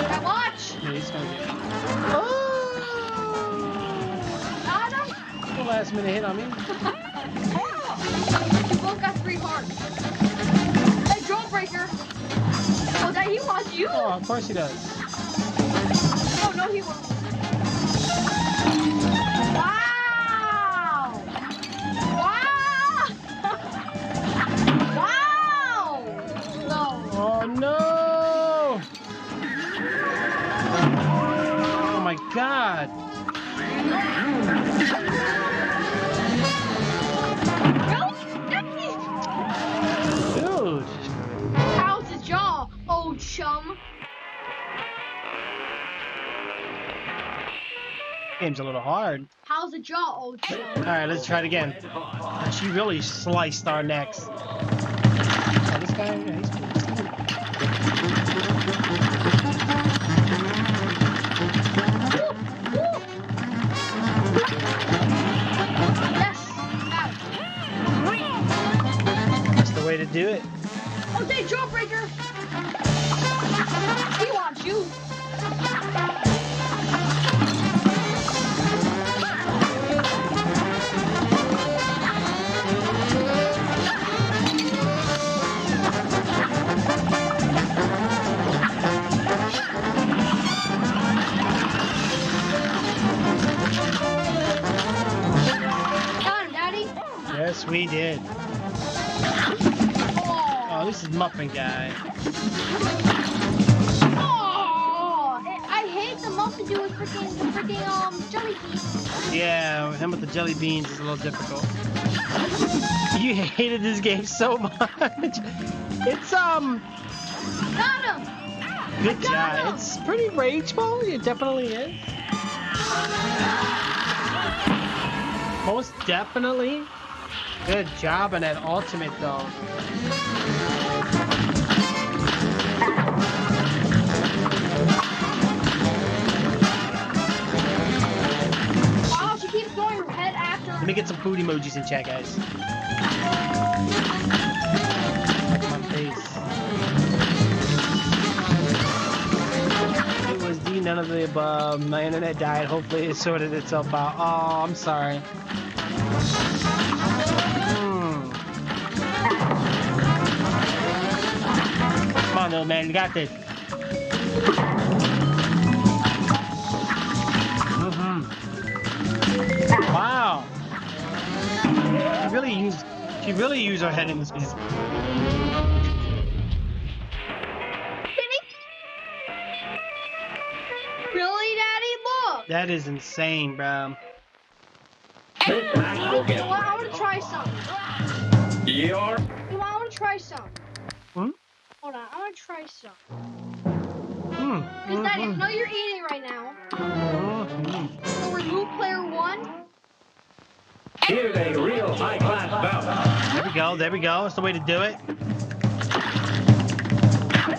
B: Now watch.
A: Yeah, he's gonna get
B: Got him.
A: the last minute hit on me.
B: You both got 3 hearts. Hey, Jawbreaker. Oh, that he wants you.
A: Oh, of course he does.
B: Oh, no, he won't. Wow! Wow! Wow! No.
A: Oh no! Oh my god! Dude!
B: How's his jaw, old chum?
A: Game's a little hard.
B: How's the jaw, old chum?
A: Alright, let's try it again. She really sliced our necks. Oh, this guy? Yeah, he's cool. do it.
B: Okay, Jawbreaker. He wants you. Got him, Daddy.
A: Yes, we did. Oh, this is Muffin Guy.
B: Oh, I hate the muffin dude with the freaking jelly beans.
A: Yeah, him with the jelly beans is a little difficult. You hated this game so much. It's
B: Got him.
A: good
B: Got him.
A: job. It's pretty rageful. It definitely is. Most definitely. Good job on that ultimate though.
B: Wow, she keeps going her head after.
A: Let me get some food emojis in chat, guys. My face. It was D, none of the above. My internet died. Hopefully it sorted itself out. Oh, I'm sorry. Come on, little man. You got this. Wow. She really used her head in this piece.
B: Really, Daddy? Look.
A: That is insane, bro.
E: This match will
B: You
E: get
B: know what? I want to try some.
E: your
B: You know what? I want to try some.
A: Hmm?
B: Hold on. I want to try some.
A: Hmm.
B: Because, Daddy, I know you're eating right now. So remove player 1.
E: here's a real high-class bout.
A: There we go. There we go. That's the way to do it.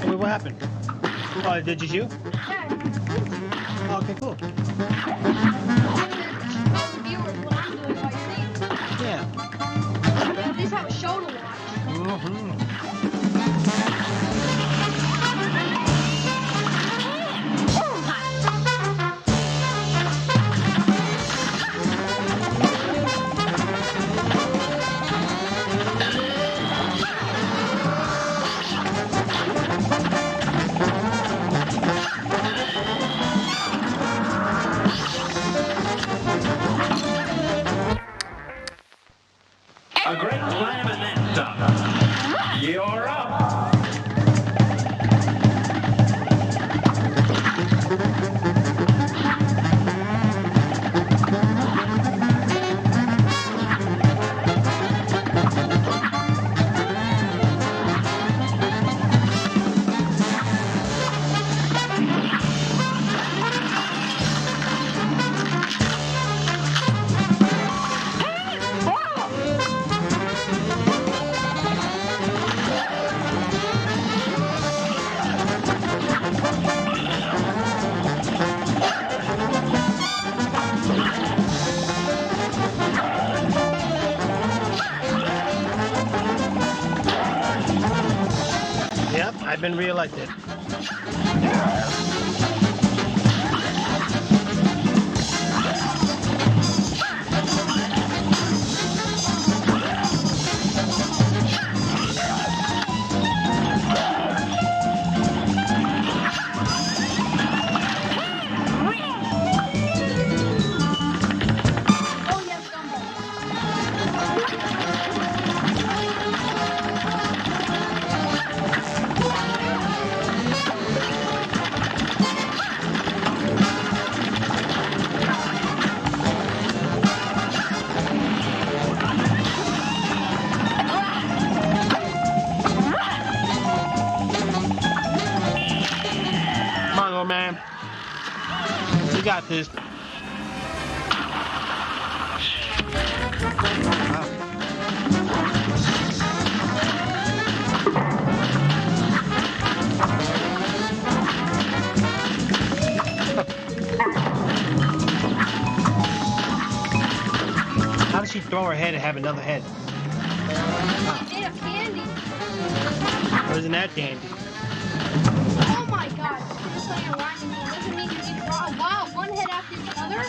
A: Wait, what happened? Oh, did you?
B: Yeah.
A: Oh, okay, cool.
B: Tell the viewers what I'm doing while you're eating.
A: Yeah.
B: You at least have a show to watch.
E: A great slam and then some. You're up.
A: Yep, I've been reelected.
B: Oh, yes, Gumball.
A: Come on, little man. You got this. How does she throw her head and have another head?
B: Made of candy.
A: Well, isn't that dandy?
B: Oh my god. Just playing a rhyming game doesn't mean you need to draw. Wow, one hit after the other?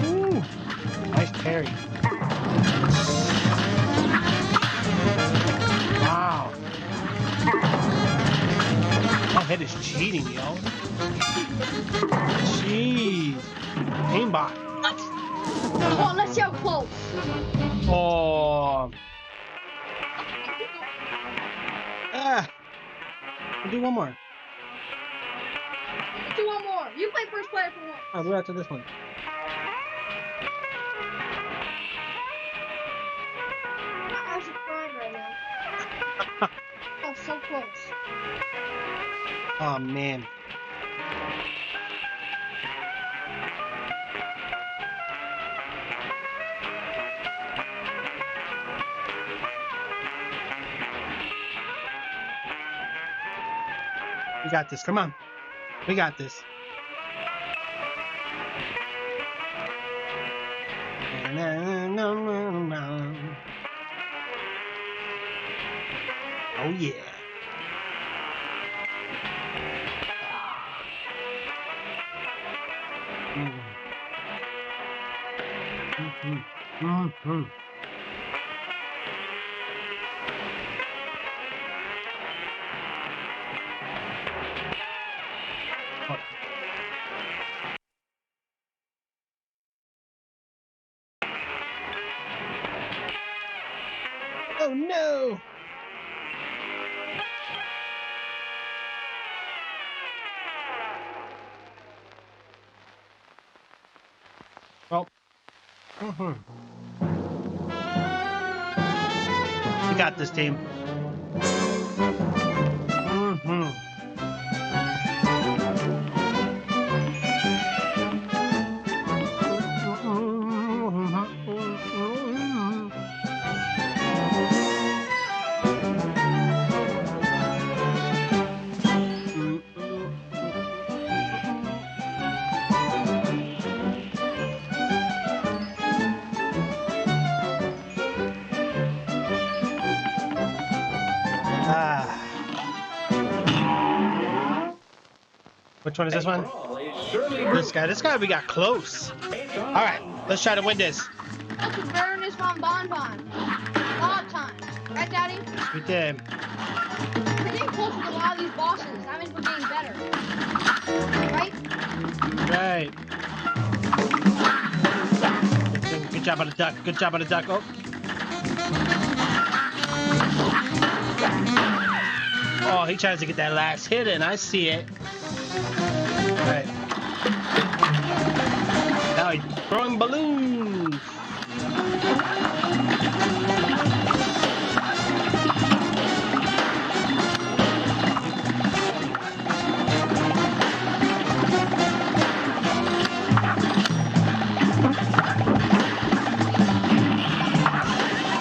A: Ooh, nice parry. Wow. That hit is cheating, yo. Jeez. Aimbot.
B: Oh, let's see how close.
A: Oh. Ah. We'll do one more.
B: Let's do one more. You play first player for one.
A: I'll go after this one.
B: I should cry right now. Oh, so close.
A: Oh, man. We got this. Come on. We got this. Oh, yeah. Mm-hmm. Oh no! Well, we got this team. Which one is this one? This guy. This guy we got close. All right, let's try to win this.
B: That's a Baroness von Bonbon. A lot of times. Right, Daddy?
A: Yes, we did.
B: We're getting closer to a lot of these bosses. That means we're getting better. Right?
A: Right. Good job on the duck. Good job on the duck. Oh. Oh, he tries to get that last hit in. I see it. All right. Now he's throwing balloons.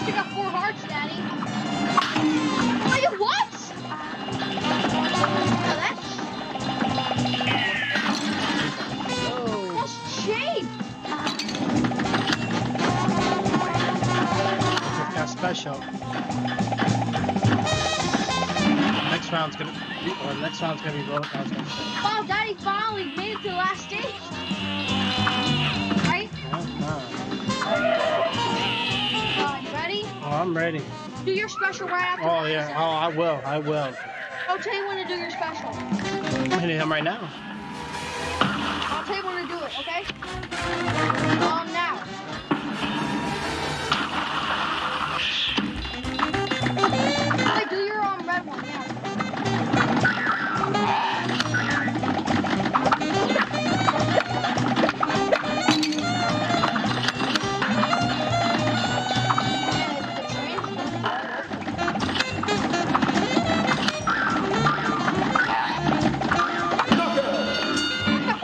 B: You got 4 hearts, Daddy. Wait, what? Oh, that's cheap.
A: Got special. Next round's gonna be road. I was gonna say.
B: Wow, Daddy finally made it to the last stage. Right? You ready?
A: Oh, I'm ready.
B: Do your special right after.
A: Oh yeah. Oh, I will. I will.
B: I'll tell you when to do your special.
A: I'm hitting him right now.
B: I'll tell you when to do it, okay? Now. Wait, do your red one now.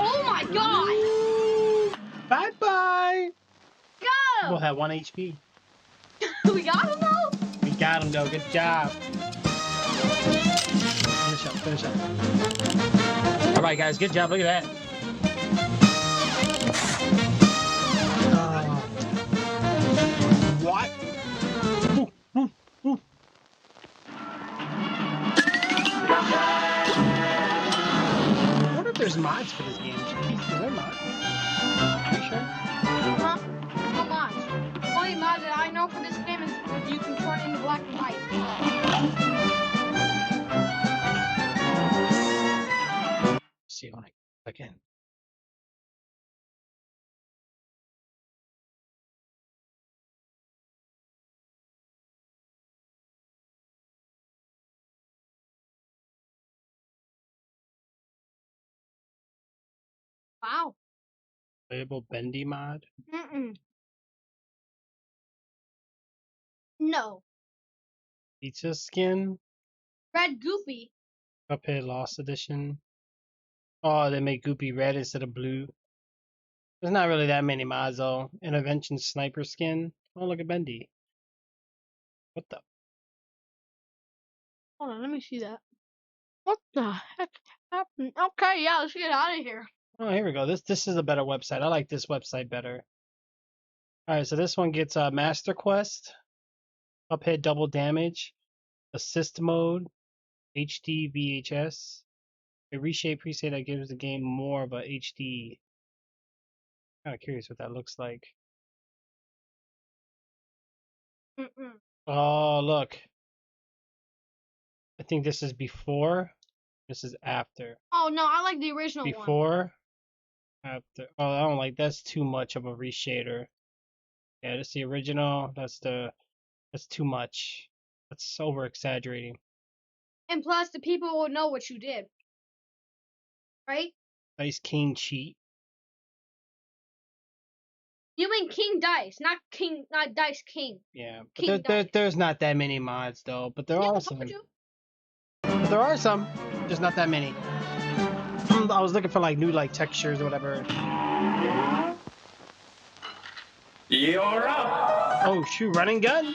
B: Oh my god!
A: Bye bye.
B: Go!
A: We'll have 1 HP.
B: We got him though?
A: We got him though. Good job. Finish up. Finish up. All right, guys. Good job. Look at that. What? I wonder if there's mods for this game. Is there mods? Are you sure?
B: Huh? No mods. The only mod that I know for this game is you can turn into black and white.
A: See when I click in.
B: Wow.
A: Playable bendy mod.
B: Mm-mm. No.
A: Pizza skin.
B: Red Goofy.
A: Cuphead Lost Edition. Oh, they make Goopy red instead of blue. There's not really that many mods though. Intervention sniper skin. Oh, look at Bendy. What the?
B: Hold on, let me see that. What the heck happened? Okay, yeah, let's get out of here.
A: Oh, here we go. This is a better website. I like this website better. All right, so this one gets Master Quest, Cuphead Double Damage, Assist Mode, HD VHS, a reshape preset that gives the game more of a HD. Kind of curious what that looks like.
B: Mm-mm.
A: Oh, look. I think this is before. This is after.
B: Oh no, I like the original one.
A: Before. After. Oh, I don't like. That's too much of a reshader. Yeah, that's the original. That's too much. That's over exaggerating.
B: And plus, the people will know what you did, right?
A: Dice King cheat.
B: You mean King Dice, not Dice King.
A: Yeah, but
B: King Dice.
A: there's not that many mods though. But there
B: Yeah,
A: are
B: I
A: some.
B: told you.
A: But there are some. Just not that many. I was looking for like new like textures or whatever.
E: You're up.
A: Oh shoot! Running gun.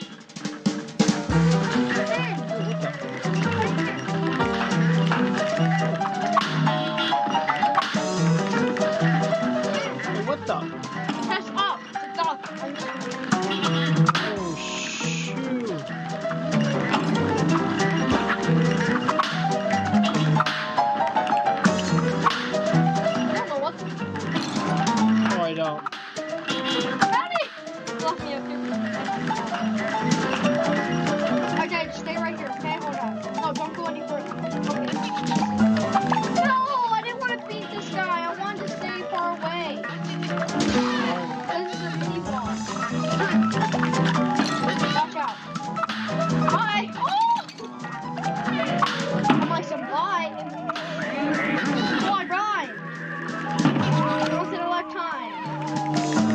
A: What the?
B: Press up to dock.
A: Oh shoot!
B: I don't know what.
A: Oh, I don't.
B: Ready? Lock me up here. Okay, stay right here. Okay, hold on. No, don't go any further. Okay. No, I didn't want to beat this guy. I wanted to stay far away. This is a mini boss. Watch out. Bye. Oh! I'm like some bye. Oh, I died. Once in a lifetime.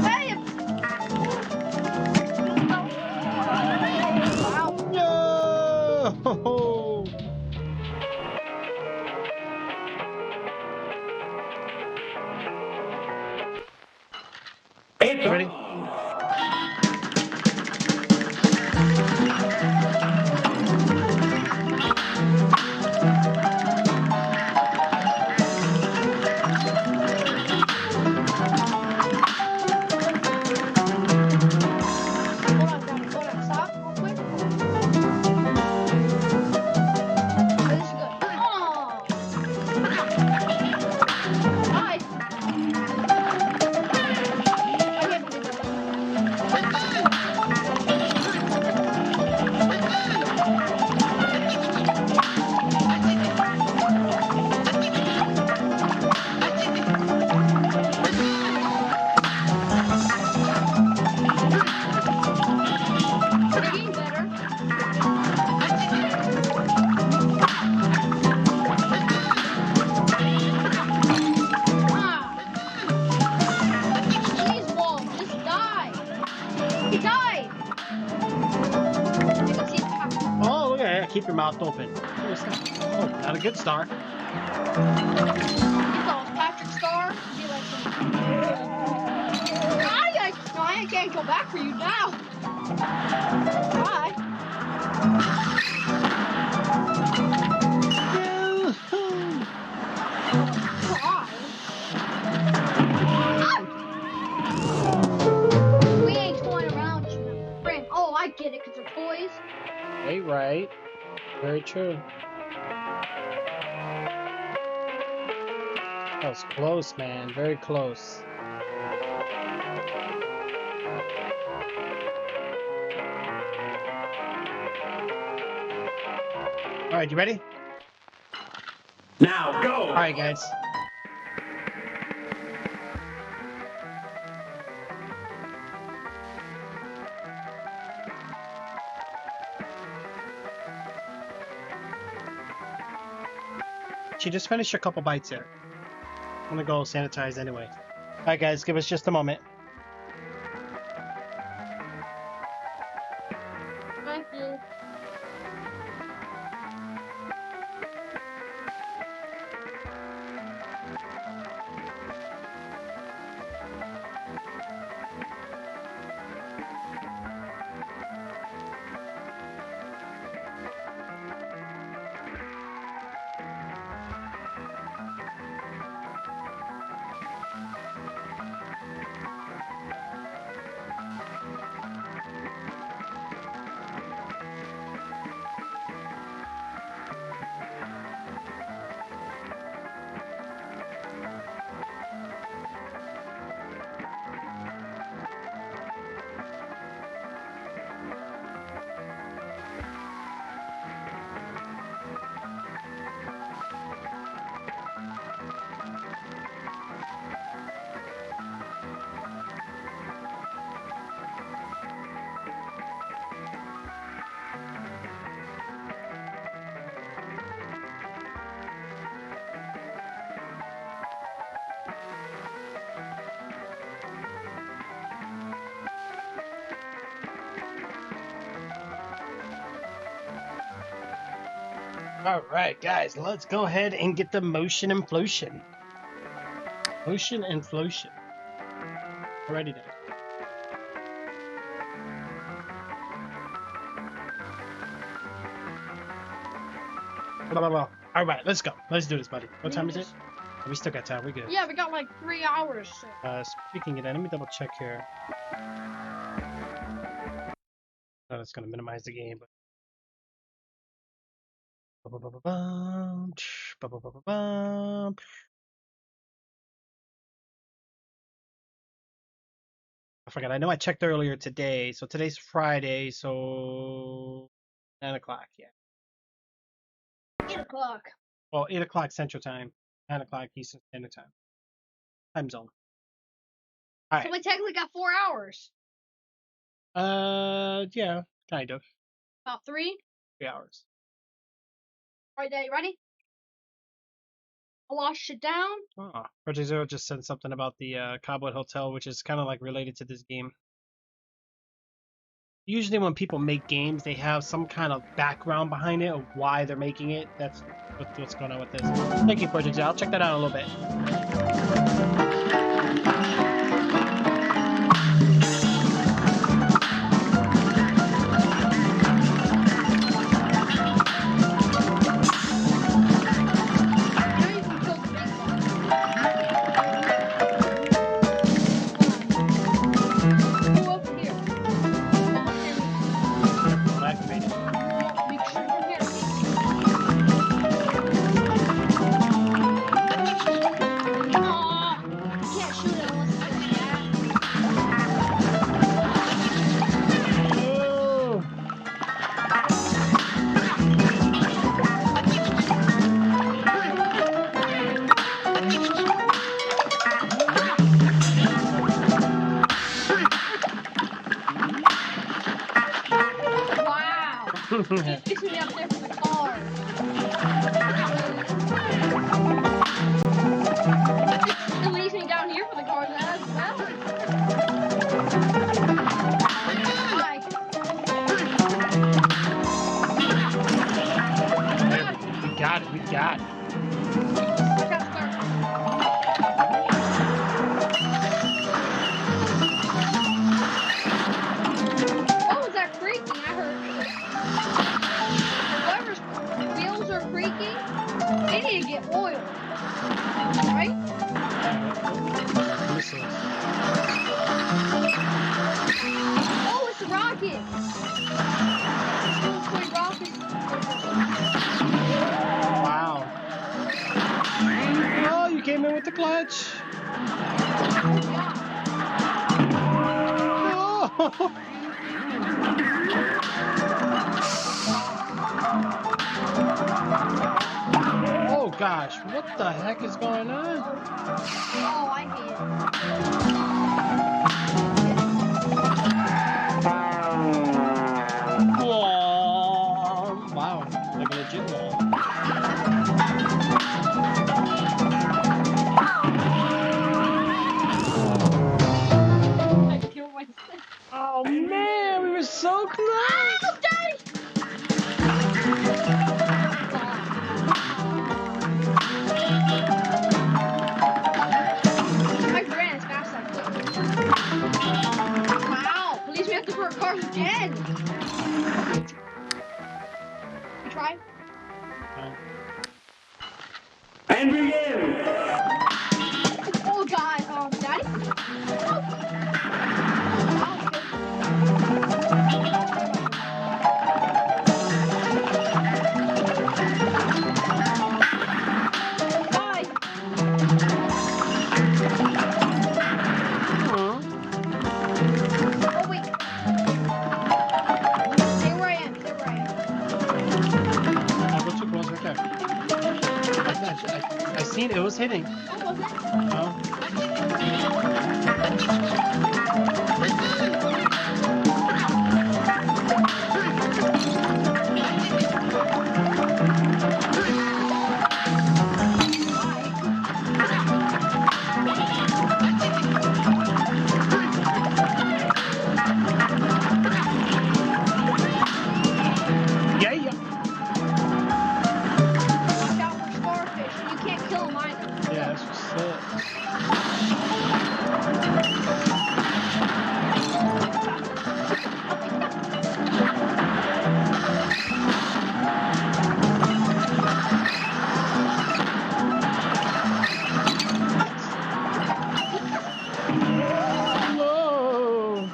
B: Hey! Wow.
A: No!
E: It's
A: Ready?
E: on.
B: Hold on, stop real quick. This is good. Oh! Bye. I can't believe We're getting better. Ah! Please, Wolf, just die. He died. You can see the power.
A: Oh, look at that. Keep your mouth open. What's that? Oh, not a good start.
B: He calls Patrick Star. Be like, no, I can't go back for you now. Bye. get it because they're toys.
A: Right. Very true. That was close, man. Very close. All right, you ready?
E: Now go.
A: All right, guys. She just finished a couple bites there. I'm gonna go sanitize anyway. All right, guys, give us just a moment.
B: Thank you.
A: All right, guys, let's go ahead and get the motion and flotion. Motion and flotion. Alrighty then. Blah, blah, blah. All right, let's go. Let's do this, buddy. What time is it? We still got time. We're good.
B: Yeah, we got like 3 hours. So.
A: Speaking of that, let me double check here. Oh, that's gonna minimize the game, but. Ba-ba-ba-ba-bum, ba-ba-ba-ba-bum. I forgot. I know I checked earlier today. So today's Friday, so 9 o'clock. Yeah.
B: 8 o'clock.
A: Well, 8 o'clock Central Time, 9 o'clock Eastern Standard Time. Time zone. All right.
B: So we technically got 4 hours.
A: Yeah, kind of.
B: About 3.
A: 3 hours.
B: All right, Daddy, ready? I'll wash it down.
A: Oh, Project Zero just said something about the Cobwood Hotel, which is kind of like related to this game. Usually when people make games, they have some kind of background behind it of why they're making it. That's what's going on with this. Thank you, Project Zero. I'll check that out in a little bit.
B: He's fixing me up there for the car. He leaves me down here for the cars as well. Bye.
A: We got it. We got it.
B: Oh, is that creaking? I heard. Whoever's wheels are creaking, they need to get oil. Right? Oh, it's a rocket.
A: with the clutch. No. Oh gosh, what the heck is going on?
B: Oh, I hate it.
A: Whoa. Wow, like a legit wall.
B: I killed myself.
A: Oh man, we were so close.
B: I ran as fast as I could. Wow, at least we have to work cars again. You try?
E: And begin!
B: Oh god, Daddy? Bye. Oh wait. Stay where I am, stay where I am.
A: Oh, go too close right there. I seen it was hitting.
B: Oh, was it?
A: No. Yeah, yeah.
B: Watch out for starfish. You can't kill them either.
A: Yeah, that's just it. Whoa.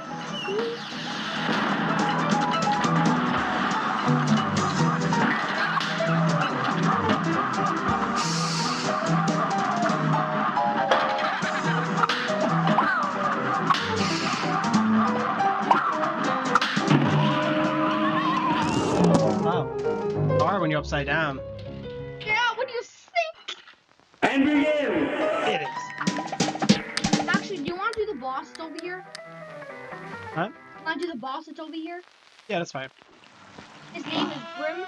A: Wow. Hard when you're upside down.
B: Yeah, what do you think?
E: And begin!
A: It is.
B: Actually, do you want to do the boss that's over here?
A: Huh?
B: Want to do the boss that's over here?
A: Yeah, that's fine.
B: His name is Grim.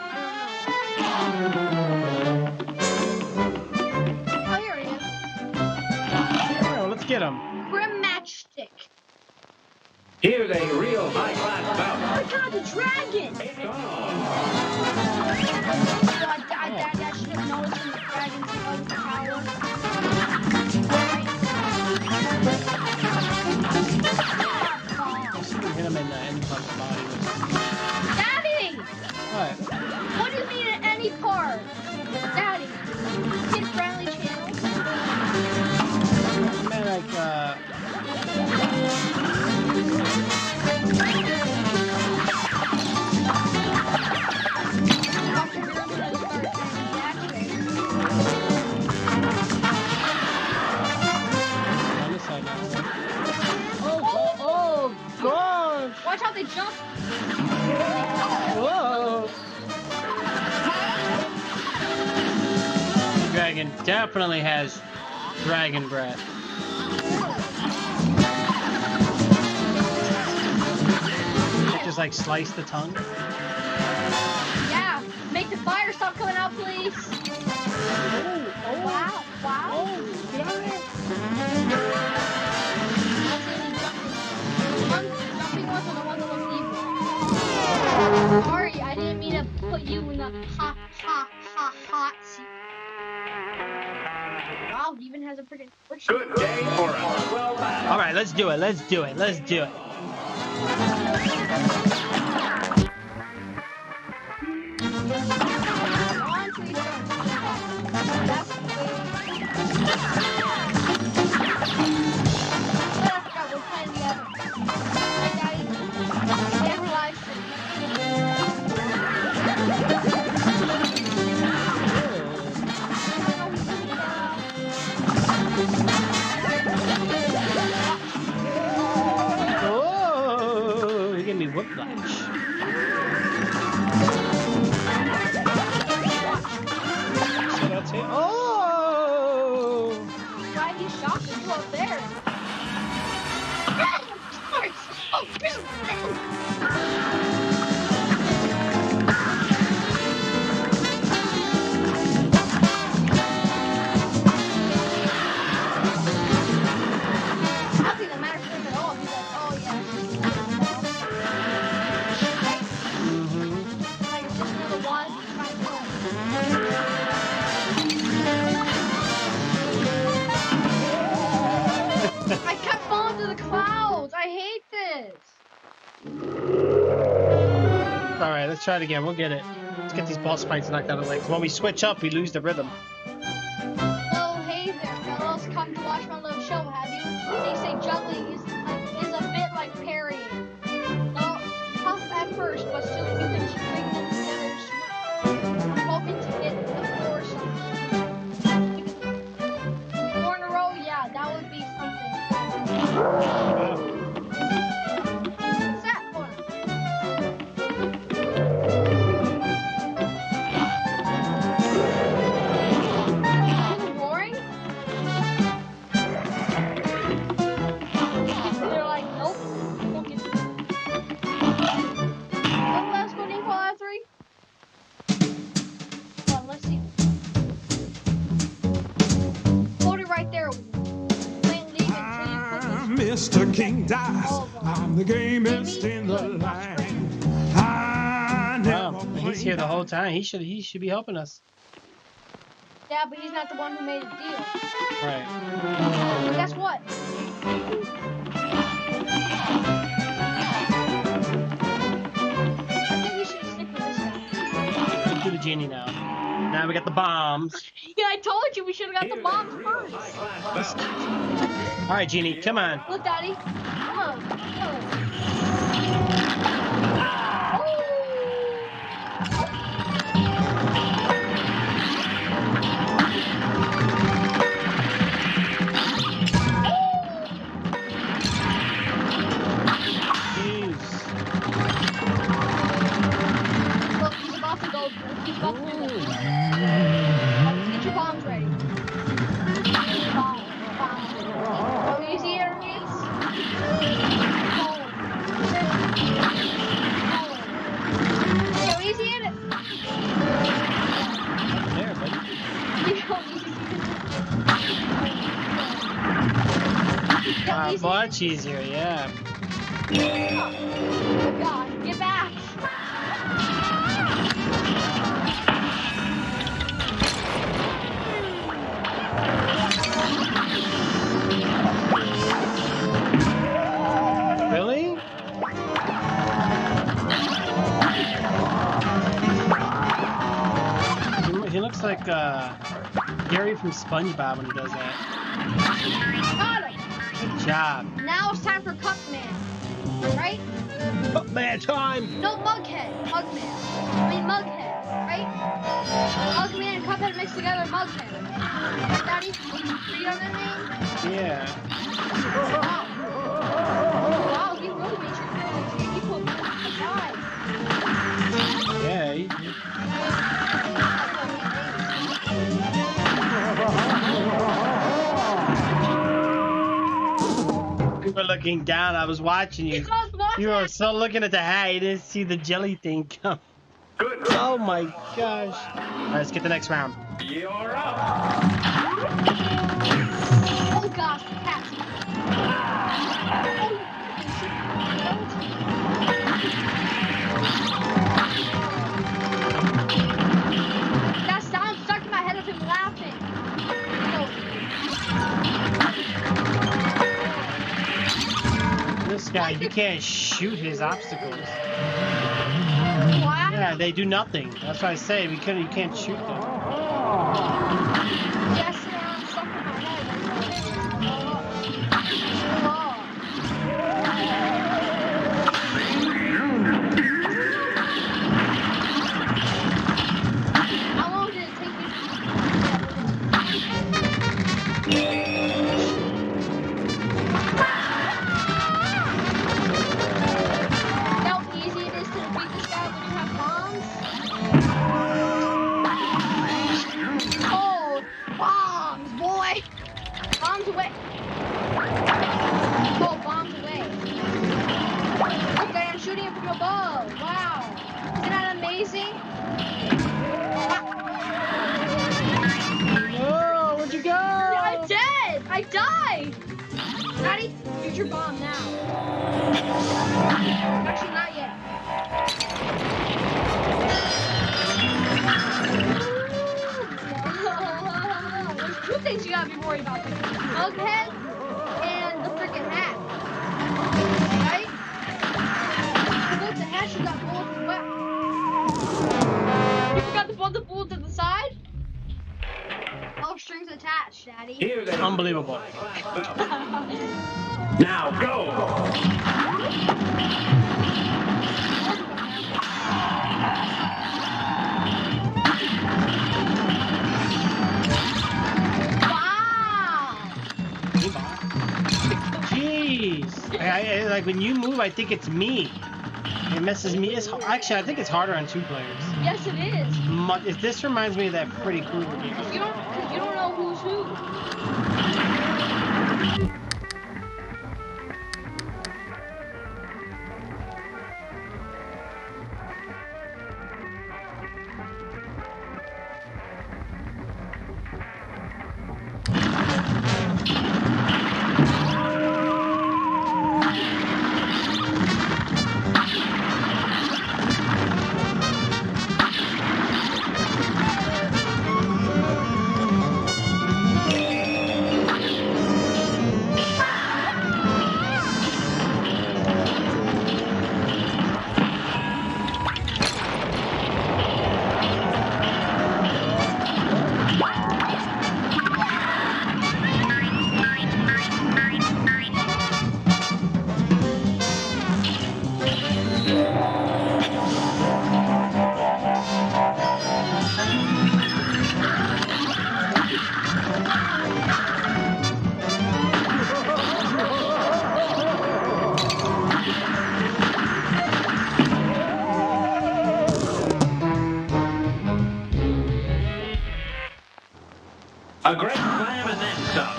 B: I don't know. Oh, here he is.
A: Oh, let's get him.
B: Grim Matchstick.
E: Here's a real high-class
B: Oh
E: bout.
B: my god, the dragon!
E: It's on!
B: God, I should have noticed when the dragon's above the tower.
A: Just hit him in the end part of the body.
B: Daddy!
A: What?
B: What do you mean at any part? Daddy, kid-friendly channel?
A: Man, like,
B: Dr. Girl gonna start training action.
A: on this side now. Oh, gosh!
B: Watch how they jump.
A: Whoa! Dragon definitely has dragon breath. It just like slice the tongue.
B: Yeah, make the fire stop coming out, please. Wow, wow.
A: Oh, get out of there!
B: Jumping ones are the ones that look evil. Sorry, I didn't mean to put you in the hot seat. Wow, he even has a freaking switch.
E: Good day for a well battle.
A: All right, let's do it. Let's do it. Let's do it.
B: On to each other. That's the way. But I forgot we're playing together. Hey, Daddy. Stand for life.
A: gave me whiplash. So that's it. Oh!
B: Why he shot you up there? Nothing that matters to him at all. He's like, oh yeah. Like it's just another one. I kept falling to the clouds. I hate this.
A: All right, let's try it again. We'll get it. Let's get these ball spikes knocked out of the way. 'Cause when we switch up, we lose the rhythm.
B: Oh, hey there, fellas. Come to watch my little show, have you? They say juggling is a bit like parrying. Well, tough at first, but still you can string them together smooth. I'm hoping to get the floor something. 4 in a row, yeah, that would be something. What's that for? Is it roaring? They're like, nope, won't get you. One last one, equal out 3. Hold on, let's see. Hold it right there. Don't leave it until you put
D: I'm Mr. King Dice.
B: Oh,
D: I'm the gamest in the land. I never
A: Wow, he's here the
D: played
A: whole time. He should be helping us.
B: Yeah, but he's not the one who made the deal.
A: Right.
B: But guess what? I think we should stick with this guy.
A: Let's do the genie now. Now we got the bombs.
B: Yeah, I told you we should have got the bombs first.
A: All right, genie, come on.
B: Look, Daddy. Come on. Come on. Oh.
A: Jeez.
B: Look, he's about to go. He's about to do this. Get your bombs ready. Bomb. Oh, easy enemies. Go easy in it.
A: There, buddy. Much easier, yeah.
B: Oh God, get back.
A: Really? He looks like Gary from SpongeBob when he does that.
B: Got him.
A: Good job.
B: Now it's time for Cupman. Right?
A: Man, time!
B: No, Mughead. Mugman. I mean Mughead, right? Mugman and Cuphead mixed together, Mughead. Right, Daddy? Read on that name?
A: Yeah.
B: Wow, he really made sure he put me on the side.
A: Yeah. You were looking down. I was watching you.
B: Because watch
A: You were
B: that.
A: so looking at the hat. You didn't see the jelly thing come.
E: Good.
A: Oh my gosh. All right, let's get the next round.
E: You're up.
B: Oh gosh, the cat. That sound stuck in my head of him laughing.
A: This guy, you can't shoot his obstacles.
B: Why?
A: Yeah, they do nothing. That's why I say you can't shoot them.
B: Yes, sound stuck in my head. How long did it take you? Now from above. Wow. Isn't that amazing?
A: Whoa, where'd you go?
B: I'm dead. I died. Daddy, use your bomb now. Actually, not yet. There's two things you gotta be worried about: the Bughead and the freaking hat. Right? Look, the hat, you got bullets and what? You forgot to put the bullets at the side? All strings attached, Daddy.
E: Here they
A: Unbelievable.
E: Now go!
B: Wow!
A: Jeez. Like when you move, I think it's me. It messes me. Actually, I think it's harder on 2 players.
B: Yes, it is.
A: This reminds me of that pretty cool game.
B: Cause you don't know who's who.
E: A great slam and then some.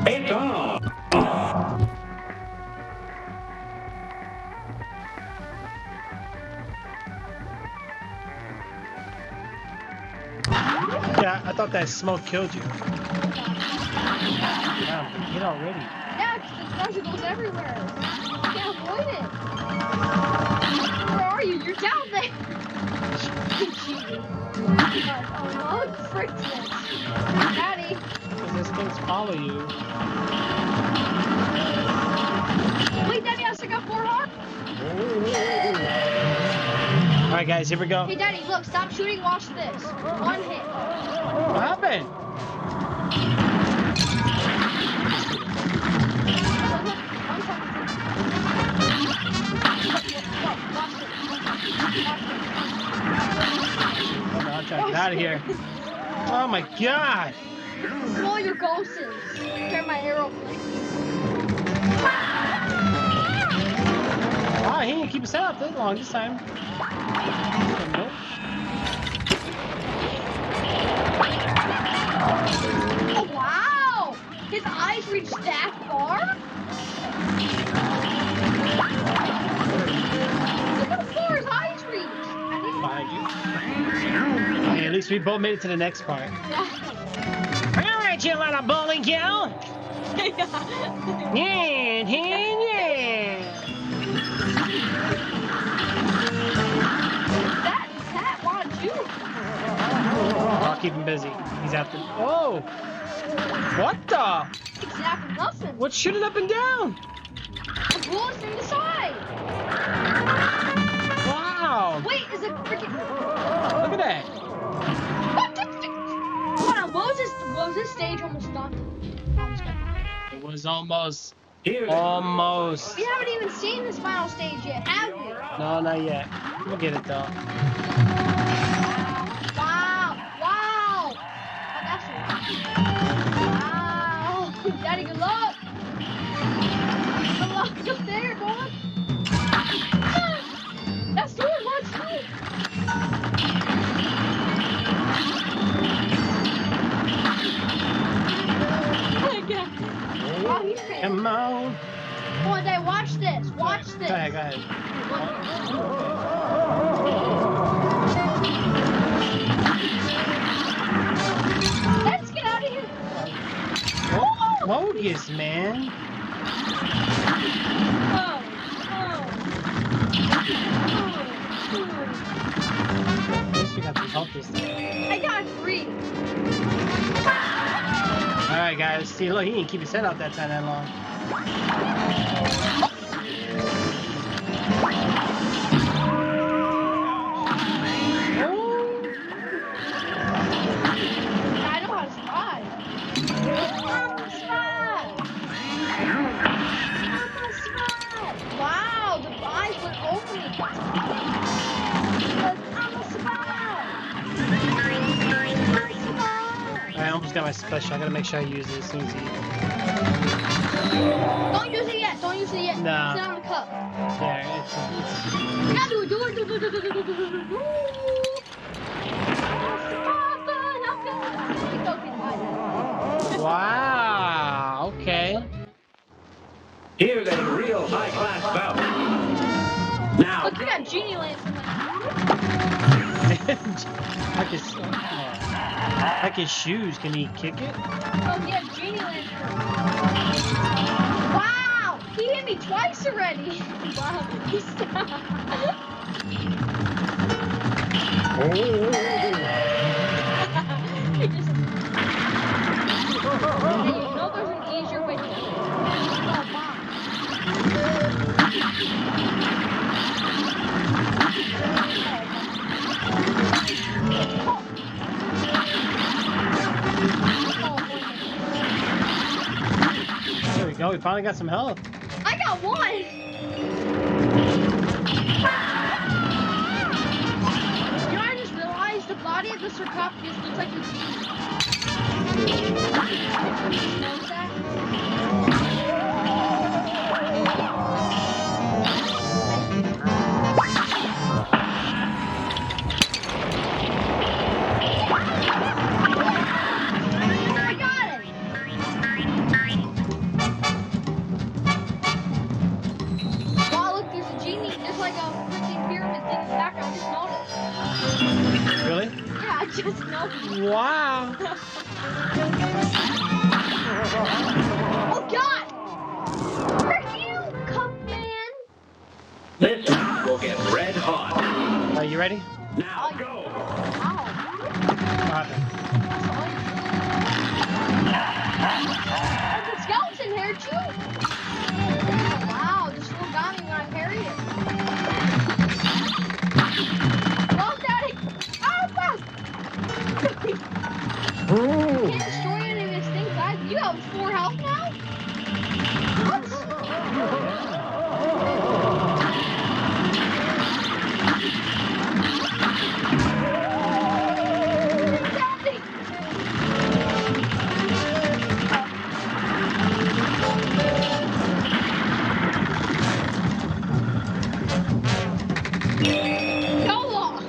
E: It's on.
A: Yeah, I thought that smoke killed you. Wow, hit already.
B: Yeah, the explosion goes everywhere. You can't avoid it. Where are you? You're down there. Cheating. Oh, frick this. Daddy.
A: Because those things follow you.
B: Wait, Daddy, I still got 4 hearts.
A: Alright, guys, here we go.
B: Hey, Daddy, look, stop shooting, watch this. 1 hit.
A: What happened? I'm trying to get out of here. Oh my god!
B: Roll your ghosts. Prepare my aeroplane.
A: Wow, he didn't keep us out that long this time. Nope.
B: Oh, wow! His eyes reach that far? Look how far his eyes reach. I didn't
A: Behind you. Hey, at least we both made it to the next part. Alright, you little bowling gal! Yeah, yeah, yeah!
B: That wants you.
A: I'll keep him busy. He's after. Oh! What the?
B: Exactly nothing.
A: What's shooting up and down?
B: The bullets from the side.
A: Wow!
B: Wait, is it freaking...
A: Look at that!
B: Hold on, what was this stage almost done?
A: It was almost.
E: Here they
A: Almost.
B: We haven't even seen this final stage yet, have we?
A: No, not yet. We'll get it though.
B: Wow! Wow! Oh, that's it. Wow! Daddy, good luck! Good luck up there, boy! That sword wants you! Oh my god! Wow, he's fantastic.
A: Come on.
B: Come on, Dad, watch this! Watch this!
A: Go ahead, go ahead. guys.
B: Let's get out of here.
A: Focus, man. At least we got some help this time.
B: I got 3.
A: Alright, guys. See, look, he didn't keep his head out that time that long.
B: I know how to spy. I'm a spy. Wow, the eyes went over me. I'm a spy.
A: I almost got my special. I gotta make sure I use it as soon as he.
B: Don't use it yet. Don't use it yet.
A: Nah.
B: It's not in the cup.
A: Yeah, it's.
B: Yeah, do it.
A: Wow. Okay.
E: Here's a real high-class bout. Now,
B: Look, you got Genie Lance in there.
A: Like his shoes. Can he kick it?
B: Oh, yeah, Genie Lance. Wow, he hit me twice already. Wow, he stopped. He just. Hey, you know there's an easier way to do it. Oh, wow.
A: There we go. We finally got some help.
B: I got 1. You know, I just realized the body of the sarcophagus looks like it's. Notice that? I got it. Wow, look, there's a genie. There's like a freaking pyramid thing in the background. I just noticed.
A: Really?
B: Yeah, I just noticed.
A: Wow.
B: Oh God! Frick you, Cup Man!
E: this round will get red hot.
A: Are you ready?
E: Now, go.
B: Ow.
A: What happened?
B: There's a skeleton here too. Wow, this little got me when I parried it. Well, Daddy! Oh, fuck! You can't destroy any of this thing, guys. You have 4 health now? What? Daddy! Go off!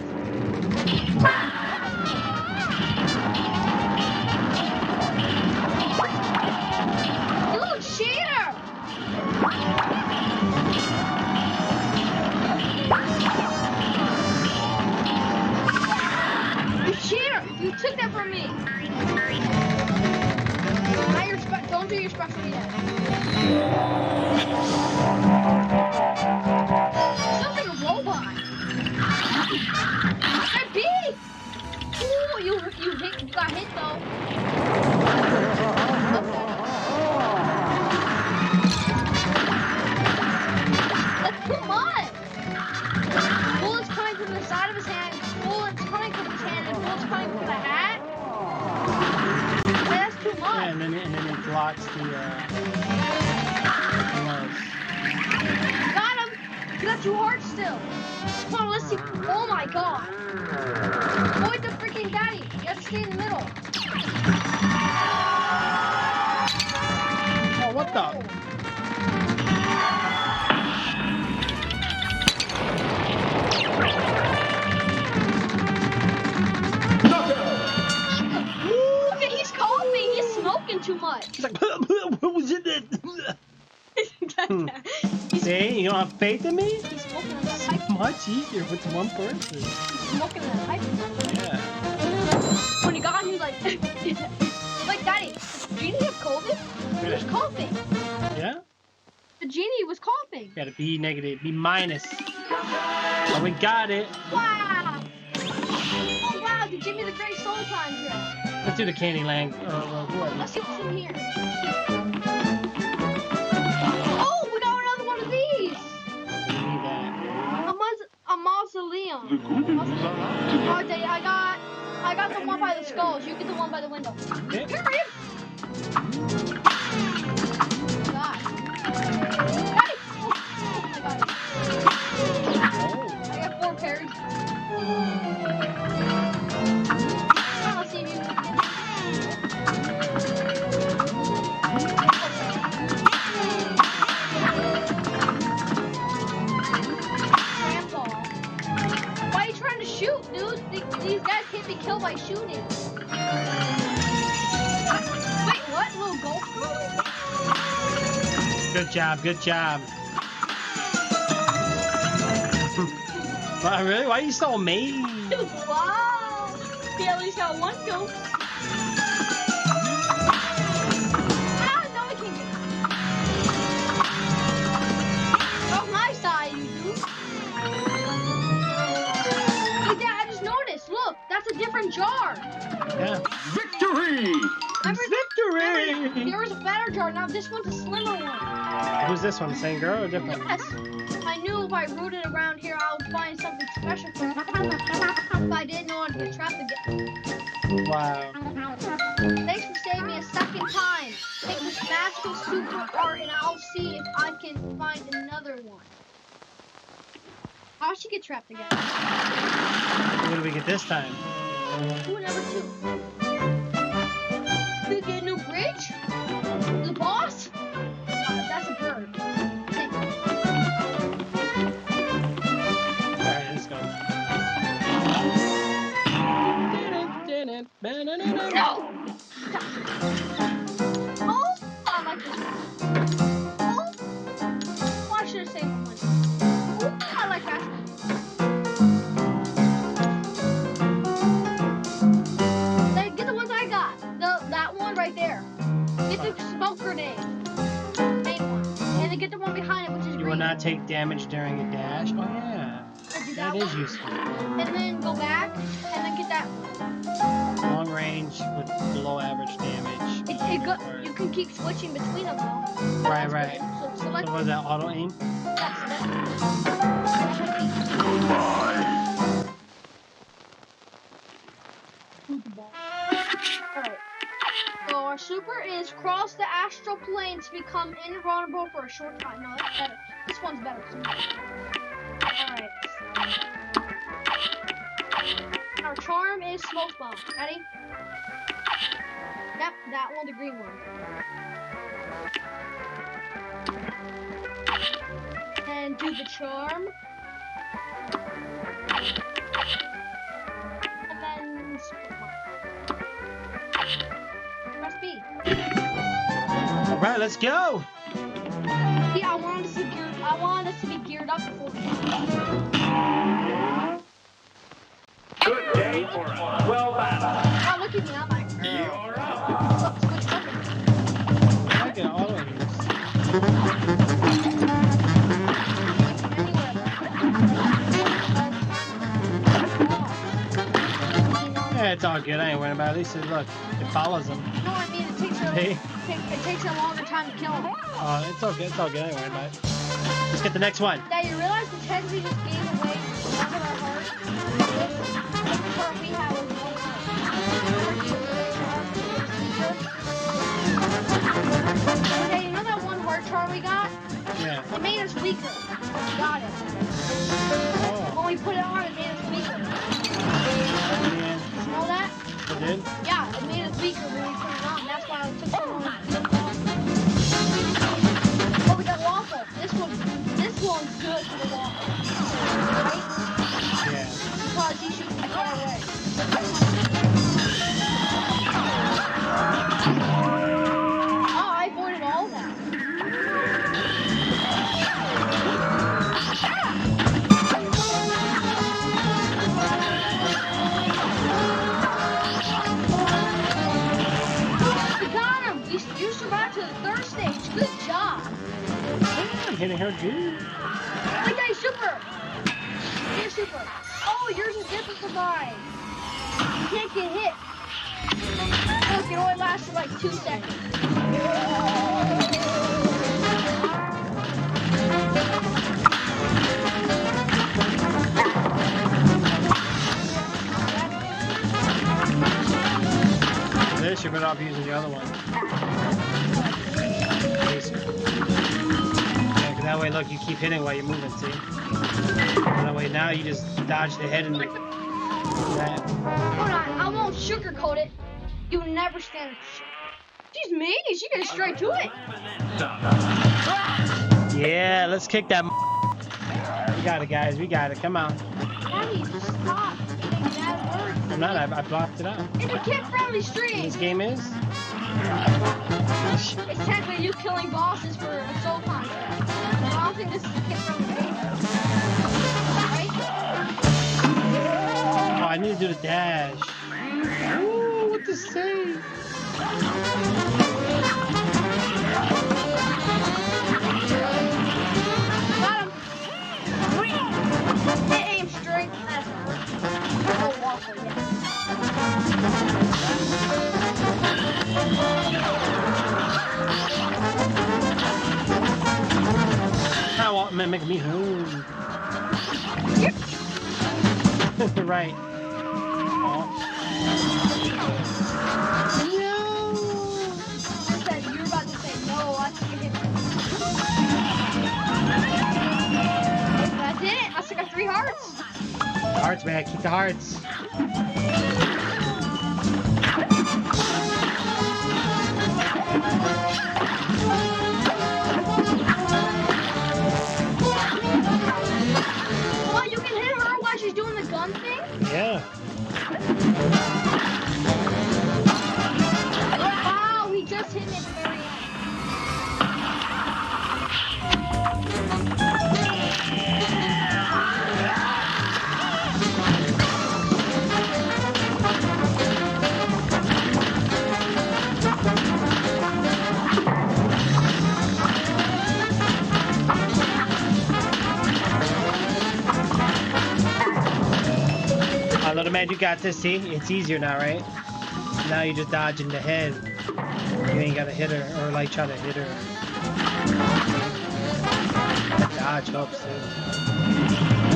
B: You little cheater! You cheater! You took that from me! Now you're don't do your special yet. Sounds like a robot. That big! Ooh, you got hit though. That's too much! Bullets coming from the side of his hand, bullets coming from his hand, and bullets coming from the hat? Yeah, that's too much.
A: Yeah, and then it blocks the gloves.
B: Got him! You got 2 hearts still. Come on, let's see. Oh my God! Avoid the freaking daddy. You have to stay in the middle.
A: Oh, what the?
B: Look at he's coughing. He's smoking too much.
A: He's like, what was it?
B: He's
A: See, you don't have faith in me?
B: He's smoking on that pipe.
A: Much easier with one person.
B: He's smoking on that pipe.
A: Yeah.
B: When he got, he was like, like, Daddy, does Genie have COVID? He was coughing.
A: Yeah?
B: The Genie was coughing.
A: Got a B negative, B minus. Oh, we got it.
B: Wow. Oh, wow, the Jimmy the Great Soul Time drill.
A: Let's do the Candyland. Whoever.
B: Let's see what's in here. Oh, we got another one of these.
A: Need that.
B: A mausoleum. Alright, Daddy, I got the one by the skulls. You get the one by the window.
A: Okay.
B: Here, here. God. Daddy. Oh my God.
A: Oh.
B: I got 4 parries. Let's see if you can get Grandpa. Why are you trying to shoot, dude? These guys can't be killed by shooting. Wait, what? Little golf club?
A: Good job, good job. Wow, really? Why are you so mean?
B: Wow. He at least got 1 kill. Ah, no, I can't get it. Off my side, you do. Hey, Dad, I just noticed. Look, that's a different jar.
A: Yeah.
E: Victory!
B: Remember,
A: Victory!
B: there was a fatter jar. Now this one's a slimmer one.
A: Who's this one? The same girl or different?
B: Yes. I knew if I rooted around here, I would find something special for it. If I didn't know I'd get trapped again.
A: Wow.
B: Thanks for saving me a second time. Take this magical super art and I'll see if I can find another one. How'd she get trapped again?
A: What do we get this time?
B: Ooh, number 2. Did we get a new bridge? The boss? That's a bird.
A: Alright, let's go.
B: No! Oh! I like this one. Oh! Oh, I should have saved one. Oh, I like that one. Then get the ones I got. That one right there. Get the smoke grenade. Main one. And then get the one behind it, which is
A: You
B: green.
A: will not take damage during a dash. Oh yeah.
B: And do
A: That
B: that
A: is
B: one.
A: useful.
B: And then go back, and then get that one.
A: Long range with below average damage.
B: You can keep switching between them though.
A: Right,
B: That's
A: right.
B: good. So select
A: So was that auto aim?
B: that, select Alright. So our super is cross the astral plane to become invulnerable for a short time. No, that's better. This one's better. Alright. Our charm is smoke bomb. Ready? Yep, that one, the green one. And do the charm. And then smoke bomb. Press B.
A: Alright, let's go!
B: Yeah, I wanted us to be geared up before we
E: Good day for a well battle.
B: Oh, look at me, I'm like,
E: You're up.
B: look, switch weapons.
A: I get auto aim. Yeah, it's all good. I ain't worrying about it. At least it, look, it follows them.
B: You know what I mean? It takes a longer time to kill him.
A: It's all good. It's all good. I ain't worrying about it. Let's get the next one.
B: Now you realize the chance we just gave away one of our hearts? This heart we have was no heart. Okay, you know that one heart chart we got?
A: Yeah.
B: It made us weaker. We got it.
A: Oh,
B: When we put it on, it made us weaker.
A: man.
B: Did you know that?
A: It did?
B: Yeah, it made us weaker when we put it on. That's why it took so long. Oh, we got waffle. This one's good for the waffle. Right?
A: Yeah.
B: Because he shoots me far away. Oh, I avoided all that.
A: her do?
B: Wait, Daddy, super! You're super. Oh, yours is different from mine. You can't get hit. Look, it only lasted like 2 seconds.
A: This, you're better off using the other one. Yeah, 'cause that way, look, you keep hitting while you're moving, see? And that way, now you just dodge the head and that.
B: Hold on, I won't sugarcoat it. You never stand. She's mean. She gets straight to it.
A: Yeah, let's kick that. We got it, guys. We got it. Come on.
B: Daddy, just stop saying bad words.
A: I'm not. I blocked it out.
B: It's a kid-friendly stream.
A: This game is.
B: It's technically you killing bosses for a soul contract. I don't think this is a kid-friendly game. Right?
A: Oh, I need to do the dash. Ooh, what to say?
B: Got him. They aim straight. That's no waffle yet.
A: I want make me home. Right. Oh.
B: I said you're about to say no. I took a hit. I did it. I still got 3 hearts.
A: Hearts, man. Keep the hearts.
B: Oh, you can hit her while she's doing the gun thing?
A: Yeah.
B: Wow, he just hit me at the very end.
A: Little man, you got this. See, it's easier now, right? Now you're just dodging the head. You ain't gotta hit her or like try to hit her. That dodge helps too.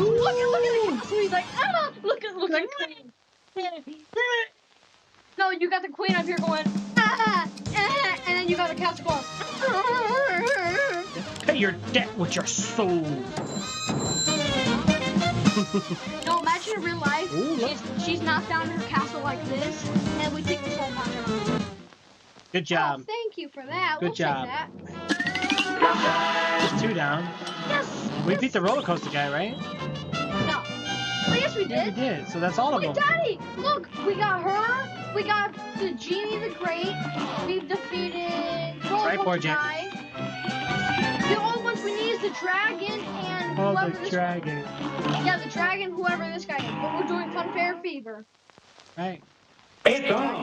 B: Look at the castle. He's like, ah, look at No, you got the queen up here going, ah, ah, and then you got the castle going,
A: Pay your debt with your soul.
B: No, imagine in real life,
A: Ooh, look.
B: she's knocked down her castle like this, and we take the soul contract.
A: Good
B: Oh,
A: job.
B: thank you for that.
A: Good
B: We'll
A: job.
B: take
A: Just 2 down.
B: that. Yes.
A: We
B: yes.
A: beat the roller coaster guy, right?
B: No. Well, yes, we
A: Yeah, we
B: did.
A: did. So that's all of
B: Wait,
A: them.
B: Daddy, look, we got her. We got the Genie the Great. We've defeated the roller
A: Tripod
B: coaster
A: Jet.
B: guy. The only ones we need is the dragon and
A: Oh,
B: whoever
A: the
B: this.
A: dragon.
B: Yeah, the dragon, whoever this guy is. But we're doing Funfair Fever.
A: Right.
E: It's on.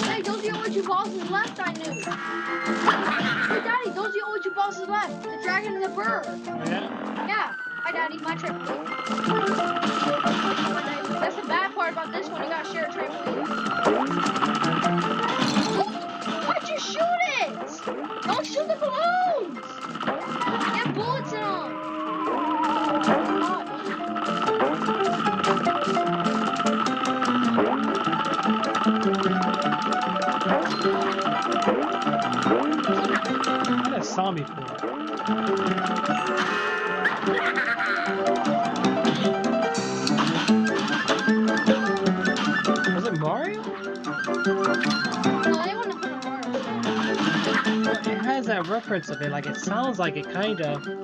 B: Hey, those are the only 2 bosses left. I knew. Hey, Daddy, those are the only 2 bosses left. The dragon and the bird.
A: Oh, yeah.
B: Yeah. Hi, Daddy. My trampoline. That's the bad part about this one. You gotta share a trampoline. Why'd you shoot it? Don't shoot the balloons. They have bullets in them.
A: That saw me before. Was it Mario?
B: No, they wouldn't have put a Mario.
A: Well, it has that reference of it. Like it sounds like it kind of.
B: Who's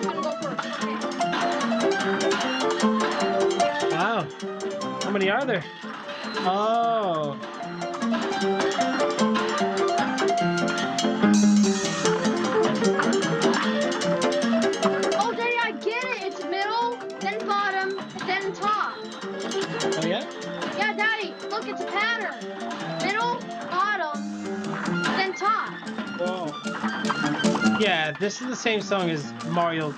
B: gonna go first? Okay.
A: Wow. How many are there? Oh.
B: Oh, Daddy, I get it. It's middle, then bottom, then top.
A: Oh yeah.
B: Yeah, Daddy, look, it's a pattern. Middle, bottom, then top.
A: Whoa. Yeah, this is the same song as Mario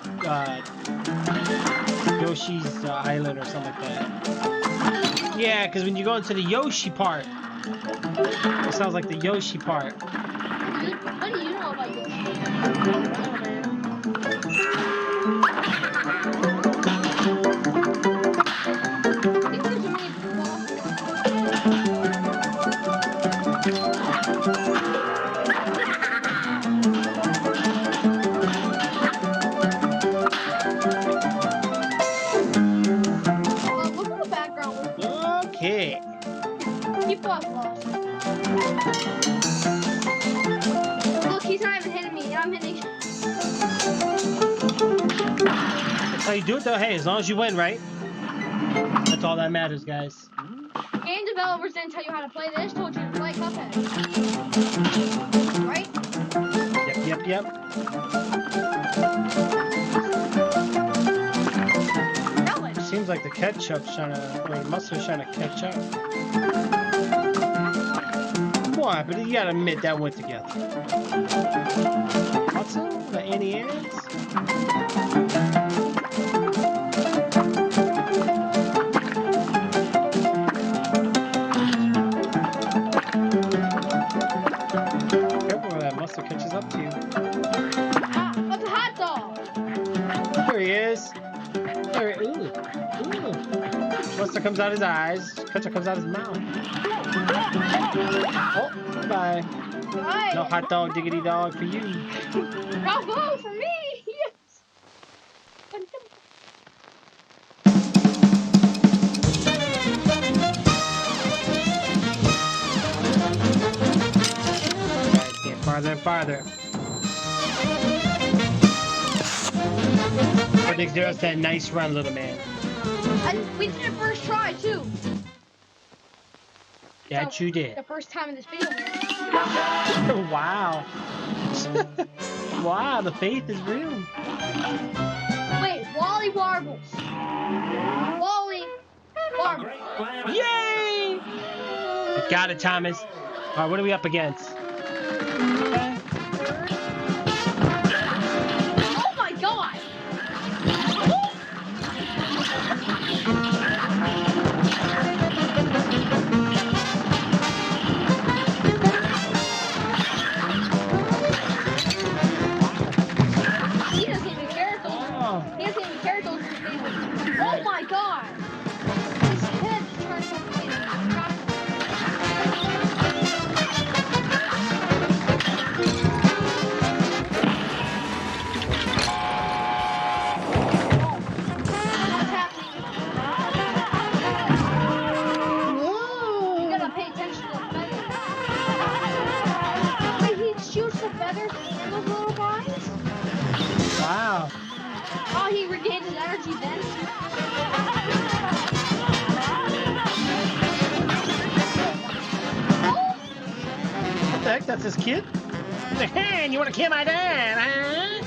A: Yoshi's Island or something like that. Yeah, because when you go into the Yoshi part, it sounds like the Yoshi part.
B: What do you know about Yoshi? I think there's a look at the background.
A: Okay.
B: Keep up, lost. Look, he's not even hitting me. I'm hitting.
A: That's how you do it, though. Hey, as long as you win, right? That's all that matters, guys.
B: Game developers didn't tell you how to play this. Told you to play Cuphead. Right?
A: Yep.
B: Relish.
A: Seems like the ketchup's trying to, or the mustard's trying to catch up. Why? But you gotta admit that went together. What's up? The Annie Ann's? Careful where that mustard catches up to you.
B: Ah, that's a hot dog.
A: There he is. There he ooh. Mustard comes out his eyes. Ketchup comes out his mouth. Oh, bye.
B: Right.
A: No hot dog, diggity dog for you.
B: Bravo for me. Yes.
A: Guys, get farther and farther. I think there's that nice run, little man.
B: And we did it first try too.
A: That you did.
B: The first time in this video.
A: Wow. Wow, the faith is real.
B: Wait, Wally Warbles. Wally Warbles.
E: Great slam.
A: Yay! You got it, Thomas. All right, what are we up against?
B: Oh my god! He doesn't even care if those are, he doesn't even care if those are favorite. Oh my god! His head turns up What's happening? You gotta pay attention to the feathers. Wait, he shoots the feathers and those little guys?
A: Wow.
B: Oh, he regains his energy then? Oh!
A: What the heck? That's his kid? Hey, you want to kill my dad, huh?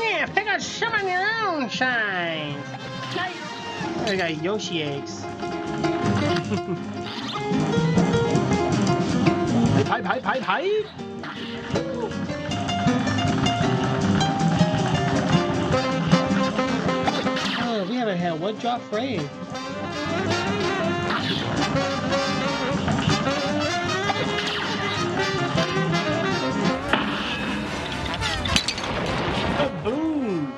A: Yeah, pick up some on your own shine.
B: Nice.
A: I got Yoshi eggs. Hype. Oh, we haven't had one drop frame. Boom!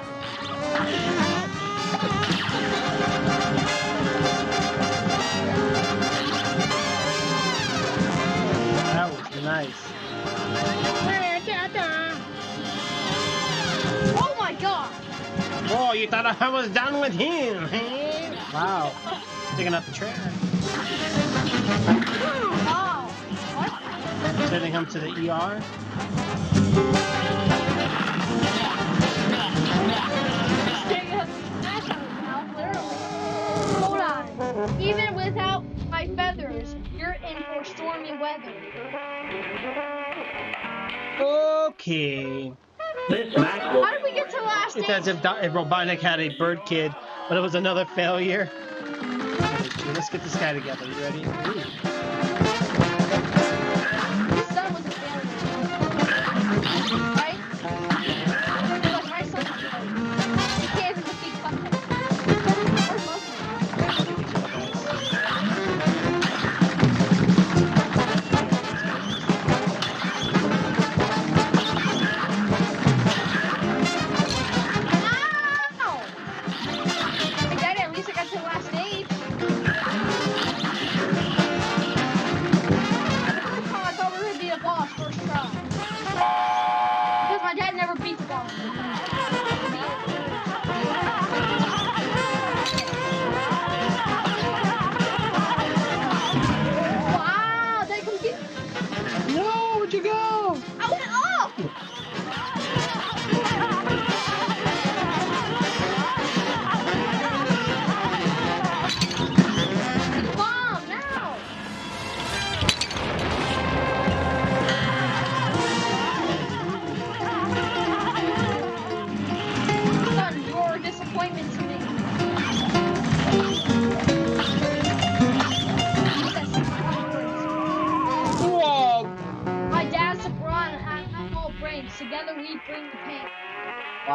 A: That was nice.
B: Oh my god!
A: Oh, you thought I was done with him, huh? Wow. Digging up the trash.
B: Wow. What?
A: Sending him to the ER.
B: Staring at the smash on his mouth, literally. Hold on. Even without my feathers, you're in for stormy weather.
A: Okay.
E: This match will
B: How did we get to last
A: It's as if Robotnik had a bird kid, but it was another failure. Okay, let's get this guy together. You ready? Ooh.
B: His son was a failure. Right?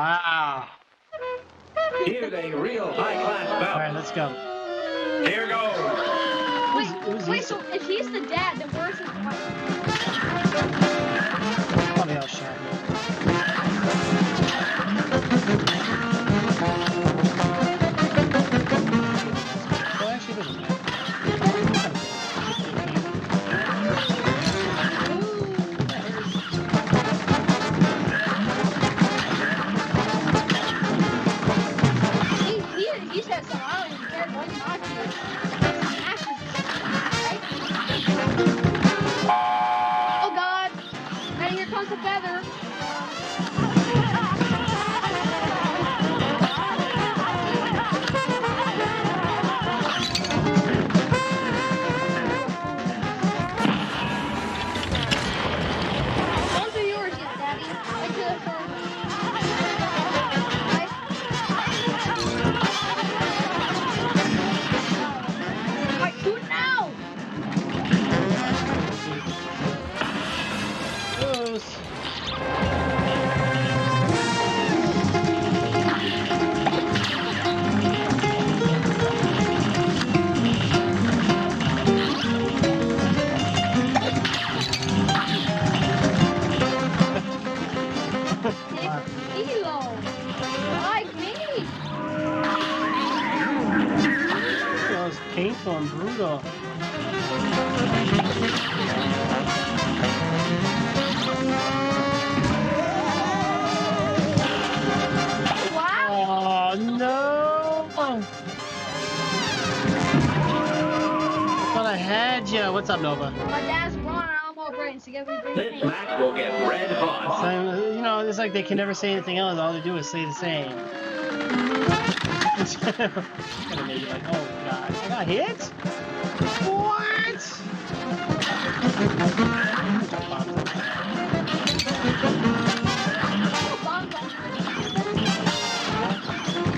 A: Wow.
E: Here's a real high-class
A: All
E: bout.
A: right, let's go.
E: Here goes.
B: Wait, so if he's the dad, then where's his wife?
A: Probably all shot. Well, actually, it doesn't matter.
B: He said so. I don't even care. Don't knock you. Oh God! And here comes the feather. Those are yours yet, Daddy. Wait till it's yours. Right? Alright, do it now!
A: Close.
B: Kilo. Like me.
A: That was painful and brutal.
B: Wow.
A: Oh no! I thought I had you. What's up, Nova?
B: My dad's running. I'm all brains to get everything.
E: This match will get red hot.
A: So, you know, it's like they can never say anything else. All they do is say the same. It's gonna make you like, oh god, I got hit? What?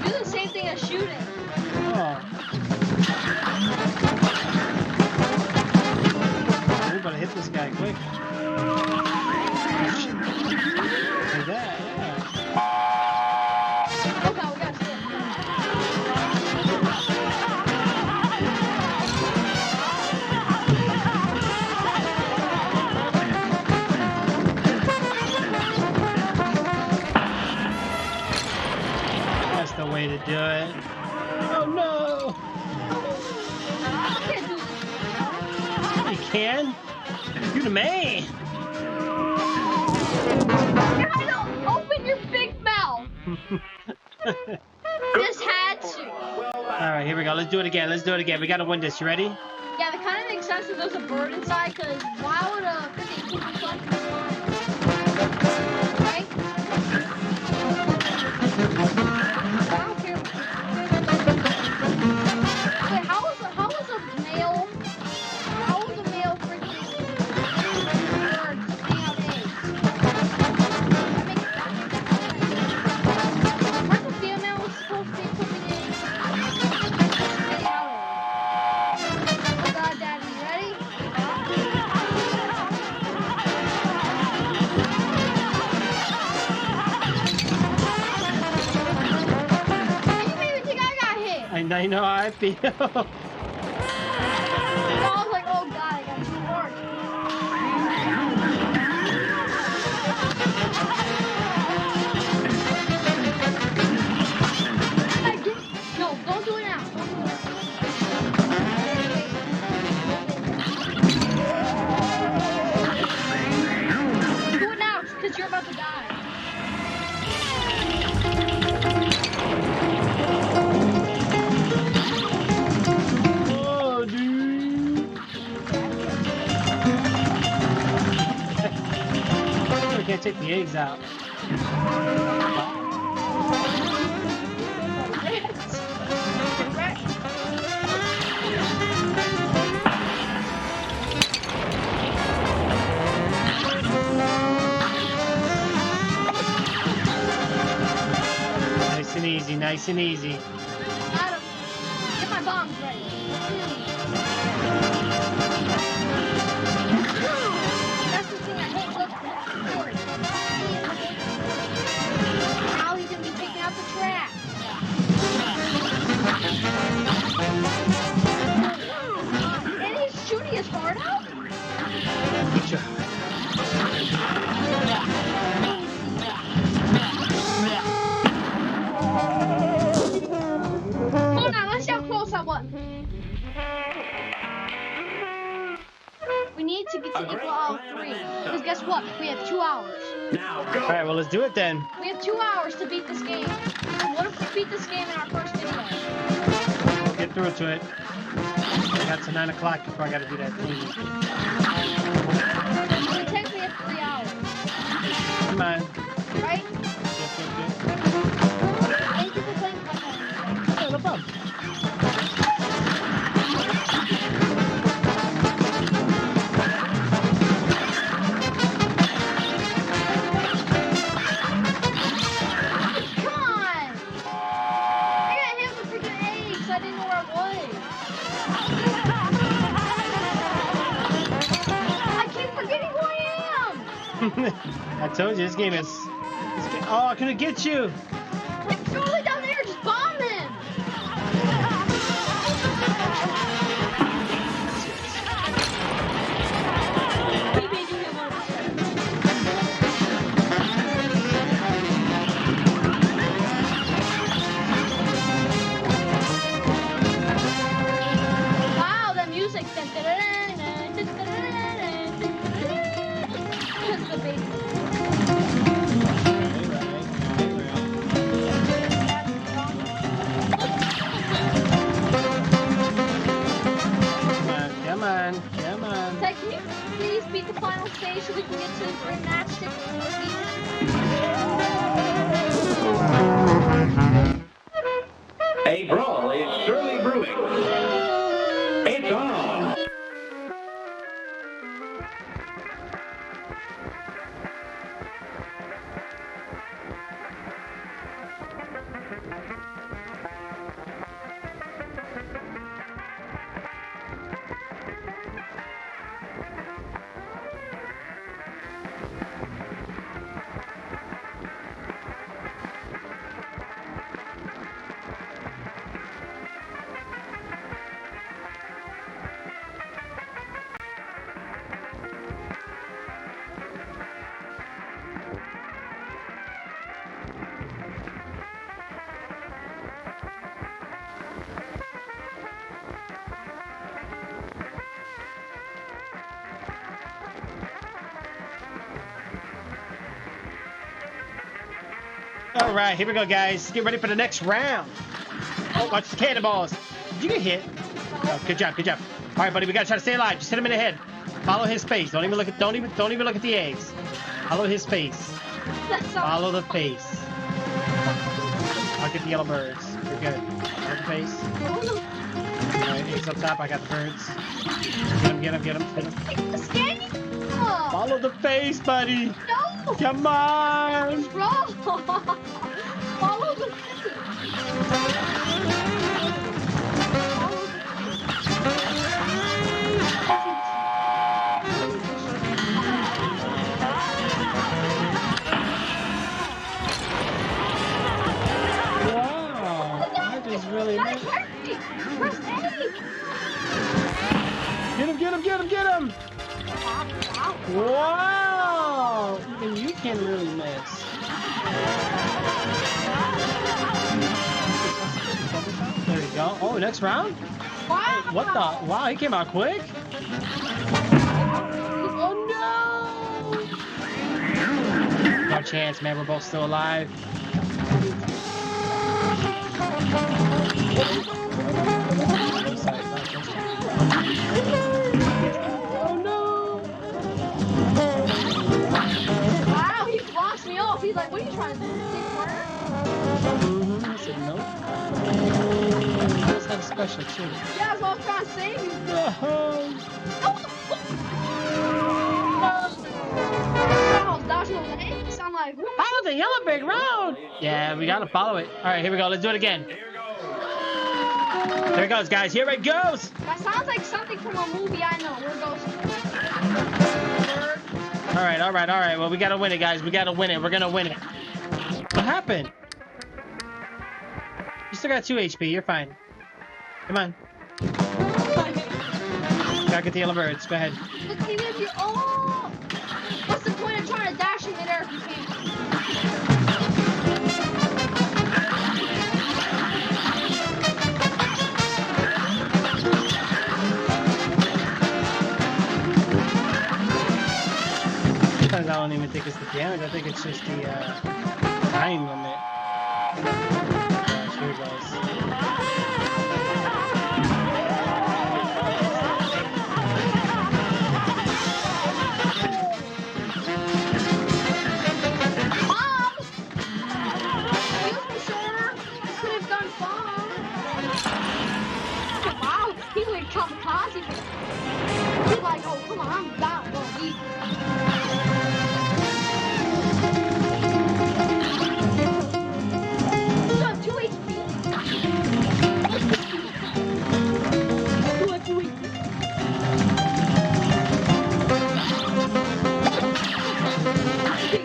B: Do the same thing as shooting.
A: Oh. We better hit this guy quick. Like that, yeah.
B: Okay, we got
A: That's the way to do it. Oh no!
B: I can't do this.
A: You can? You're the man!
B: I don't open your big mouth. This had to.
A: Alright, here we go. Let's do it again. Let's do it again. We gotta win this. You ready?
B: Yeah, that kind of makes sense if there's a bird inside, because why would a freaking keep something flying? Right? I don't care. Wait, how was a male freaking bird spitting out eggs? Aren't the females supposed to be putting eggs? Spitting out eggs. Oh God, Daddy, you ready? You made me think I got hit.
A: I know how I feel.
B: I was like, oh God, I got too hard. No, don't do it now. Don't do it. Do it now, because you're about to die.
A: Oh, dude. I can't take the eggs out. Nice and easy, nice and easy.
B: Adam, get my bombs ready. That's the thing I hate. Look. Now he's gonna be what? We have 2 hours.
E: Now go.
A: All right, well, let's do it then.
B: We have 2 hours to beat this game. What if we beat this game in our first video?
A: We'll get through to it. I got to 9 o'clock before I got to do that thing.
B: It takes me 3 hours.
A: Come on.
B: Right?
A: Good.
B: Thank you for playing Cuphead.
A: Yeah, no problem.
B: Come on! I got hit with freaking eggs. I didn't know where I was. I keep forgetting who I am.
A: I told you, this game is... Oh, I couldn't get you.
B: Like, totally down there, just bomb him. Wow, the music. The bass.
A: Come on.
B: Ted, can you please beat the final stage so we can get to the great match?
E: A brawl is surely brewing. It's on.
A: All right, here we go, guys. Get ready for the next round. Oh, watch the cannonballs. Did you get hit? Oh, good job. All right, buddy, we gotta try to stay alive. Just hit him in the head. Follow his face. Don't even look at the eggs. Follow his face. Follow the face. I'll get the yellow birds. You're good. Follow the face. All right, eggs up top. I got the birds. Get him. Follow the face, buddy.
B: No!
A: Come on.
B: What's wrong? Follow the
A: Wow. I just really
B: Press A!
A: Get him! Wow! Even you can really miss. There you go. Oh, next round?
B: Wow!
A: What the? Wow, he came out quick.
B: Oh no!
A: No chance, man. We're both still alive. Oh no!
B: Wow, he blocks me off. He's like, what are you trying to do? Take murder?
A: I said no. That's not special too.
B: Yeah, that's what I was trying to say.
A: No.
B: I was dodging those eggs. I'm like, whoop.
A: Follow the yellow brick road. Yeah, we gotta follow it. All right, here we go. Let's do it again. There it goes, guys. Here it goes.
B: That sounds like something from a movie I know. Where it goes.
A: All right. Well, we gotta win it, guys. We gotta win it. We're gonna win it. What happened? You still got 2 HP. You're fine. Come on. Gotta get the yellow birds. Go ahead.
B: But even if you, oh, what's the point of trying to dash in midair if you can't?
A: Sometimes it's just the time limit. Here it goes.
B: Mom! Excuse me, sir. You could have done far. Wow, he went kamikaze. He's like, oh, come on, I'm not going to eat. He's on 2 HP. 2 HP.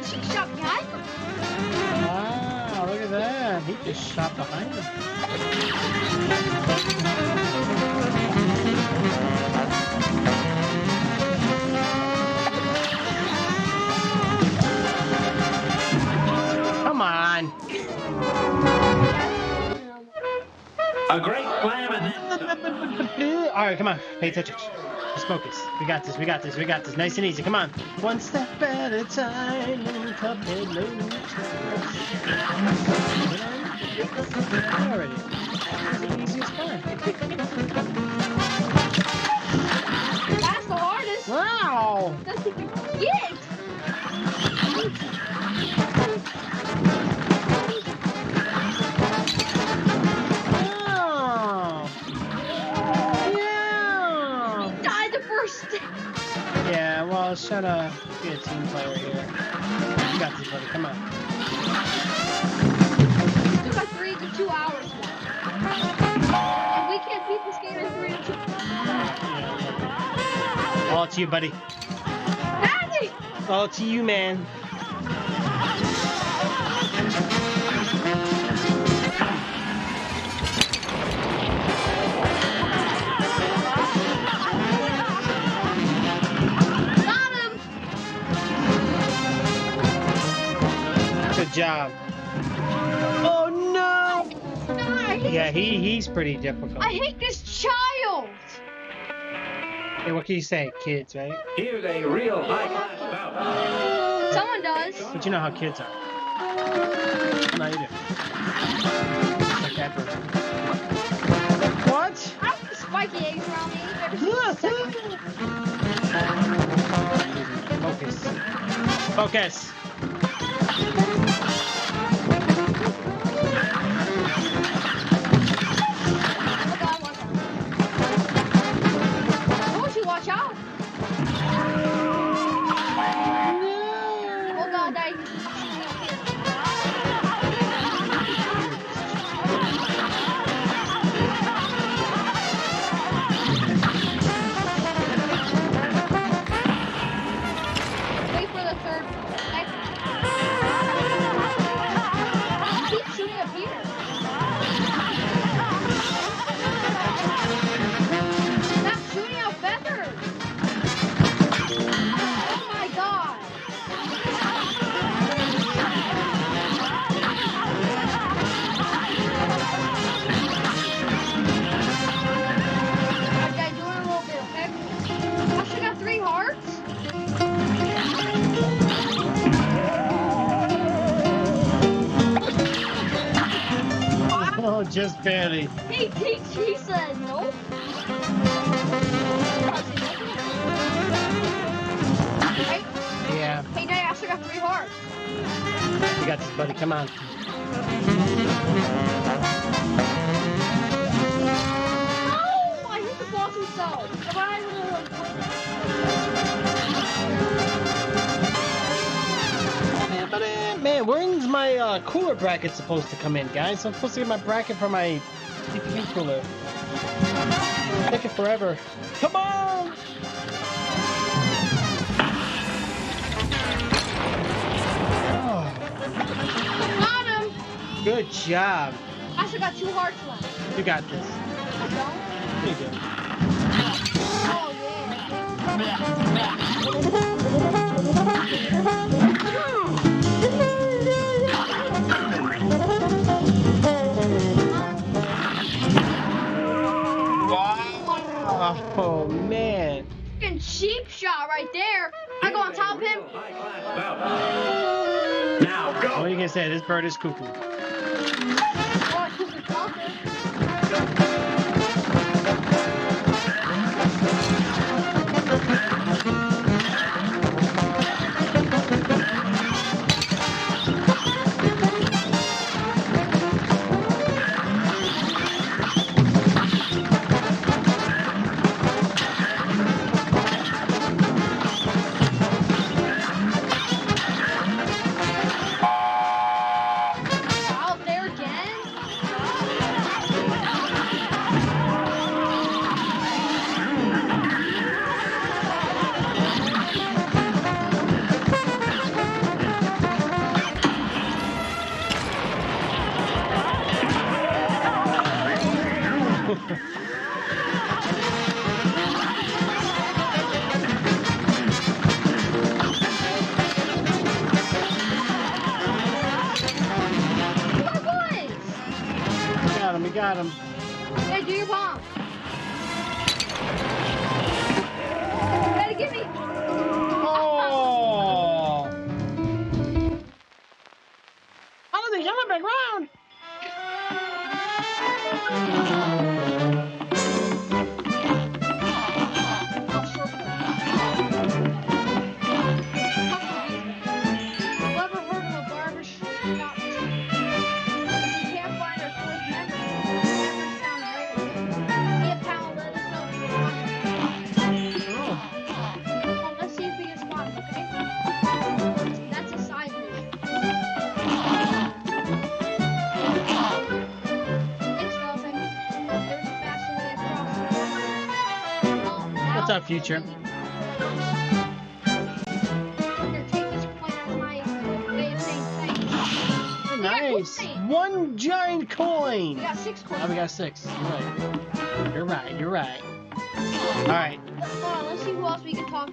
B: She shot behind him.
A: Wow, look at that. He just shot behind him. Come on.
E: A great slam and then
A: All right, come on. Pay attention. Just focus. We got this. We got this. We got this. Nice and easy. Come on. One step at a time. Cuphead knows. Already. It's the easiest part.
B: That's the hardest.
A: Wow.
B: That's the get.
A: Wow. Yeah.
B: Died the first.
A: Yeah, well, should be a team player here. You got this, buddy. Come on.
B: Took like 3 to 2 hours now. And we can't beat this game in 3 to 2 hours.
A: All to you, buddy.
B: Daddy!
A: All to you, man.
B: Got him!
A: Good job. Oh no!
B: I hate,
A: Yeah, he's pretty difficult.
B: I hate this child!
A: Hey, what can you say, kids, right?
E: here's a real high-class bout.
B: Someone does.
A: But you know how kids are. No, you do. Like that person. What?
B: I don't put spiky eggs around me every second.
A: Focus. Focus.
B: Look out, watch out. Don't you watch out? Oh god, that wait for the third. Keep shooting up here. Stop shooting out feathers. Oh my god. Okay, doing a little bit, okay? I should got 3 hearts.
A: Oh, just barely.
B: He said no. Hey,
A: Yeah,
B: hey, Dad, I still got 3 hearts.
A: you got this, buddy. Come on.
B: No, I hit the boss himself.
A: Man, when's my cooler bracket supposed to come in, guys? I'm supposed to get my bracket for my CPU cooler. Taking forever. Come on! Oh,
B: Got him.
A: good job.
B: I still got 2 hearts left.
A: You got this.
B: I don't.
A: You do.
B: Oh
A: Wow. Oh, man.
B: Fucking cheap shot right there. I go on top of him.
E: High-class bout.
A: I said, this bird is cuckoo.
B: Well, it's just a talker. Out there again? My boys!
A: We got him.
B: Hey, do your bomb. Gotta get me.
A: Oh! How did they come back round?
B: Never heard of a barbershop? If you can't find our fourth member, sound great. Be a pal, let us know if you want.
A: Oh.
B: Well, let's see if we can spot him, okay? That's a side mission. Thanks, Dolphin. There's a faster way across. Well, now
A: What's up, future?
B: Here, take this point as my way of saying thanks.
A: Nice.
B: coin.
A: One giant
B: We
A: coin.
B: got 6 coins.
A: Oh, we got 6. You're right. You're right. All right.
B: Hold on, let's see who else we can talk to.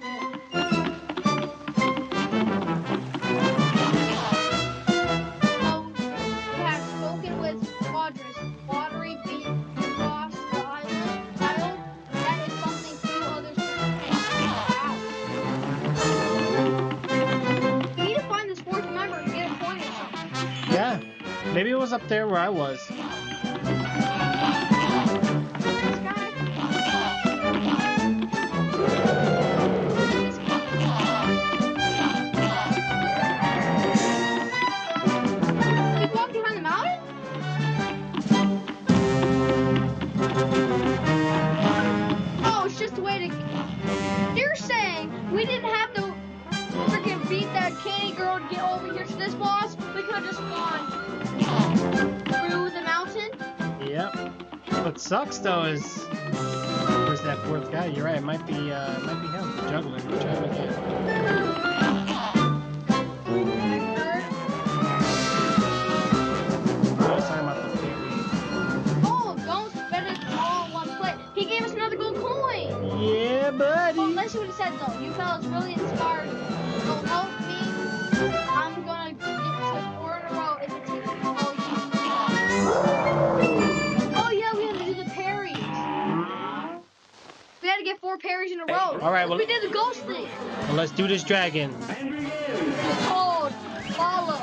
B: We have spoken with Quadras, watery beat across the island. That is something few others can wow. We need to find this fourth member and get a coin or something.
A: Yeah. Maybe it was up there where I was.
B: This guy. Keep walking behind the mountain? Oh, it's just a way to. You're saying we didn't have to freaking beat that candy girl to get over here to this boss? We could have just gone through the mountain?
A: Yep. What sucks though is where's that fourth guy? You're right. It might be him. Juggling. Juggling.
B: I heard.
A: I was talking about the fairy.
B: Oh, don't spend it all in one plate. He gave us another gold coin.
A: Yeah, buddy.
B: Well, let's see what he said though. You fellas really inspired me. So help me. I'm gonna get to 4 in a row if it takes all you. Oh yeah, we had to do the parries. We had to get 4 parries in a row.
A: All right, well-
B: we did the ghost thing.
A: Well, let's do this dragon.
B: It's called follow.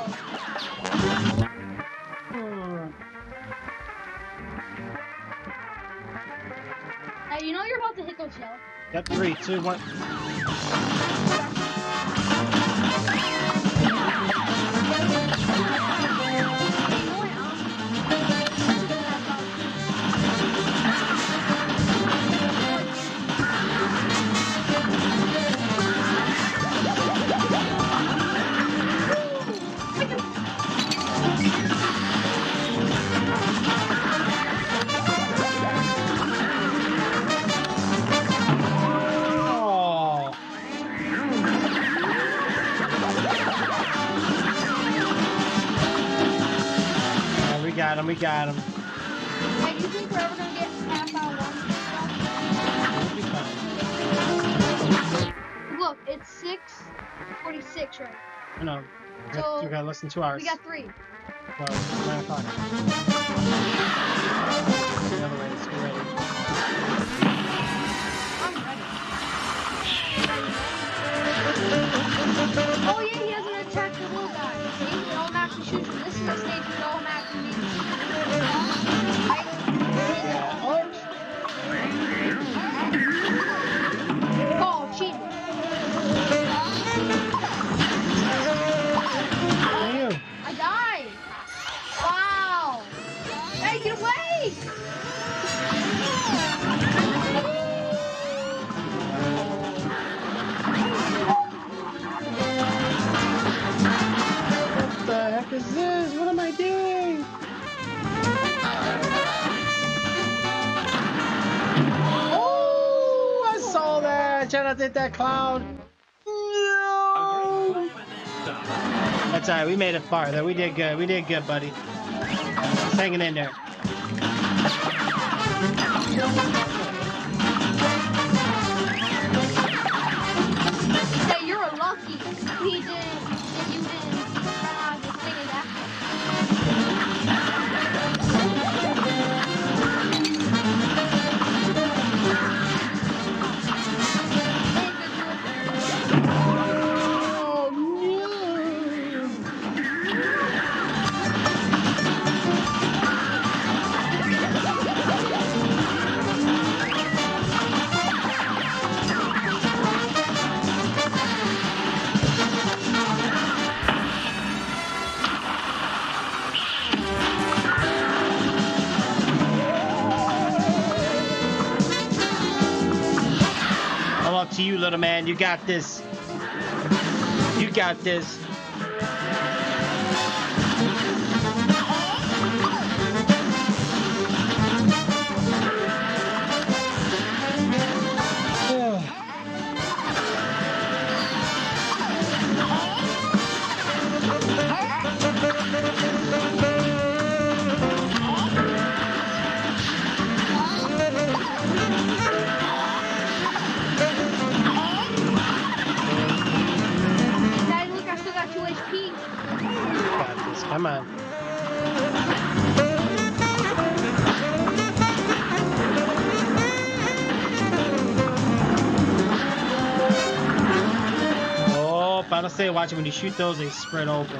B: Hey, you know you're about to hit those shells.
A: Yep. 3, 2, 1. Oh. Yeah, we got him. We got him.
B: Hey, do you think we're ever gonna get half out one? Look, it's 6:46 right now.
A: I know.
B: So,
A: We got less than 2 hours.
B: We got 3.
A: Well, 9 o'clock. The other way. Let's get ready.
B: I'm ready. Oh yeah, he hasn't attacked the little guy. See, it automatically shoots Hey, get away!
A: What the heck is this? What am I doing? Oh, I saw that. Trying not to hit that cloud. No. That's alright. We made it farther. We did good. We did good, buddy. Just hanging in there.
B: Hey, you're a lucky. He didn't. You didn't run out of the thing and after.
A: Oh no! I'm up to you, little man. You got this. You got this.
B: Daddy, look, I still got 2 HP.
A: Got this. Come on. Oh, about to say, watch it when you shoot those, they spread open. Ooh.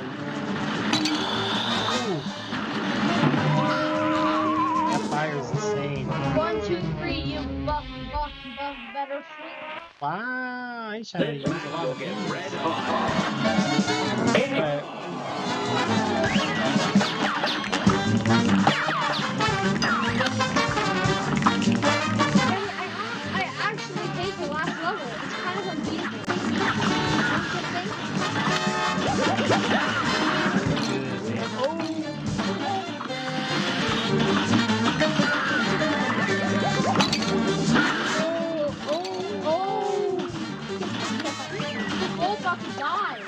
A: That fire is insane.
B: 1, 2, 3, you buff, better sleep.
A: Wow, I ain't trying to
E: This
A: use
E: match
A: a lot
E: will
A: of
E: get
A: things.
E: red hot.
A: But
B: I actually hate the last level. It's kind of unbeatable. Oh, about to die.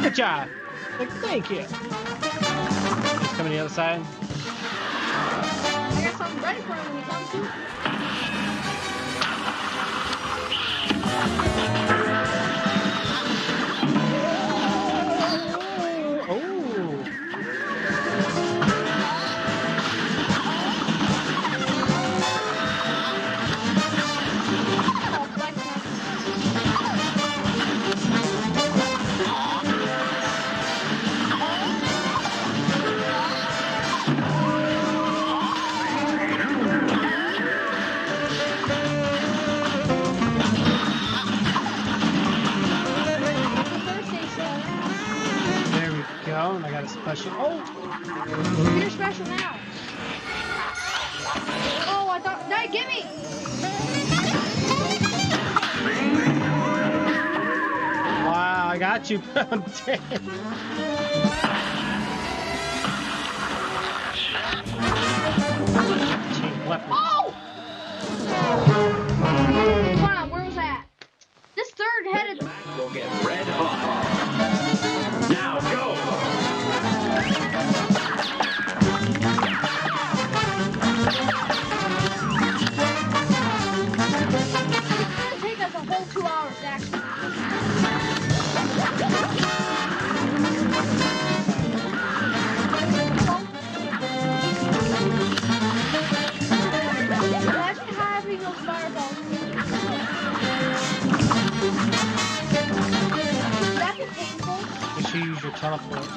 A: good job. Like, thank you. Just coming the other side.
B: I got something ready for him when he comes to.
A: Oh.
B: Oh, flex now. The Thursday show.
A: There we go. And I got a special. Oh.
B: You're special now. Oh, I thought. No, give me.
A: Wow, I got you. I'm dead. Change weapons.
B: Oh! Come on, where was that? This third-headed.
E: This match will get red hot. Now go.
B: It's gonna take us a whole 2 hours, actually. Imagine having those fireballs. Would that be painful?
A: Make sure you use your teleport.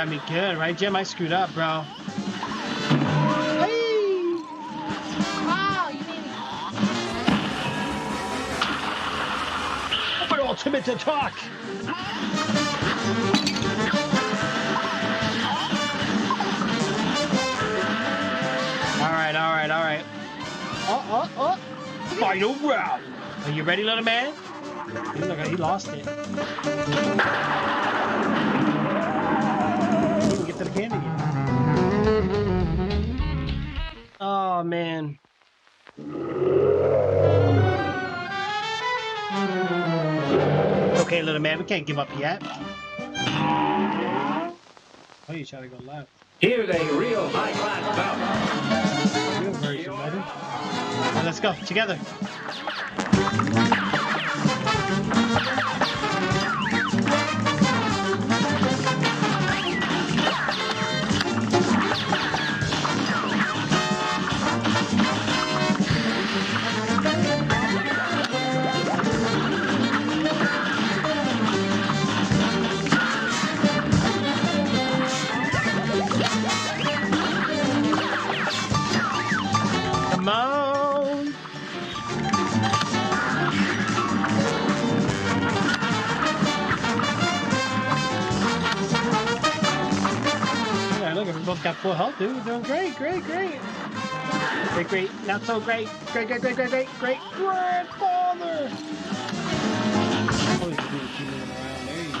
A: got me good, right, Jim? I screwed up, bro.
B: Wow, you made me.
A: Open ultimate attack. All right. Oh. Final round. Are you ready, little man? Look, he lost it. He didn't get to the candy yet. Oh, man. Okay, little man, we can't give up yet. Oh, you trying to go left.
E: Here's a real high-class bout.
A: Real version, buddy. All right, let's go together. Come on. Yeah, look, we both got full health, dude. We're doing great. Great. Not so great. Great. Grandfather. Always do keep moving around. There you go.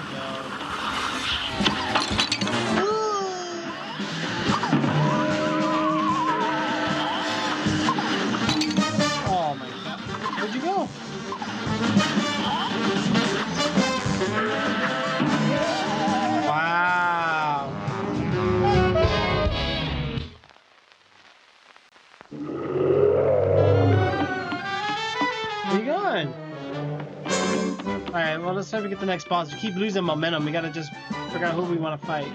A: Oh my god. Where'd you go? Wow. Where you going? Alright, well, let's try to get the next boss. We keep losing momentum. We gotta just figure out who we want to fight.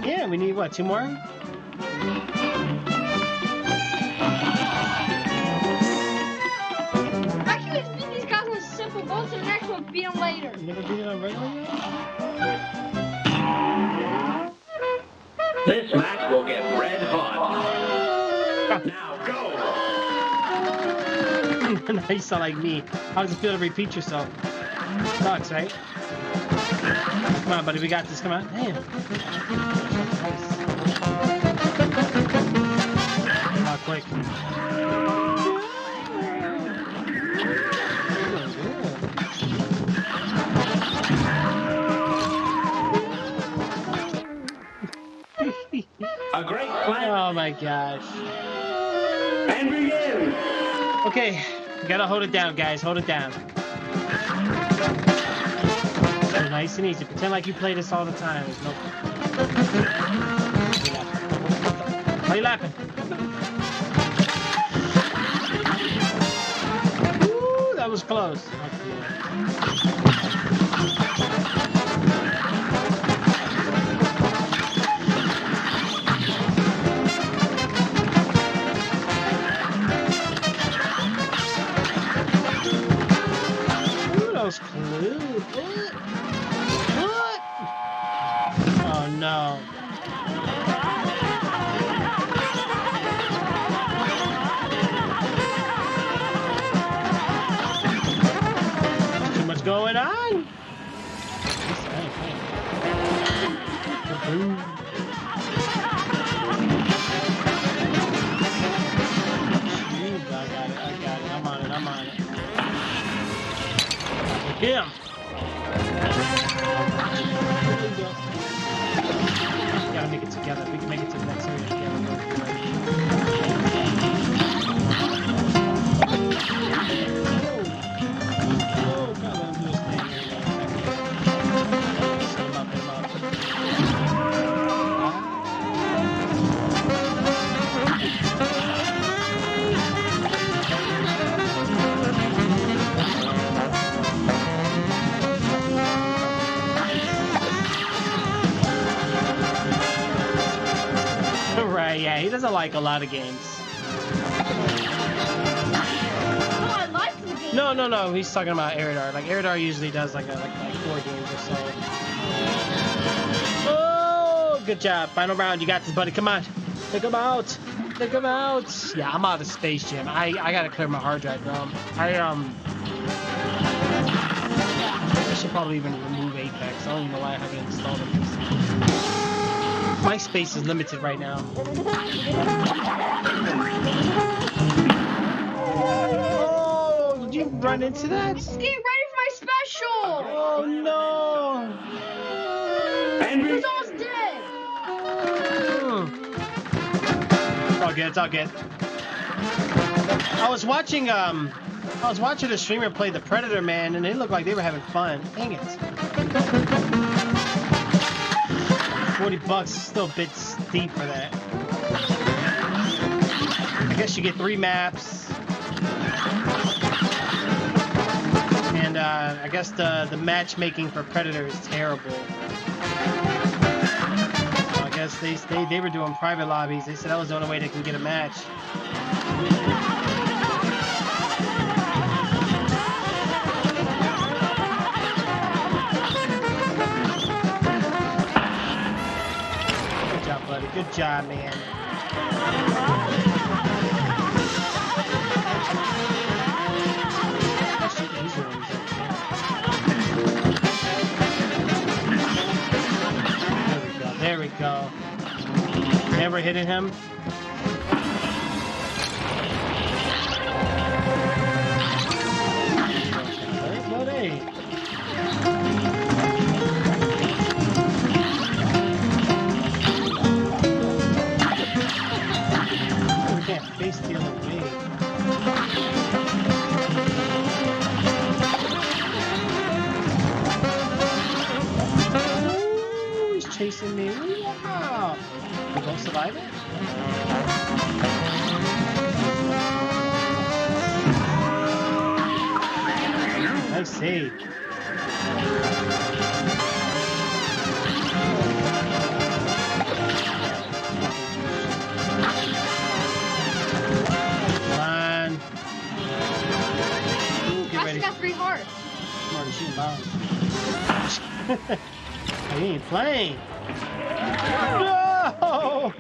A: Yeah, we need, what, 2 more?
B: Actually, let's beat these guys on simple. Go to the next one, beat them later.
A: You never beat it on regular yet?
E: This match will get red hot. Now go!
A: Now you sound like me. How does it feel to repeat yourself? Sucks, right? Come on, buddy, we got this. Come on. Damn. Not quick.
E: A great slam
A: Oh my gosh.
E: and begin!
A: Okay, you gotta hold it down, guys. Hold it down. So nice and easy. Pretend like you play this all the time. There's no. Why are you laughing? Woo, that was close. Ooh, that was close. What? Oh no. Too much going on. Jeez, I got it. I'm on it. Him. Gotta make it together. We can make it to the next area Oh, God, let him do his thing here. Set him up. Right, yeah, he doesn't like a lot of games.
B: No, I like the game.
A: No, he's talking about Eridar. Like, Eridar usually does like 4 games or so. Oh, good job. Final round. You got this, buddy. Come on. Take him out. Take him out. Yeah, I'm out of Space Jam. I gotta clear my hard drive, bro. I should probably even remove Apex. I don't even know why I haven't installed it. My space is limited right now. Oh, did you run into that?
B: Just get ready for my special.
A: Oh no!
B: He was almost dead.
A: It's all good. It's all good. I was watching a streamer play the Predator, man, and they looked like they were having fun. Dang it! $40 is still a bit steep for that. I guess you get 3 maps, and I guess the matchmaking for Predator is terrible. So I guess they were doing private lobbies. They said that was the only way they can get a match. Good job, man. There we go. Never hitting him. Buddy. Face the other way. Ooh, he's chasing me. Wow. We gonna survive it? Nice save.
B: Got 3 hearts.
A: I'm already shooting bombs. I ain't playing. No!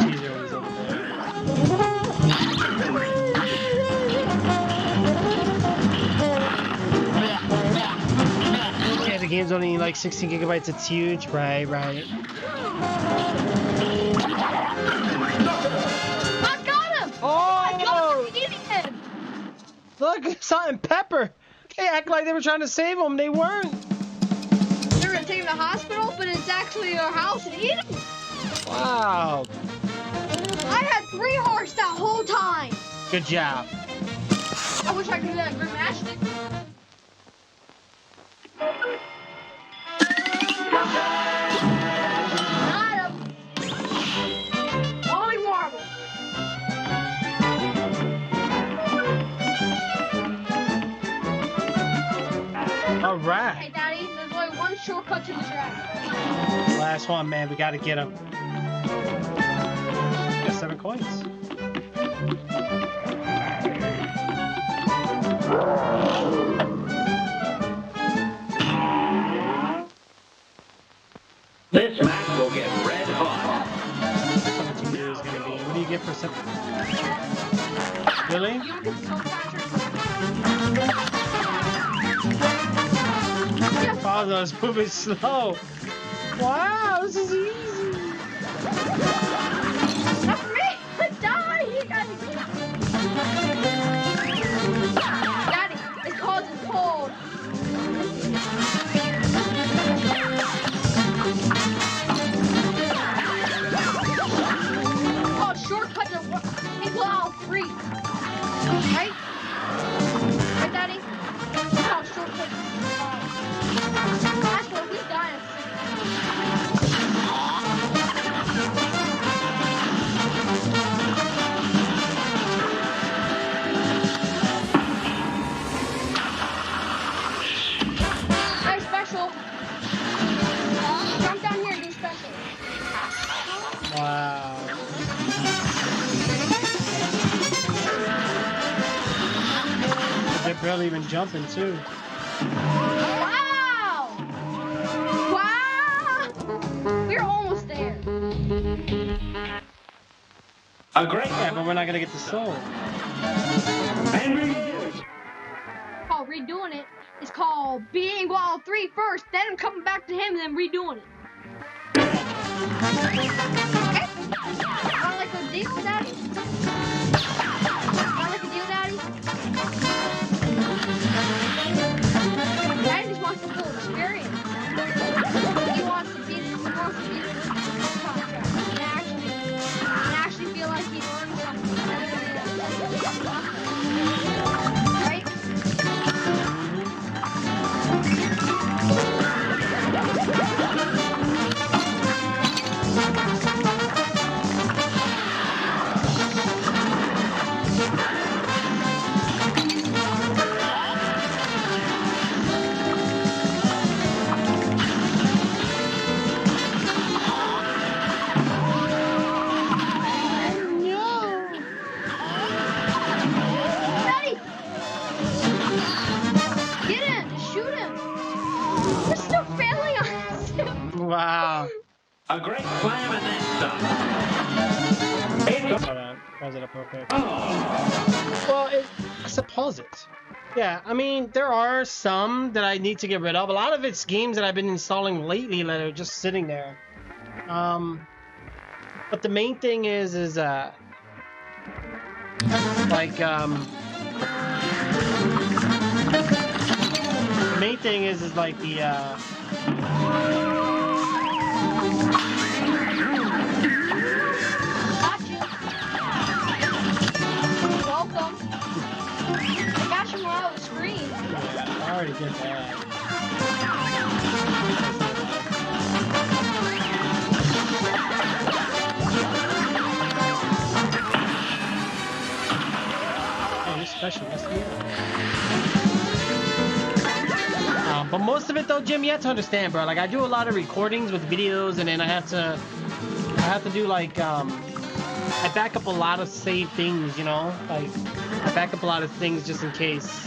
A: Teaser was over there. Yeah, the game's only like 16 gigabytes. It's huge. Right.
B: I got him!
A: Oh!
B: I got him eating him!
A: Look, Salt and Pepper. They act like they were trying to save him. They weren't.
B: They're gonna take him to the hospital, but it's actually our house and eat him.
A: Wow.
B: I had 3 hearts that whole time.
A: Good job.
B: I wish I could do that in Grim Matchstick. Got him. Only marble.
A: All right.
B: Hey, Daddy, there's only one shortcut to the track.
A: Last one, man. We got to get him. Got 7 coins.
E: This match will get red hot.
A: What do you get for 7? Really?
B: You don't get the smoke catcher? Yes.
A: Father is moving slow. Wow, this is easy.
B: That's me! Die! You gotta Daddy, it's called cold. Oh, shortcut to equal out 3. Right? Right, Daddy? Oh, shortcut. That's what he's dying.
A: barely even jumping too.
B: Wow! Wow! We're almost there.
E: A great
A: Yeah, but we're not gonna get the soul.
E: and redo.
B: Called redoing it. It's called beating Wall 3 first, then coming back to him, and then redoing it. Okay? Wanna like a deal, Daddy? Wanna like a deal, Daddy? Daddy just wants the full experience. He wants to beat it. He wants to beat it with the contract. And actually feel like he earned something. Right? Daddy! Get him! Just shoot him! We're still failing on this!
A: Wow.
E: A great slam and then stop.
A: Hold on. Pause it up real quick.
E: Oh.
A: Well, I said pause it. Yeah, I mean, there are some that I need to get rid of. A lot of it's games that I've been installing lately that are just sitting there. But the main thing is like, the main thing is like the,
B: Gotcha. Welcome. I got you while I was screen.
A: yeah, I already did that. Oh, you're special. That's weird. But most of it though, Jim, you have to understand, bro. Like I do a lot of recordings with videos, and then I have to do like I back up a lot of saved things, you know. Like I back up a lot of things just in case.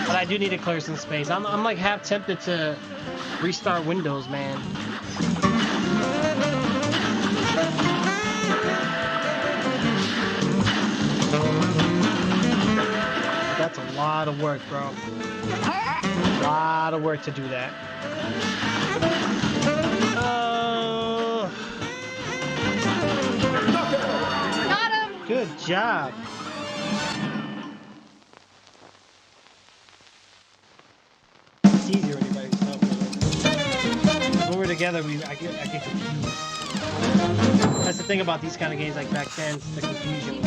A: But I do need to clear some space. I'm like half tempted to restart Windows, man. That's a lot of work, bro. A lot of work to do that.
B: Got him!
A: Good job. It's easier when you're by yourself. When we're together, I get confused. That's the thing about these kind of games like back then, the confusion.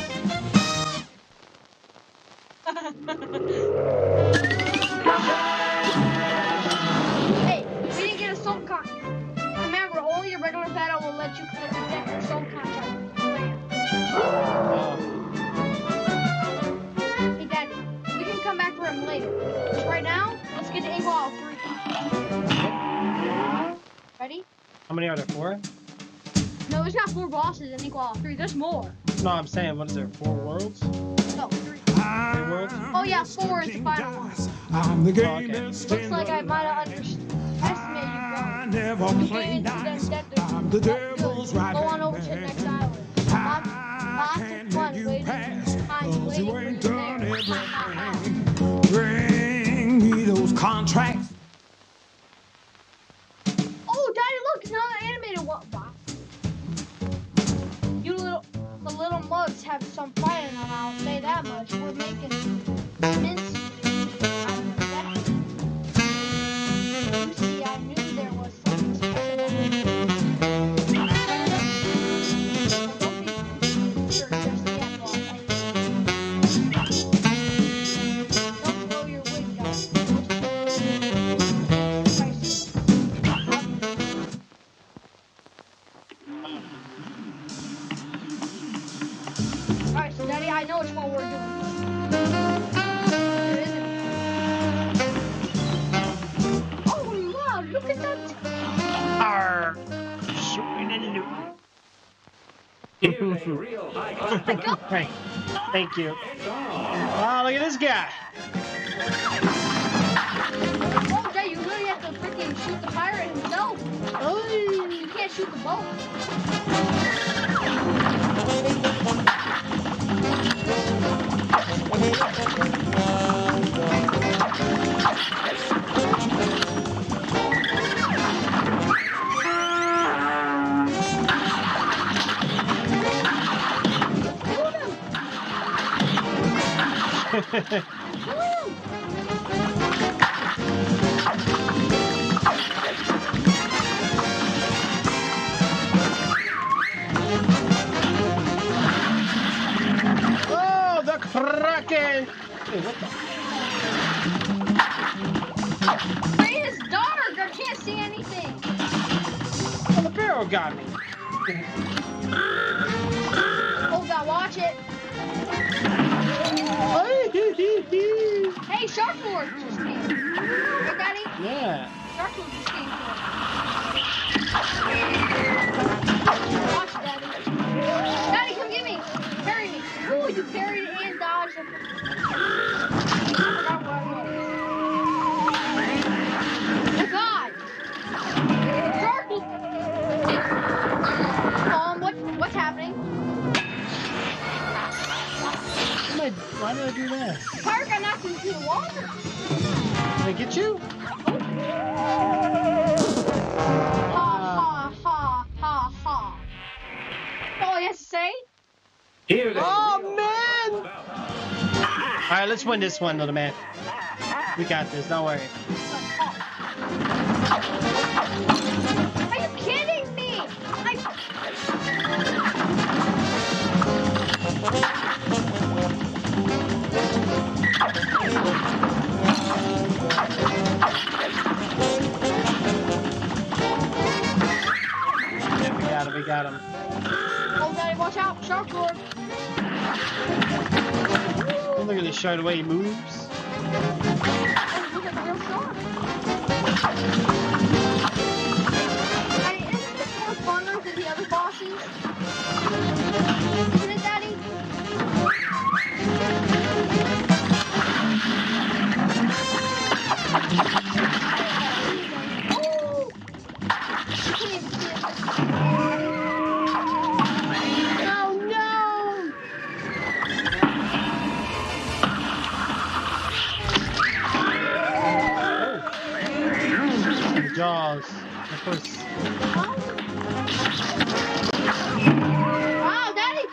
B: Hey, we didn't get a soul contract. Remember, only a regular battle will let you get a soul contract. Hey, Daddy, we can come back for him later. Just right now, let's get to Ingwall 3. Ready?
A: How many are there? 4?
B: No, there's not 4 bosses in Ingwall 3. There's more.
A: No, I'm saying, what is there? 4 worlds?
B: No, 3.
A: Worlds?
B: Oh yeah, 4 is the final one.
D: I'm the
A: Oh, okay.
B: Looks like I might have underestimated
D: I
B: you,
D: never
B: bro. You
D: play
B: came into
D: nice.
B: that
D: I'm the devil's
B: Go
D: right
B: on over to the next island. Lots of fun waiting. Time waiting
D: You
B: for you
D: ain't done
B: there.
D: everything. Bring me those contracts.
B: Oh, Daddy, look, it's another animated one. Wow. The little mugs have some fighting on. I'll say that much. We're making mince. You see, I knew there was something special. Don't be sure just yet, boss. Don't blow your wig, guys. Alright, so Daddy, I know which one we're doing. There isn't. Oh wow, look at that.
A: Arr.
E: Here's a real high class.
A: Right. Thank you.
E: It's on.
A: Wow, look at this guy.
B: Oh, Jay, you really have to freaking shoot the pirate himself.
A: Oh,
B: You can't shoot the boat.
A: oh, the Kraken. Hey, what the?
B: Free his daughter. I can't see anything.
A: Oh, the barrel got me.
B: Oh God, watch it. Hey, Shark Lord just came. Right, Daddy?
A: Yeah.
B: Shark Lord just came. Watch, Daddy. Daddy, come get me. Parry me. Ooh, you parried and dodged. I forgot what I was. Oh God. Shark Lord. What's happening?
A: Why did I do that?
B: The pirate got knocked into the water.
A: Did I get you?
B: Ha ha ha ha ha. All he has to say?
E: Here's a
A: Oh,
E: real
A: man.
E: bout.
A: All right, let's win this one, little man. We got this. Don't worry.
B: Are you kidding me?
A: Yeah, we got him.
B: Oh, Daddy, watch out. Shark Lord.
A: Look at this shark, the way he moves.
B: Oh, look at the real shark. Daddy, isn't this more funner than the other bosses? Isn't it, Daddy? Oh! You can't even see it.
A: Oh, no! Oh. Jaws. Of course.
B: Wow, Daddy!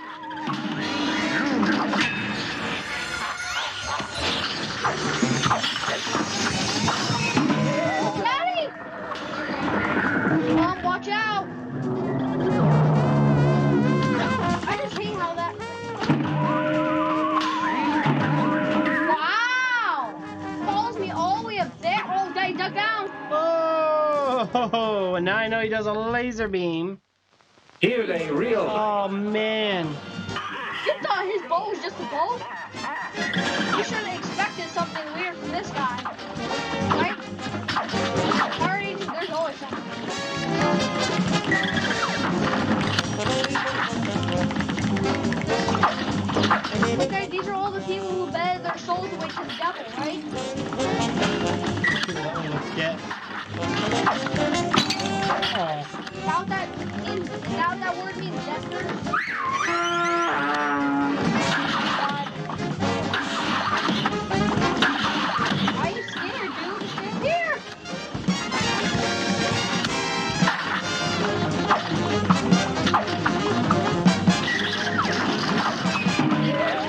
B: Daddy! Mom, watch out! I just hate how that... Wow! Follows me all the way up there. Oh, Daddy, duck down!
A: Oh, and now I know he does a laser beam.
E: Here's a real
A: Oh, man.
B: You thought his bow was just a bow? You should have expected something weird from this guy. Right? Already, there's always something. Okay, these are all the people who bet their souls away to the devil, right?
A: Yeah. Oh.
B: Now that word means desperate. Why are you scared, dude? Stand here!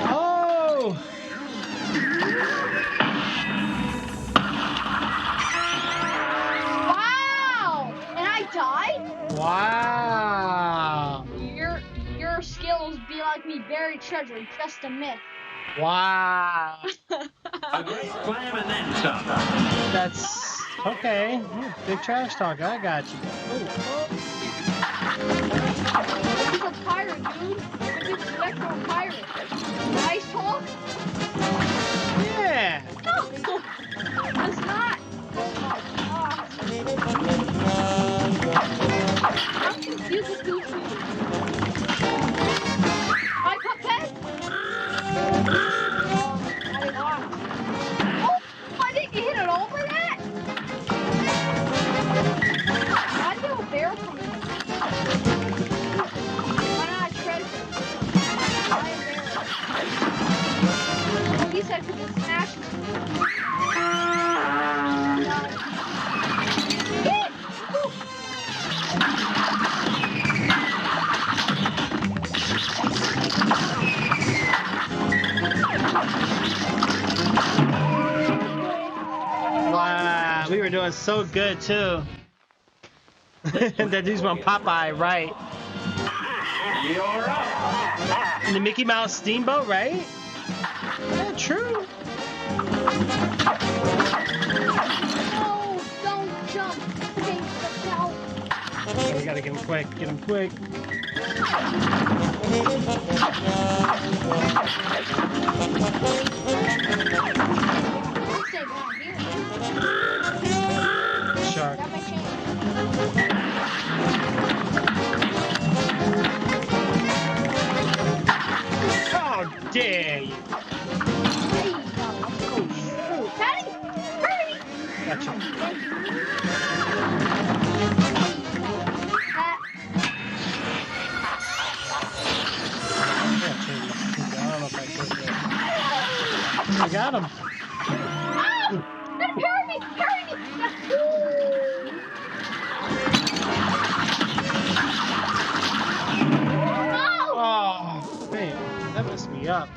A: Oh!
B: Wow! And I died?
A: Wow!
B: Your skills be like me buried treasure, just a myth.
A: Wow!
E: a great slam and then some.
A: That's okay. Big trash talk. I got you. Oh,
B: He's a pirate, dude. What do you expect from a pirate? Nice talk?
A: yeah.
B: No! That's not. Oh my god. I'm confused with who
A: is so good too. That dude's from Popeye, right?
E: You're up.
A: And the Mickey Mouse Steamboat, right? Yeah, true.
B: No, don't jump. Take the belt.
A: Okay, we gotta get him quick. Get him quick.
B: Let's stay down here.
A: Shark.
B: Got my chain.
A: How dare you?
B: There you go. Daddy, hurry!
A: Gotcha.
B: Thank you.
A: Gotcha. I don't know if I could. I got him.
B: Ah! Hurry me! Hurry me! Oh!
A: Oh, man. That messed me up.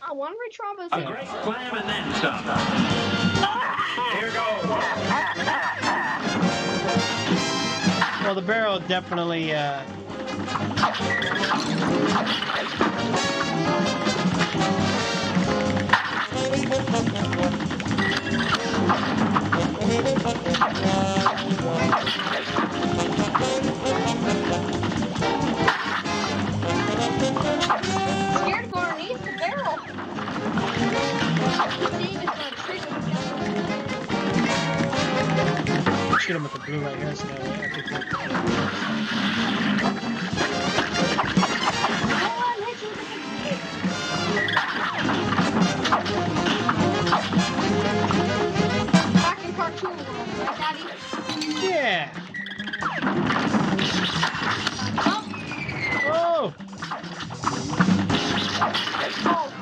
B: I want to reach Rombo's
E: A great slam and then some. Here goes.
A: Well, the barrel definitely,
B: scared to go underneath the barrel. Dave is gonna trigger me.
A: shoot him with the blue right here. So that way I think that-
B: Come on, hit you with the back in cartoon world, right, Daddy?
A: Yeah.
B: Oh,
A: Oh.
B: oh,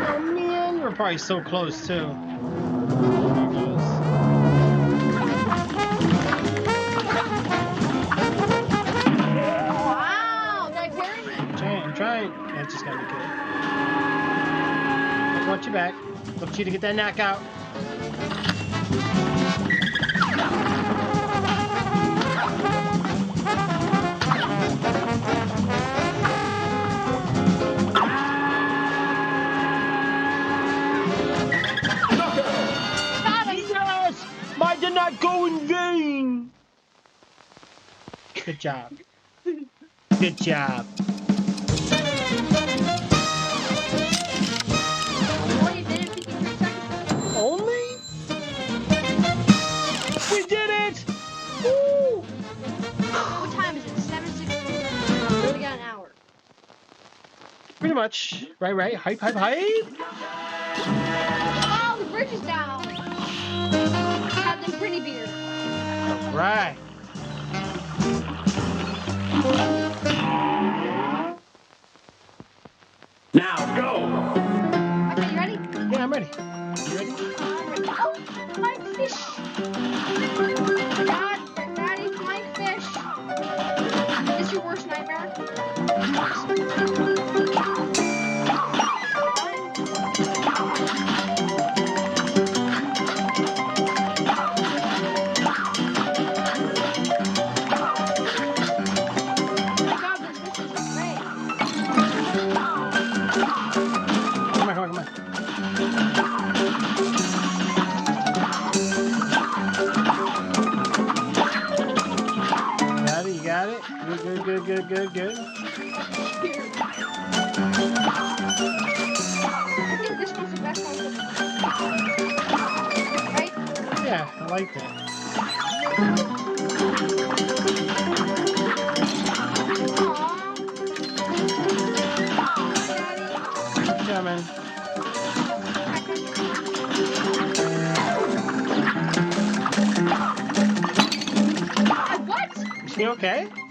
A: Oh man, we're probably so close too.
B: wow, did I carry me?
A: I'm trying. I just gotta be good. I want you back. Look you to get that knockout.
B: Got him.
A: Yes! Mine did not go in vain! Good job. Good job.
B: Boy, you did it 53 seconds.
A: Only? We did it! Woo!
B: What time is it? 7:16. We only got an hour.
A: Pretty much. Right. Hype.
B: Oh, the bridge is down. Have them pretty beard.
A: Right.
E: Now go.
B: Okay, you ready?
A: Yeah, I'm ready. You ready?
B: Oh, flying fish. Daddy, flying fish. Is this your worst nightmare? God, this fish is great.
A: Come on. You got it. Good.
B: I think this one's the best one. Right?
A: Yeah, I like that.
B: Aww.
A: Coming.
B: What?
A: You okay?
B: Okay,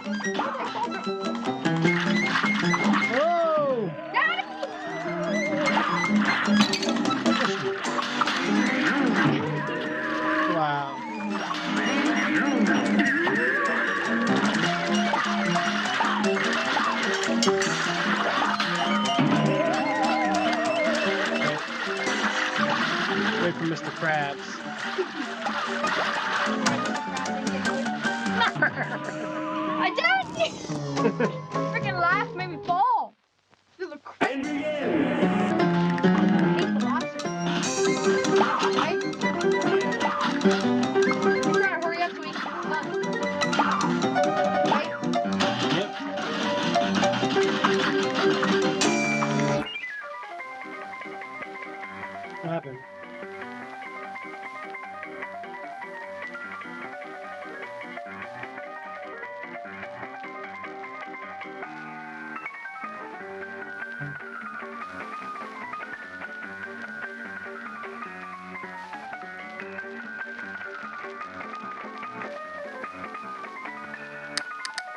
B: I did! Freaking laugh made me fall. Through the crap.
E: And begin.
B: Right? I'm trying to hurry up so we can get done. Right?
A: Yep. What happened?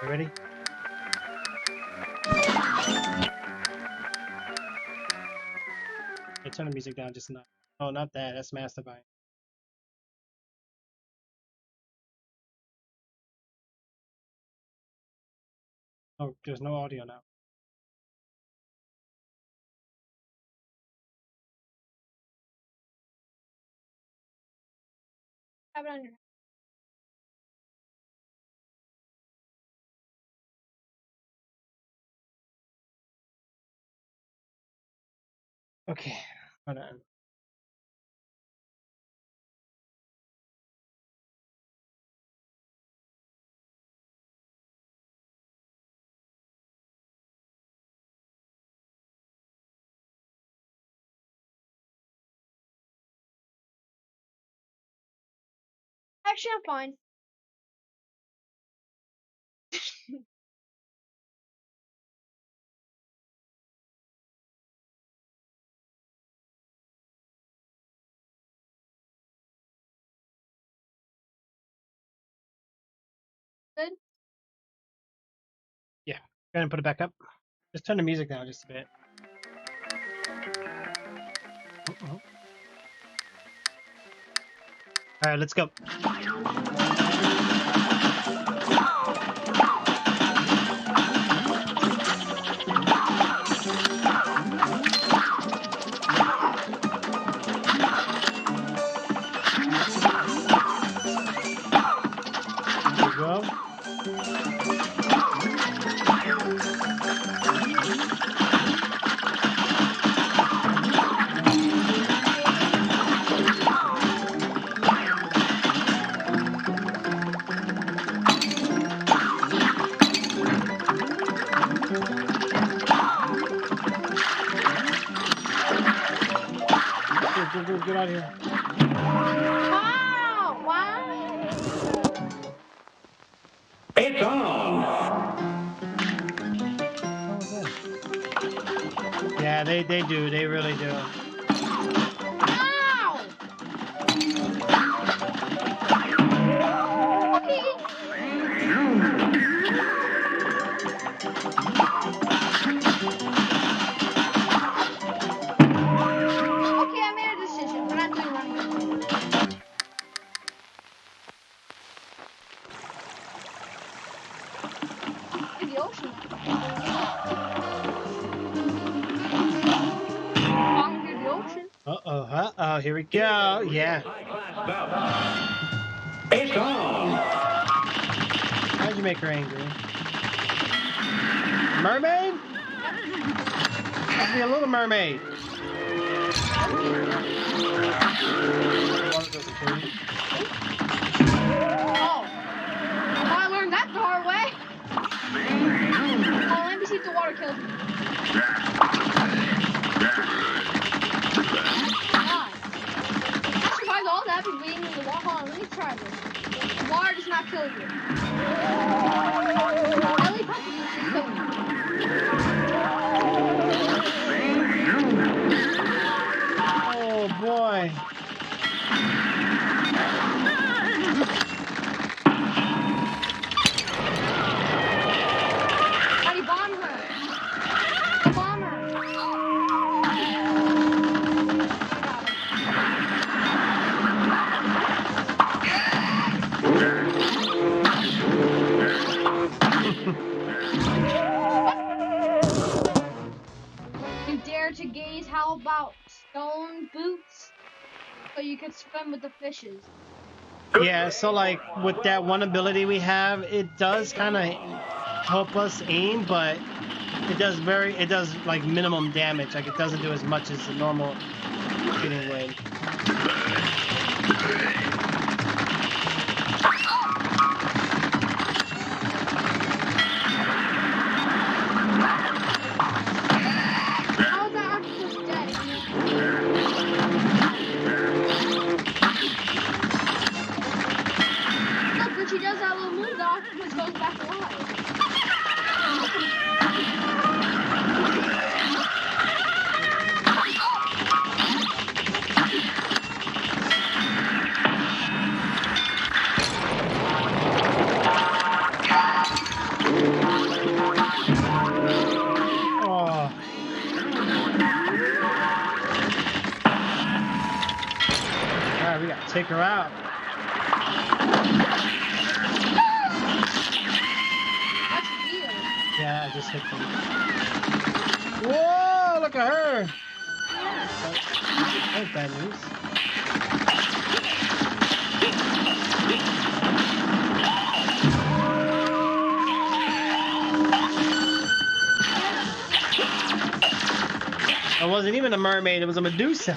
A: You ready? Hey, turn the music down just enough. Oh, not that. That's Masturbine. Oh, there's no audio now.
B: Have it on your.
A: Okay, hold on.
B: Actually, I'm fine. Good?
A: Yeah, go ahead and put it back up. Just turn the music down just a bit. All right, let's go. Here we go. Go, get out of here.
B: Wow! Wow!
E: It's on.
A: What was that? Yeah, they do. They really do.
B: Wow! Okay. Okay, I made a decision. We're not doing running. To the ocean. Long to the ocean.
A: Uh-oh, here we go. Yeah.
E: High-class bout. It's on.
A: How'd you make her angry? Mermaid? Must be a little mermaid. Water doesn't kill you.
B: Oh. I learned that the hard way. Oh, let me see if the water kills me. God. I survived all that and being in the water. Hold on, let me try this. The water does not kill you. Belly button does kill you.
A: Oh boy.
B: Buddy, bomb her. Bomb her. You dare to gaze? How about stone boots? so you could swim with the fishes.
A: Yeah, so like with that one ability we have, it does kind of help us aim, but it does like minimum damage. Like it doesn't do as much as the normal shooting would.
B: How's that octopus dead? Look, when she does that little move, the octopus goes back alive.
A: Oh. Alright, we gotta take her out.
B: That's weird.
A: Yeah, I just hit them. Whoa, look at her! That's bad news. It wasn't even a mermaid, it was a Medusa.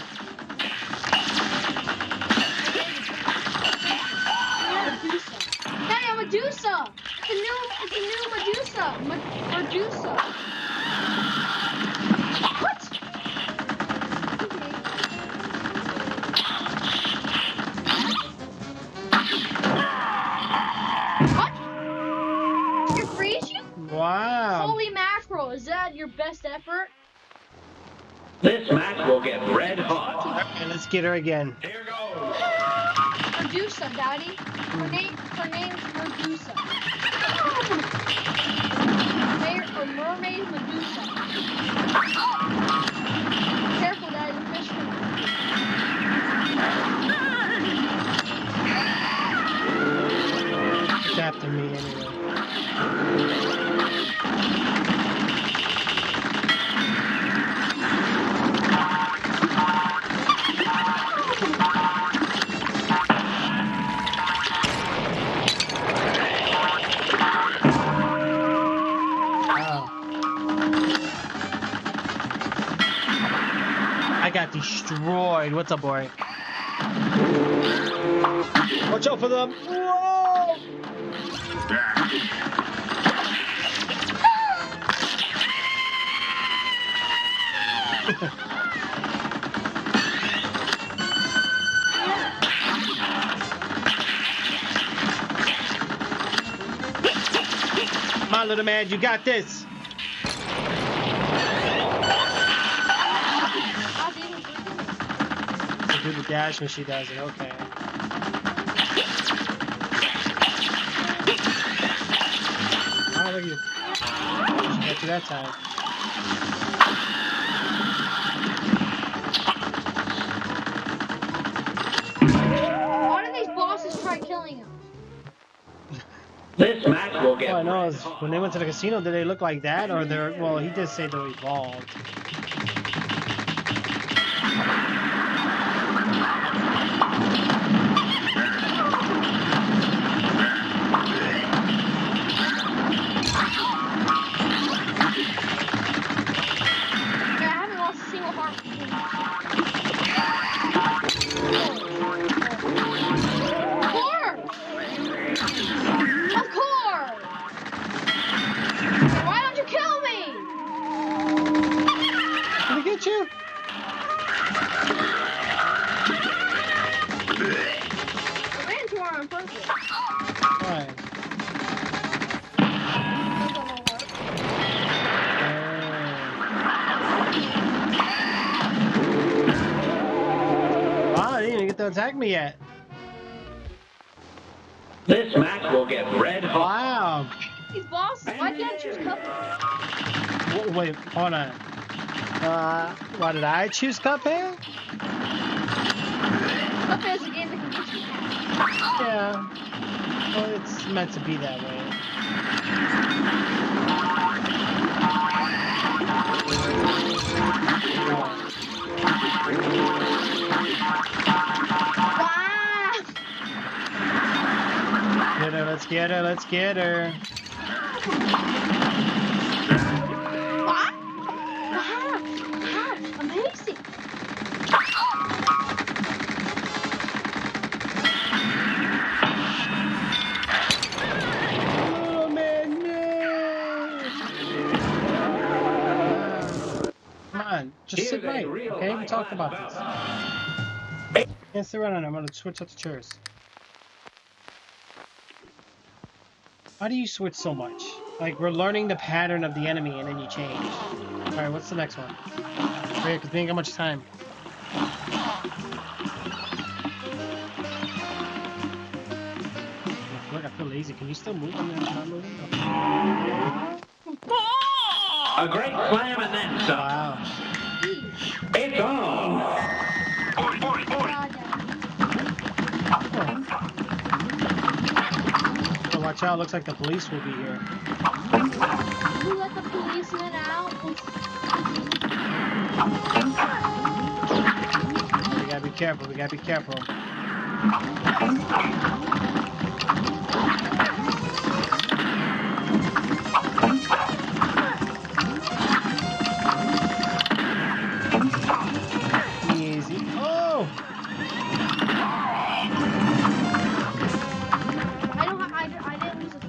B: Medusa. Hey, a Medusa! It's a new Medusa! Medusa. What? What? Did it freeze you?
A: Wow.
B: Holy mackerel, is that your best effort?
E: This match will get red hot.
A: Okay, let's get her again.
E: Here goes.
B: Medusa, Daddy. Her name's Medusa. A mermaid Medusa. Careful, Daddy, the fish can.
A: It's after me anyway. I got destroyed. What's up, boy? Watch out for them. Whoa! Come on, little man, you got this. Do the dash when she does it, okay. Oh, look at you. She got you that time.
B: Why do these bosses try killing him?
E: This match will get
A: All I know
E: red
A: is
E: hot.
A: when they went to the casino, did they look like that? Or they're, well, he did say they're evolved.
B: Yeah, I haven't lost a single heart. Of course! Why don't you kill me?
A: Did he get you?
B: I ran to her on purpose.
A: Why? Wow, I didn't even get to attack me yet.
E: This match will get red hot.
A: Wow.
B: These bosses, why can't I choose Cuphead?
A: Wait, hold on. Why did I choose Cuphead?
B: Cuphead is a game that can get you happy.
A: Yeah. Well, it's meant to be that way. get her, let's get her, let's get her.
B: What? Wow. Amazing.
A: Oh man, no! Come on, just sit right, okay? We talked about this. Can't sit right on it. I'm gonna switch out the chairs. Why do you switch so much? Like, we're learning the pattern of the enemy and then you change. Alright, what's the next one? Right, because we ain't got much time. Look, I feel lazy. Can you still move? I'm not moving. Okay.
E: A great slam and then some.
A: Wow.
E: It's on.
A: So watch out. Looks like the police will be here.
B: You let the policeman out.
A: We gotta be careful. We gotta be careful. Easy. Oh!
B: I didn't lose a...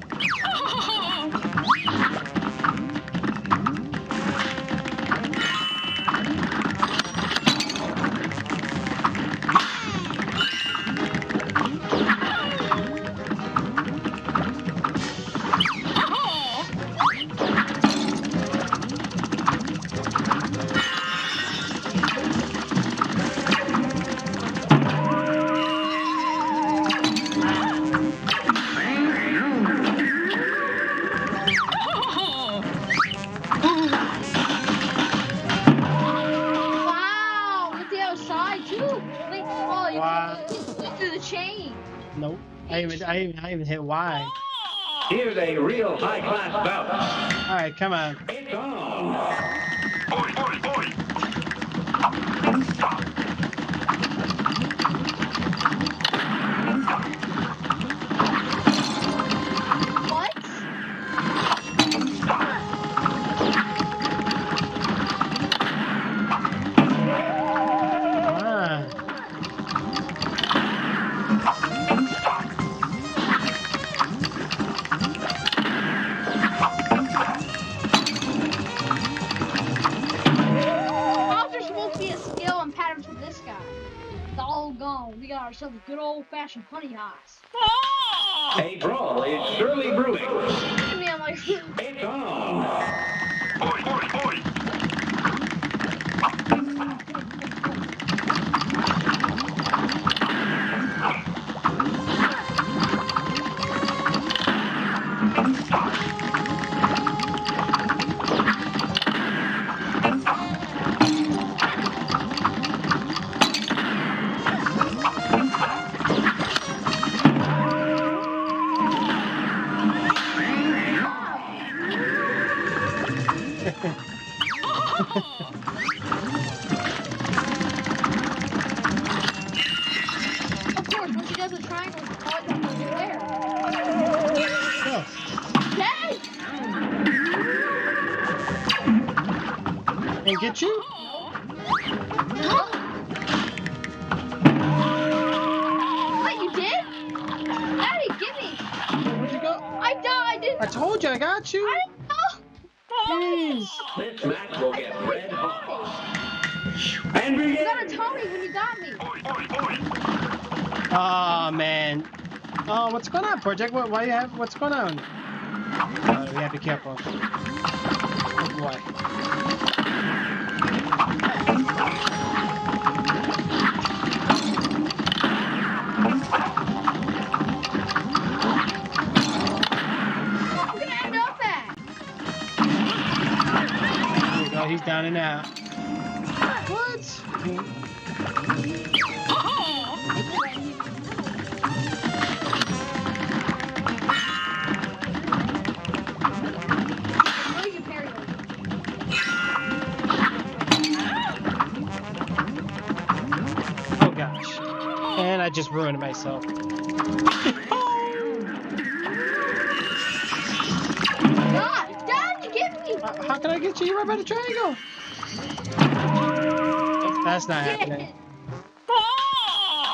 B: Wow, look the other side too. Wait, oh, you
A: Wow.
B: went through the chain.
A: Nope. I even hit Y.
E: Here's a real high-class bout.
A: Alright, come on.
E: It's on.
B: What?
A: Come on.
B: How's there supposed to be a skill and patterns for this guy? It's all gone. We got ourselves a good old-fashioned honey heist.
E: A brawl is surely brewing.
B: I mean, I'm like,
E: It's on.
B: of course, once he does the triangle, it's all done over there.
A: Go.
B: Okay.
A: And get you?
B: What, you did? Daddy, give me.
A: Where'd you go?
B: I didn't.
A: I told you, I got you.
B: I didn't know.
A: Jeez.
E: This match will get red hot. And
B: You
E: begin.
B: gotta tell me when you got me.
A: Oh man. Oh, what's going on, Project? Why you have? What's going on? We gotta be careful. Oh boy.
B: I'm gonna end up at.
A: There you go. He's down and out. What?
B: Where you parry over?
A: Oh gosh. And I just ruined myself. How can I get you? You're right by the triangle. That's not happening.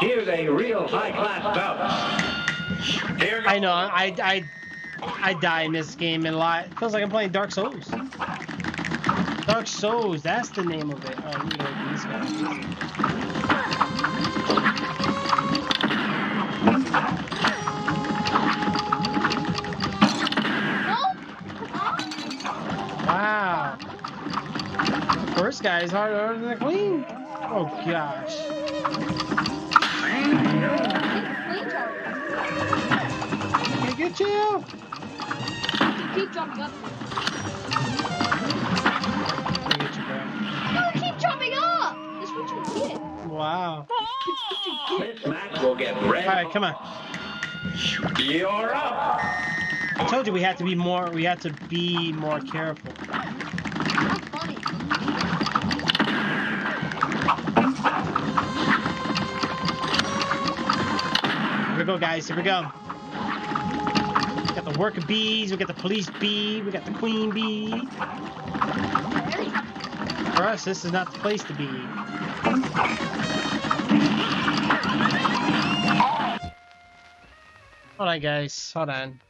E: Here's a real high-class bout. Here goes.
A: I know. I die in this game a lot. It feels like I'm playing Dark Souls. Dark Souls. That's the name of it. Oh, let me go with these guys. Wow. The first guy is harder than the queen. Oh gosh. Can I get you?
B: Keep jumping up.
A: Let me get you, bro.
B: No, keep jumping up. That's what you get.
A: Wow.
E: This match will get red.
A: All right, come on.
E: You're up.
A: I told you we had to be more. We had to be more careful.
B: That's funny.
A: Here we go, guys. Here we go. We got the worker bees. We got the police bee. We got the queen bee. For us, this is not the place to be. Hold on, guys. Hold on.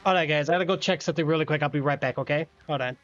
A: Hold on, guys. I gotta go check something really quick. I'll be right back, okay? Hold on.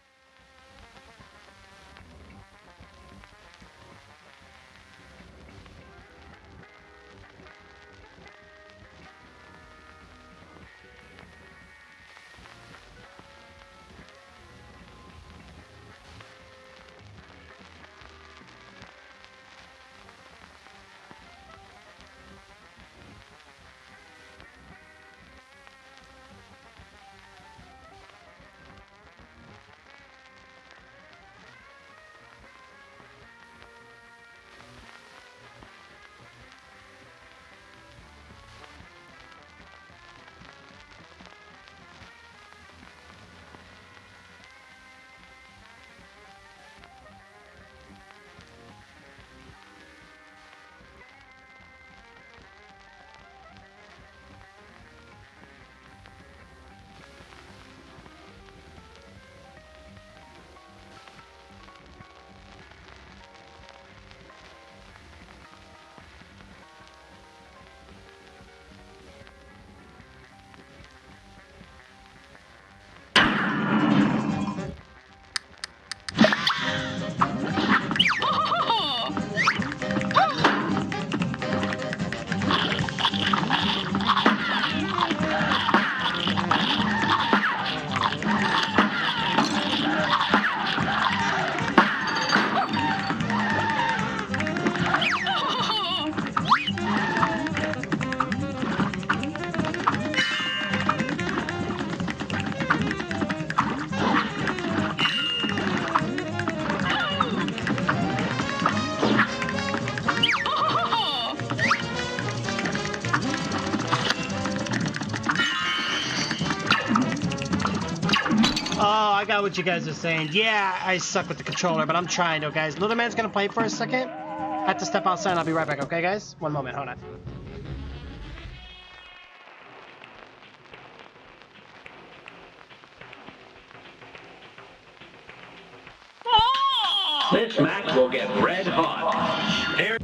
A: Oh, I got what you guys are saying. Yeah, I suck with the controller, but I'm trying though, guys. Little man's gonna play for a second. I have to step outside and I'll be right back, okay, guys? One moment, hold on.
E: This match will get red hot. Here.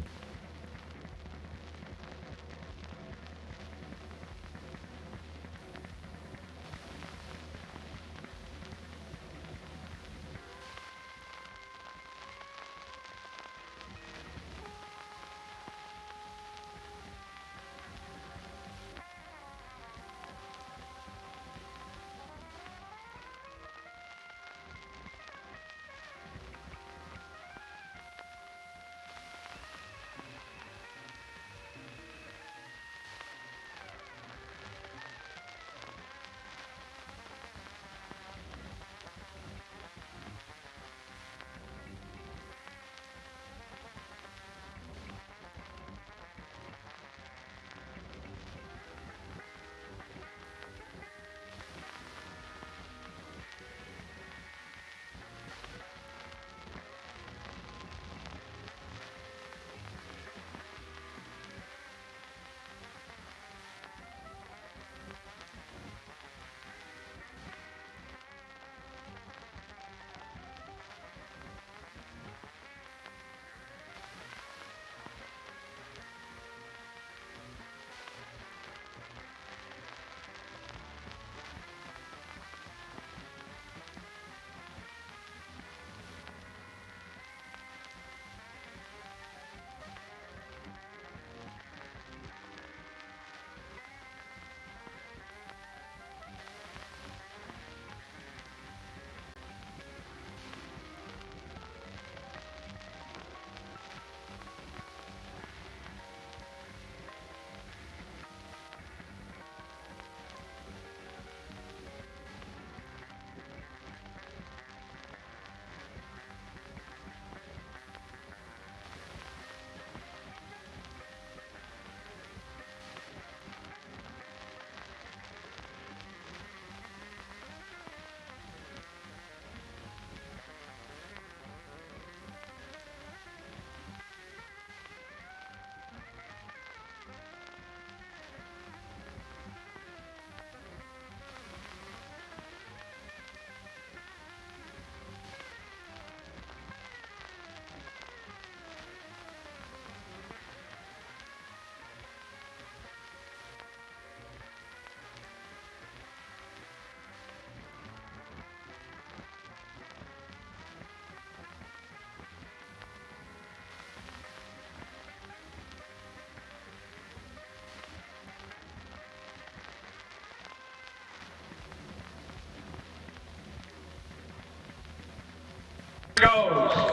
E: goes.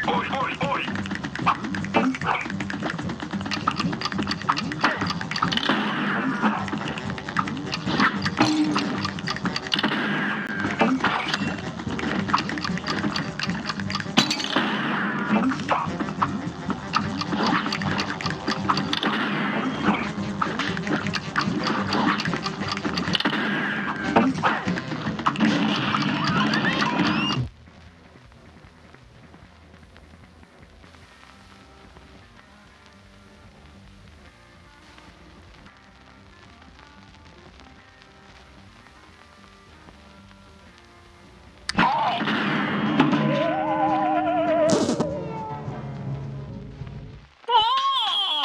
E: Oi, oi, oi.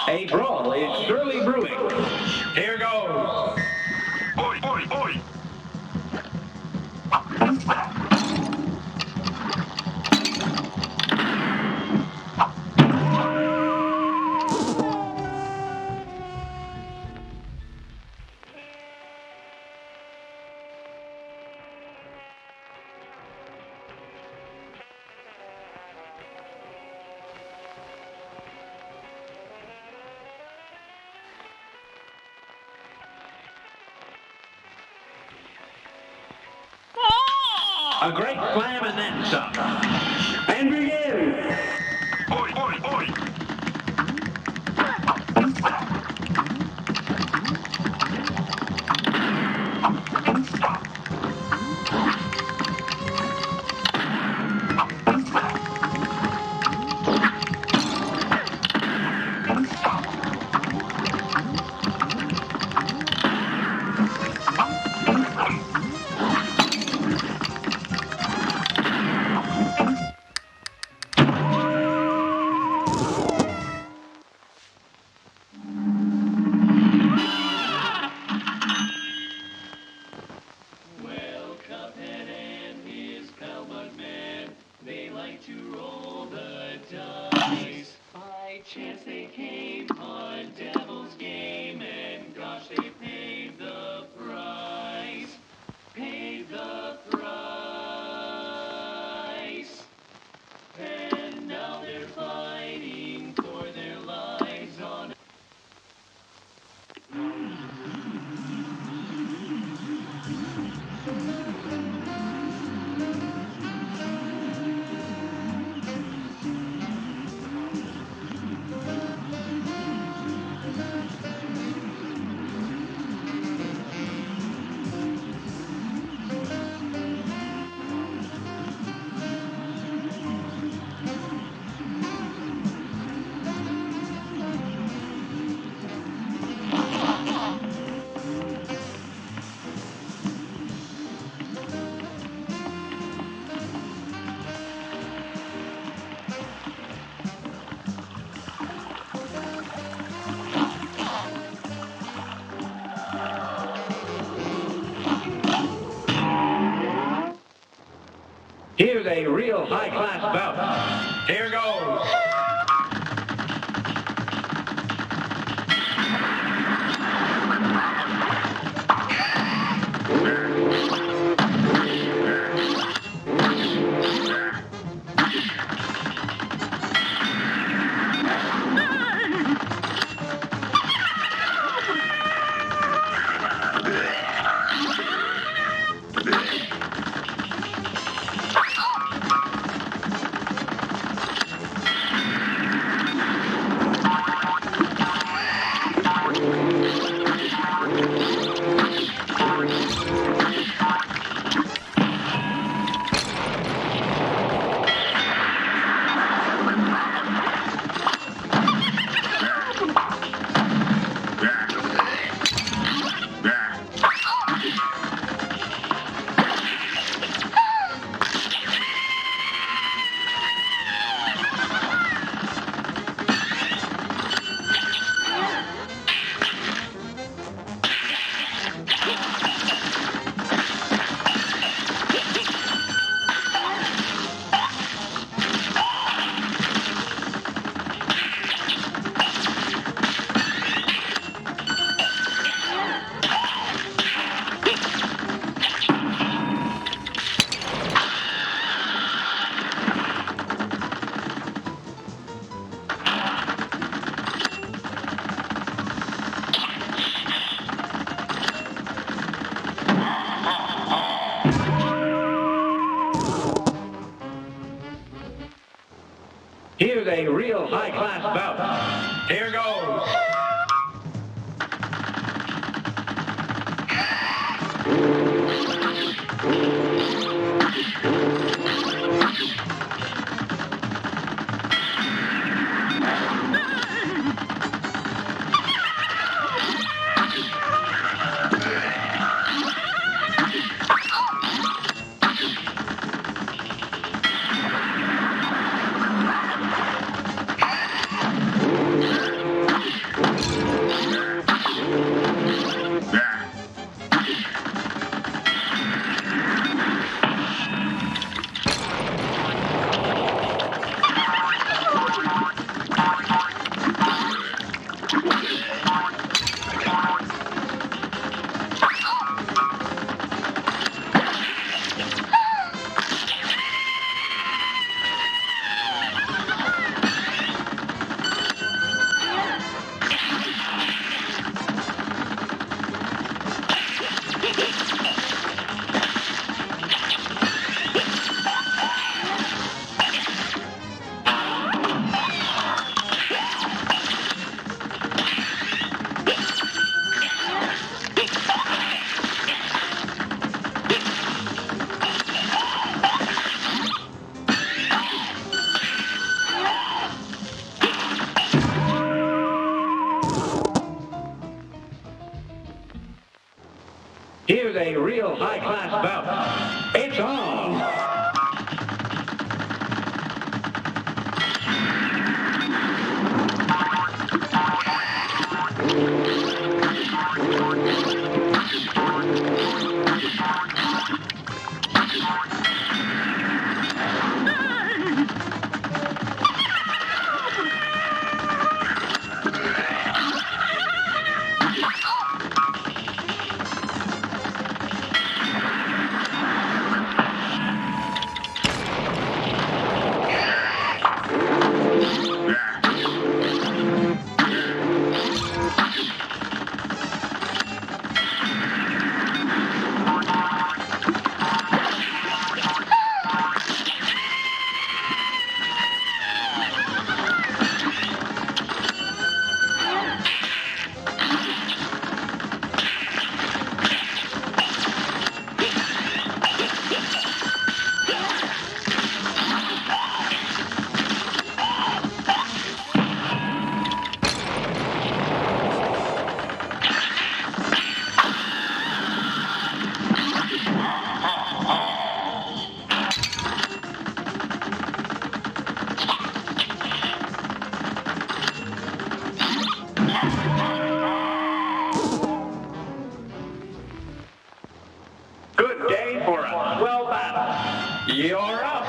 E: A brawl is surely brewing. Here goes. Oi, oi, oi. A great slam and then some. And begin. Oi, oi, oi.
C: Well, Cuphead and his pal Mugman, they like to roll the dice. By chance they came on Devil's Game, and gosh, they paid the price. Paid the price. And now they're fighting for their lives on.
E: Here's a real high-class bout. Here goes. Here's a real high-class bout. Here goes. Here's a real high-class bout. It's on. Good day for a swell battle. You're up.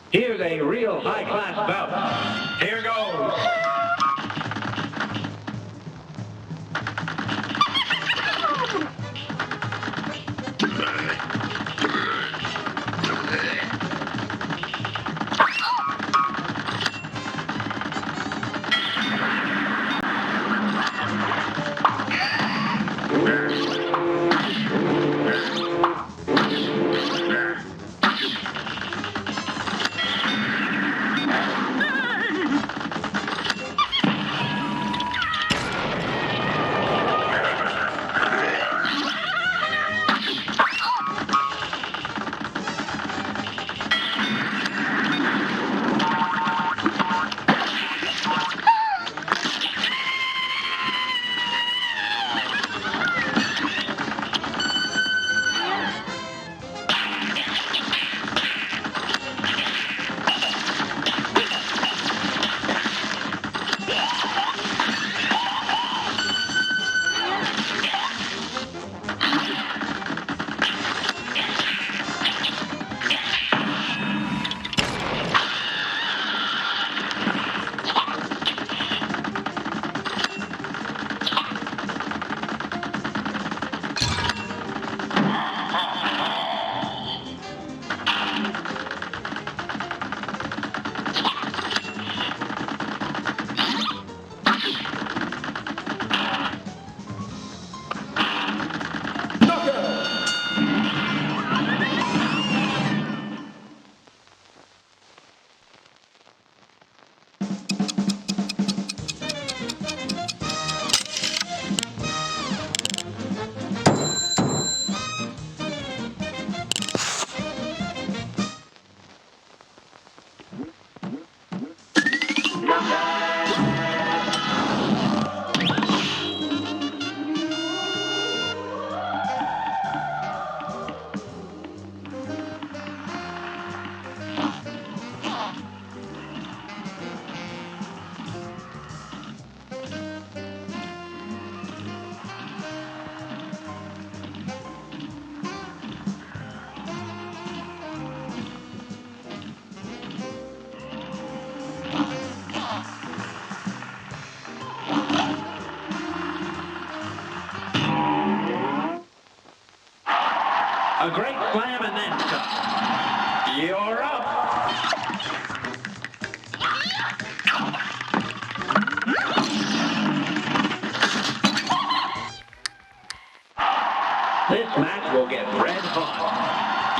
E: Here's a real high-class bout. Here goes.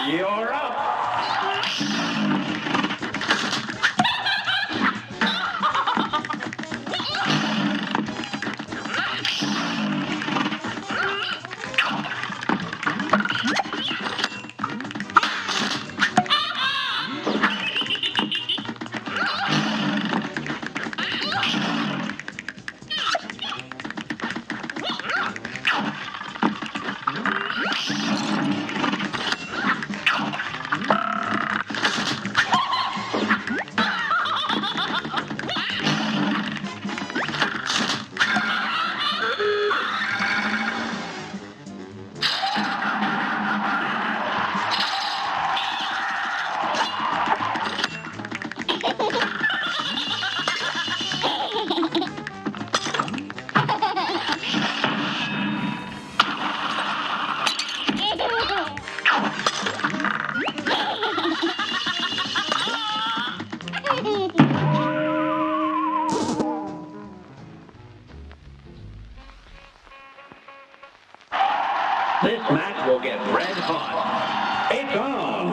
E: You're up. This match will get red hot. It's on.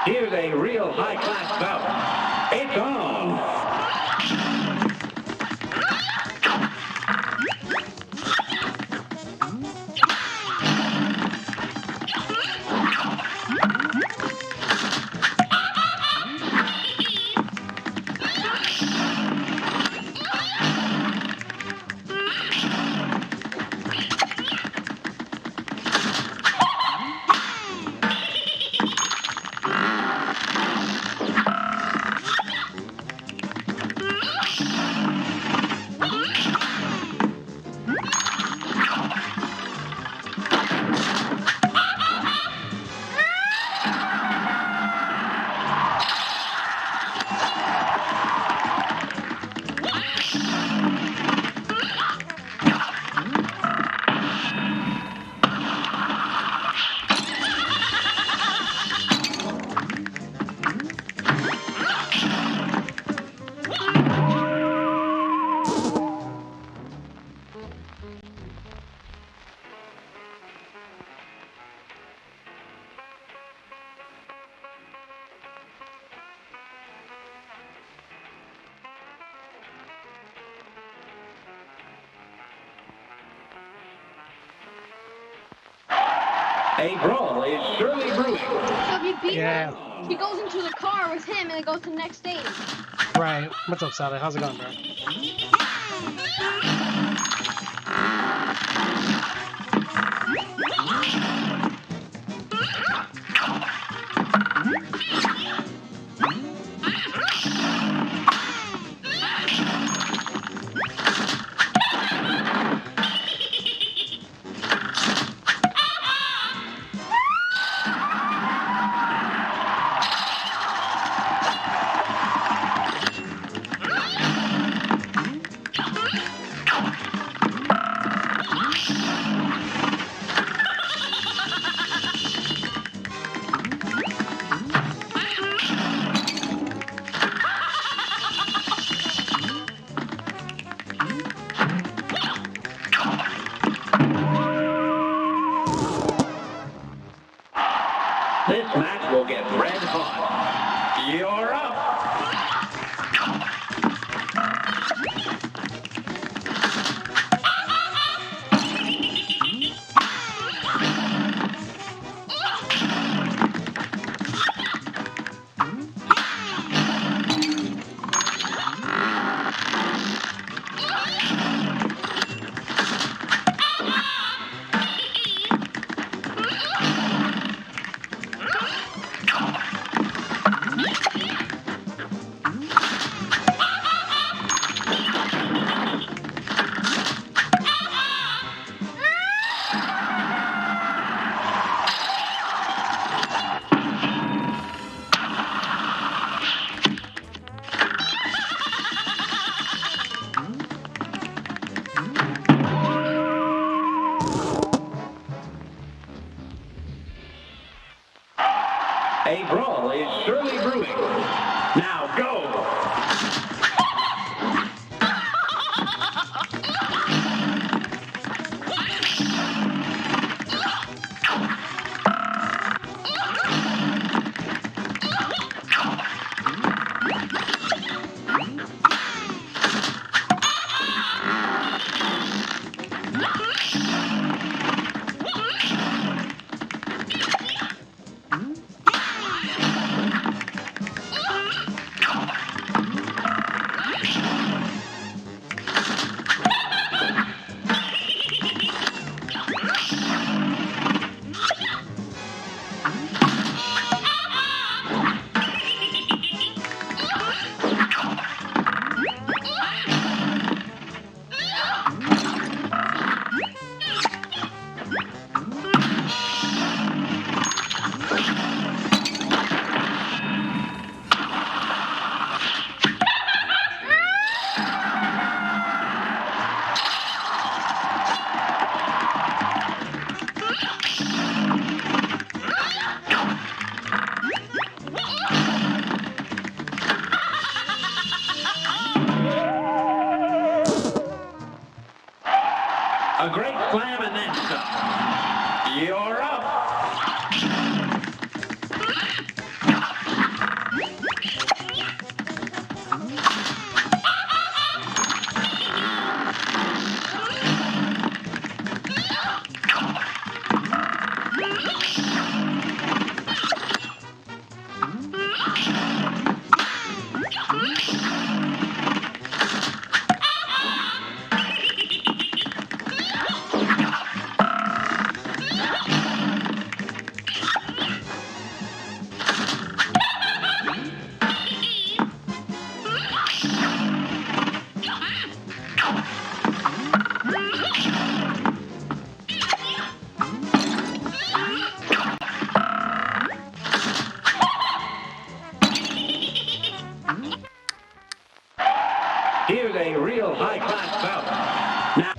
E: Here's a real high-class bout. It's on. A brawl is surely brewing.
B: So if you beat
A: Yeah.
B: him, he goes into the car with him and it goes to the next stage.
A: Right. What's up, Sally? How's it going, bro?
E: This match will get red hot. You're up. A brawl is surely brewing. Now go! A great slam and then some. You're up. Here's a real high-class bout. Now,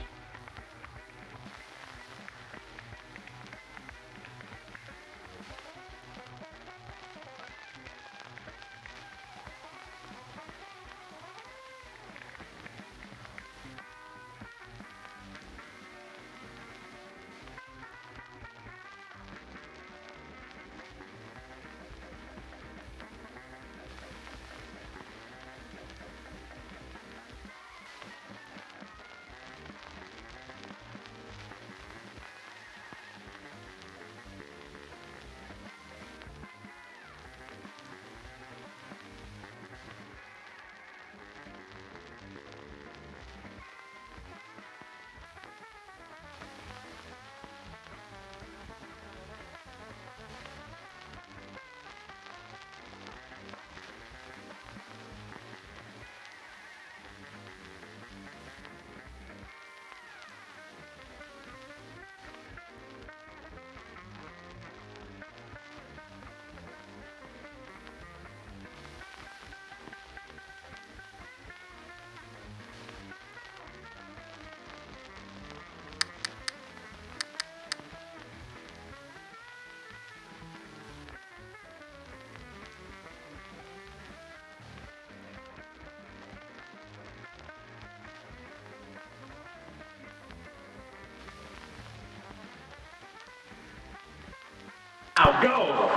E: go!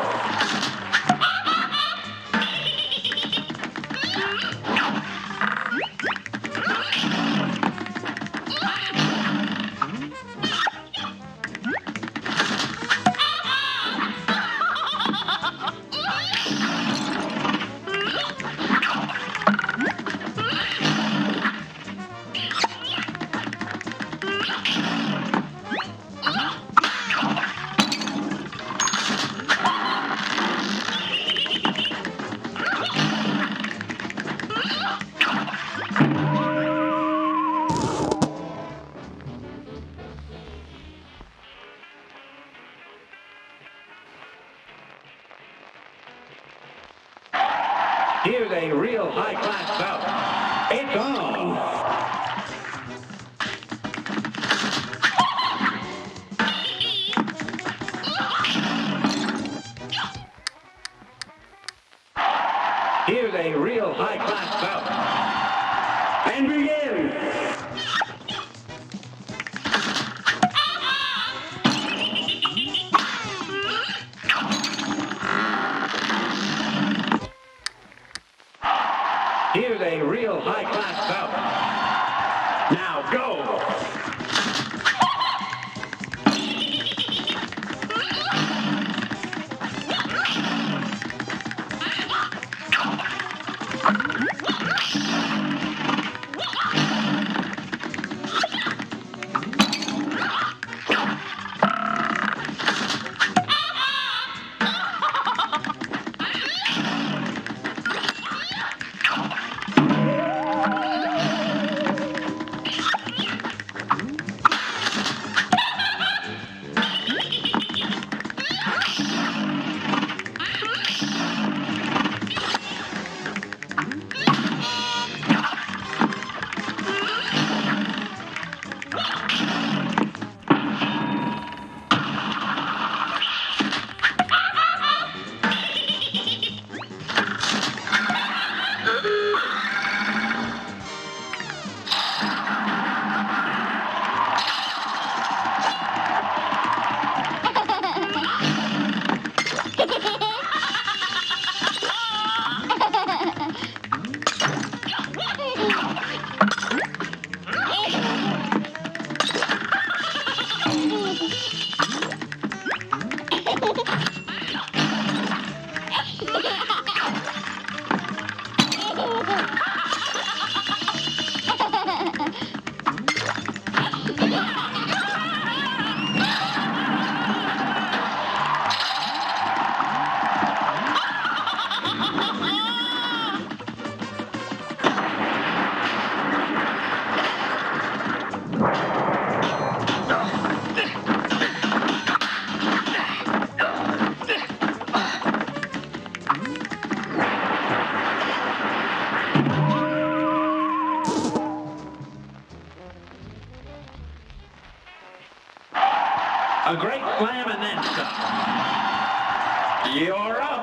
E: Here's a real high-class bout. It's on. real high-class bout. Now go! A great slam and then some. You're up.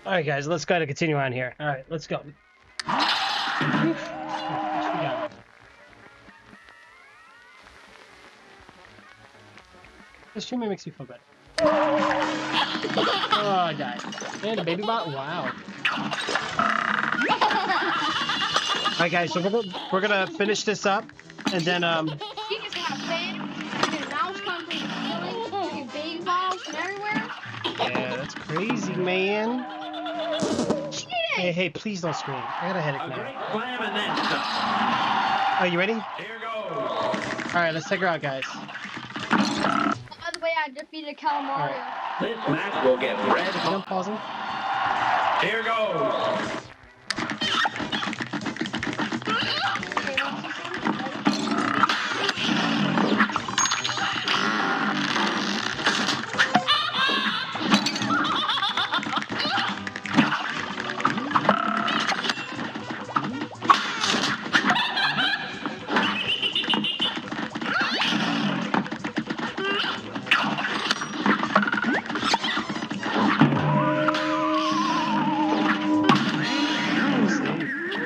A: All right, guys, let's go ahead and continue on here. All right, let's go. Oof. What we got? This streaming makes me feel better. Oh, I died. And a baby bot? Wow. Alright guys, so we're gonna finish this up and then
B: He just got a fan, freaking mouse comes from the ceiling, freaking baby balls from everywhere.
A: yeah, that's crazy, man.
B: Cheating!
A: Hey, please don't scream. I got a headache
E: A
A: now.
E: great slam and then some.
A: Are you ready?
E: Here goes.
A: Alright, let's take her out, guys.
B: By the way, I defeated Calamario.
E: This match will get red
A: I'm
E: hot.
A: pausing.
E: Here goes.
B: Okay, once you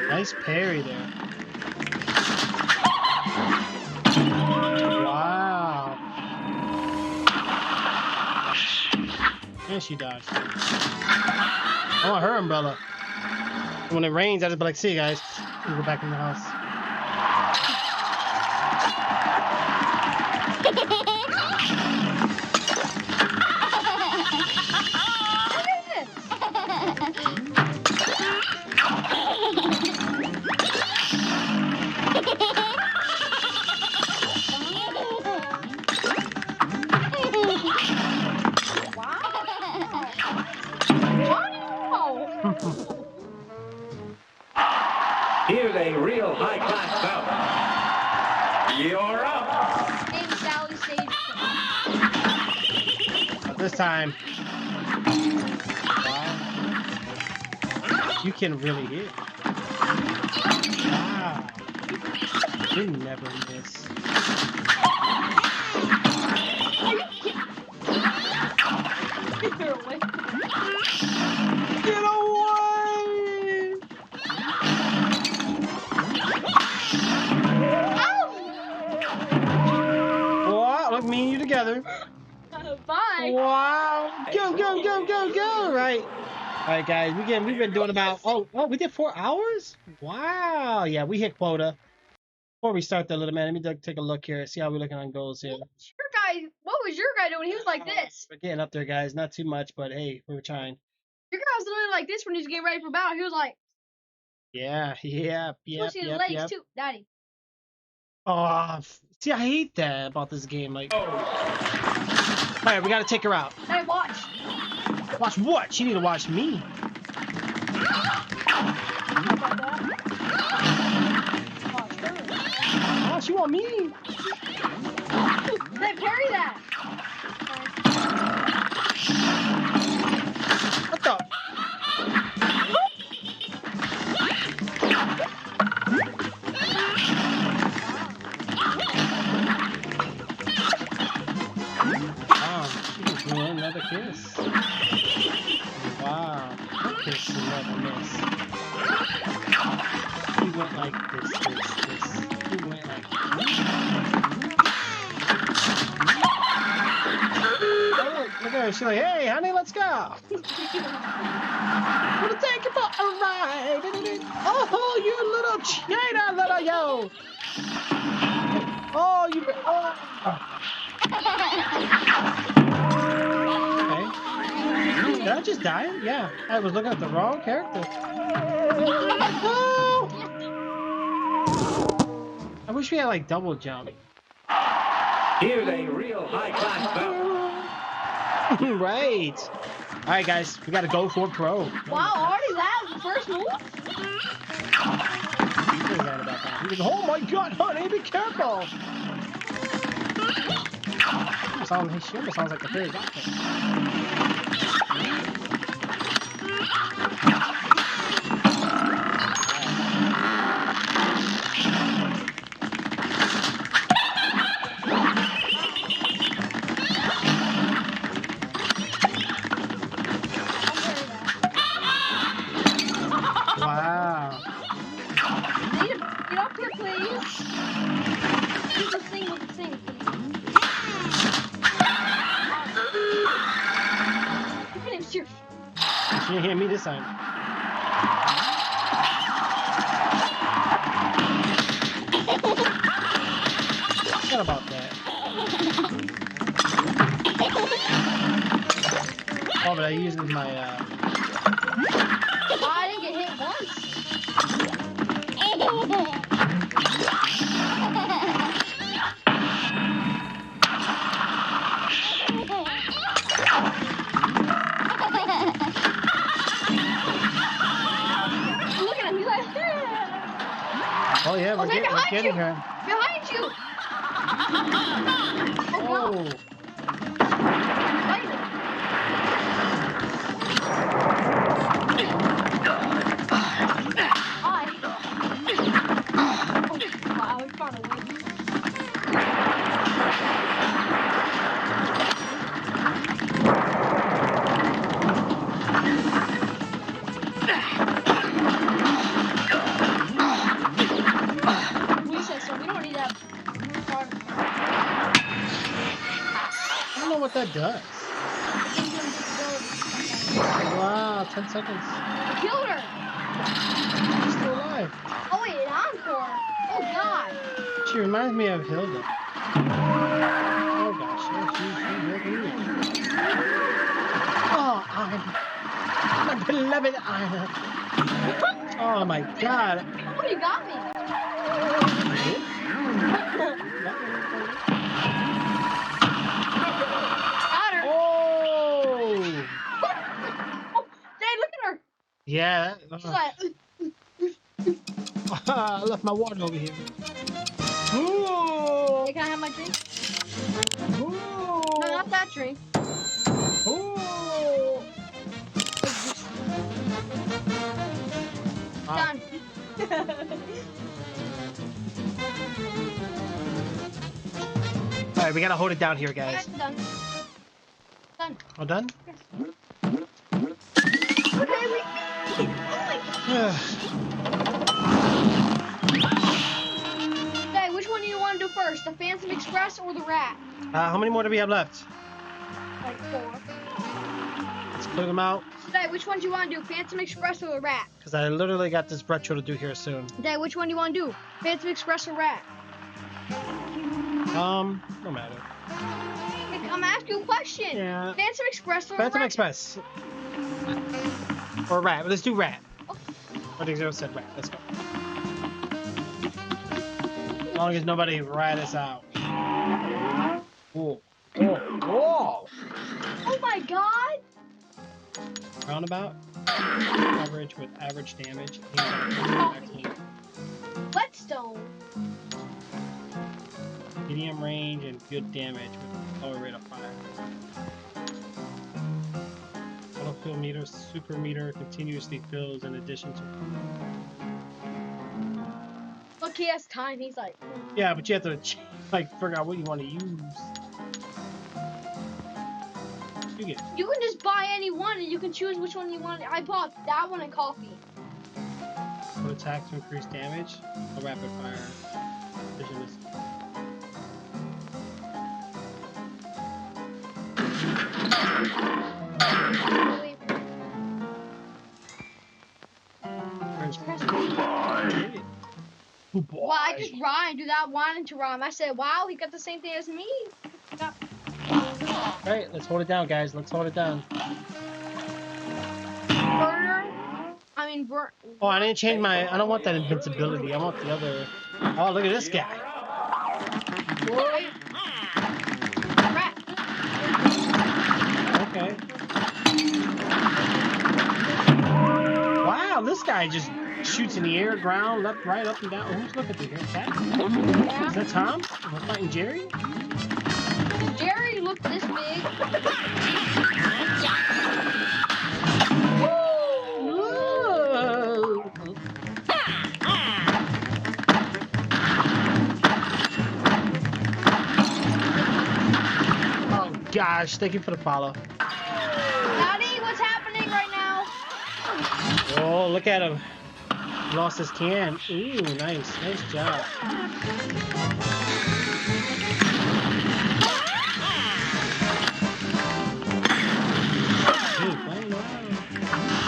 A: Nice parry there. Wow. And she dodged. I want her umbrella. When it rains, I just be like, see you guys. We go back in the house.
E: Here's a real high-class bout. You're up.
B: Name Sally Sage.
A: But this time. Wow. You can really hit. Wow. You never miss.
B: You're away.
A: Get away! What? Look, me and you together.
B: Bye.
A: Wow! Go, go, go, go, go! Right. All right, guys. We've been doing about we did 4 hours. Wow. Yeah, we hit quota. Before we start that, little man, let me take a look here. See how we're looking on goals here.
B: Your guy, what was your guy doing? He was like this.
A: We're getting up there, guys. Not too much, but hey, we were trying.
B: Your guy was literally like this when he was getting ready for battle. He was like,
A: Yeah.
B: pushing his legs too. Daddy.
A: Oh, see, I hate that about this game. Like, all right, we gotta take her out.
B: Hey, watch.
A: Watch what? She need to watch me. Oh, she want me.
B: Hey, parry that.
A: What the? Wow, she was doing another kiss. Wow, that kiss is never miss. He went like this. He went like look at her. She's like, hey, honey, let's go. I'm gonna take you for a ride. Oh, you little cheater, little yo. Oh, you. Oh. Okay. Did I just die? Yeah. I was looking at the wrong character. Oh! I wish we had like double jump.
E: Here's a real high-class bout.
A: Right. All right, guys, we gotta go for pro.
B: Wow, already that was the first move?
A: He's really mad about that. He's like, oh my god, honey, be careful. She almost sounds like the fairy doctor. She didn't hit me this time. Forgot about that. Oh, but I used my
B: Oh, I didn't get hit once. Look at him. He's like,
A: Oh yeah, we're
B: they're
A: getting
B: behind you.
A: her.
B: Behind you. Oh, no.
A: Oh,
B: Fight him. Hi. Oh, wow, we found a way. We said so. We don't need that.
A: I don't know what that does. Wow, 10 seconds.
B: Killed her.
A: She's still alive.
B: Oh wait, an encore. Oh god.
A: She reminds me of Hilda. Oh gosh, yeah, she's really Oh, Anna. My beloved Anna. Oh my god.
B: Oh, you got me. Got her.
A: Oh!
B: Dad, look at her.
A: Yeah.
B: She's like,
A: I left my water over here. Ooh!
B: hey, can I have my drink?
A: Ooh!
B: No, not that drink.
A: Ooh!
B: Done.
A: Alright, we gotta hold it down here, guys.
B: Done. Done.
A: All done?
B: Okay, we. Hey, which one do you want to do first? The Phantom Express or the Rat?
A: How many more do we have left?
B: Like 4.
A: Let's clear them out.
B: Hey, which one do you want to do? Phantom Express or the Rat?
A: Because I literally got this retro to do here soon.
B: Hey, which one do you want to do? Phantom Express or Rat?
A: No matter.
B: Hey, I'm asking you a question.
A: Yeah.
B: Phantom Express or
A: Phantom
B: Rat?
A: Express. Or Rat. Let's do Rat. What did you said Rat? Let's go. As long as nobody rat us out. Whoa. Whoa. Whoa.
B: Oh my god!
A: Roundabout. Coverage with average damage.
B: Whetstone.
A: Medium range and good damage with a lower rate of fire. Auto fill meter, super meter continuously fills in addition to.
B: Look, he has time. He's like,
A: Yeah, but you have to like figure out what you want to use. You get.
B: you can just buy any one and you can choose which one you want. I bought that one and coffee.
A: Put attack to increase damage. A rapid fire. Vision is. Good boy.
B: Wow, I just rhymed. Do that one into rhyme. I said, wow, he got the same thing as me.
A: Alright, let's hold it down, guys. Let's hold it down.
B: Burner. I mean,
A: Oh, I didn't change my. I don't want that invincibility. I want the other. Oh, look at this guy.
B: Rat.
A: Okay. Wow, this guy just shoots in the air, ground, left, right, up and down. Who's looking through here? Cat?
B: Yeah.
A: Is that Tom? We're fighting Jerry?
B: Jerry looked this big.
A: Whoa. Oh gosh, thank you for the follow.
B: Daddy, what's happening right now?
A: Oh, look at him. He lost his can. Ooh, nice. Nice job. Dude, playing around.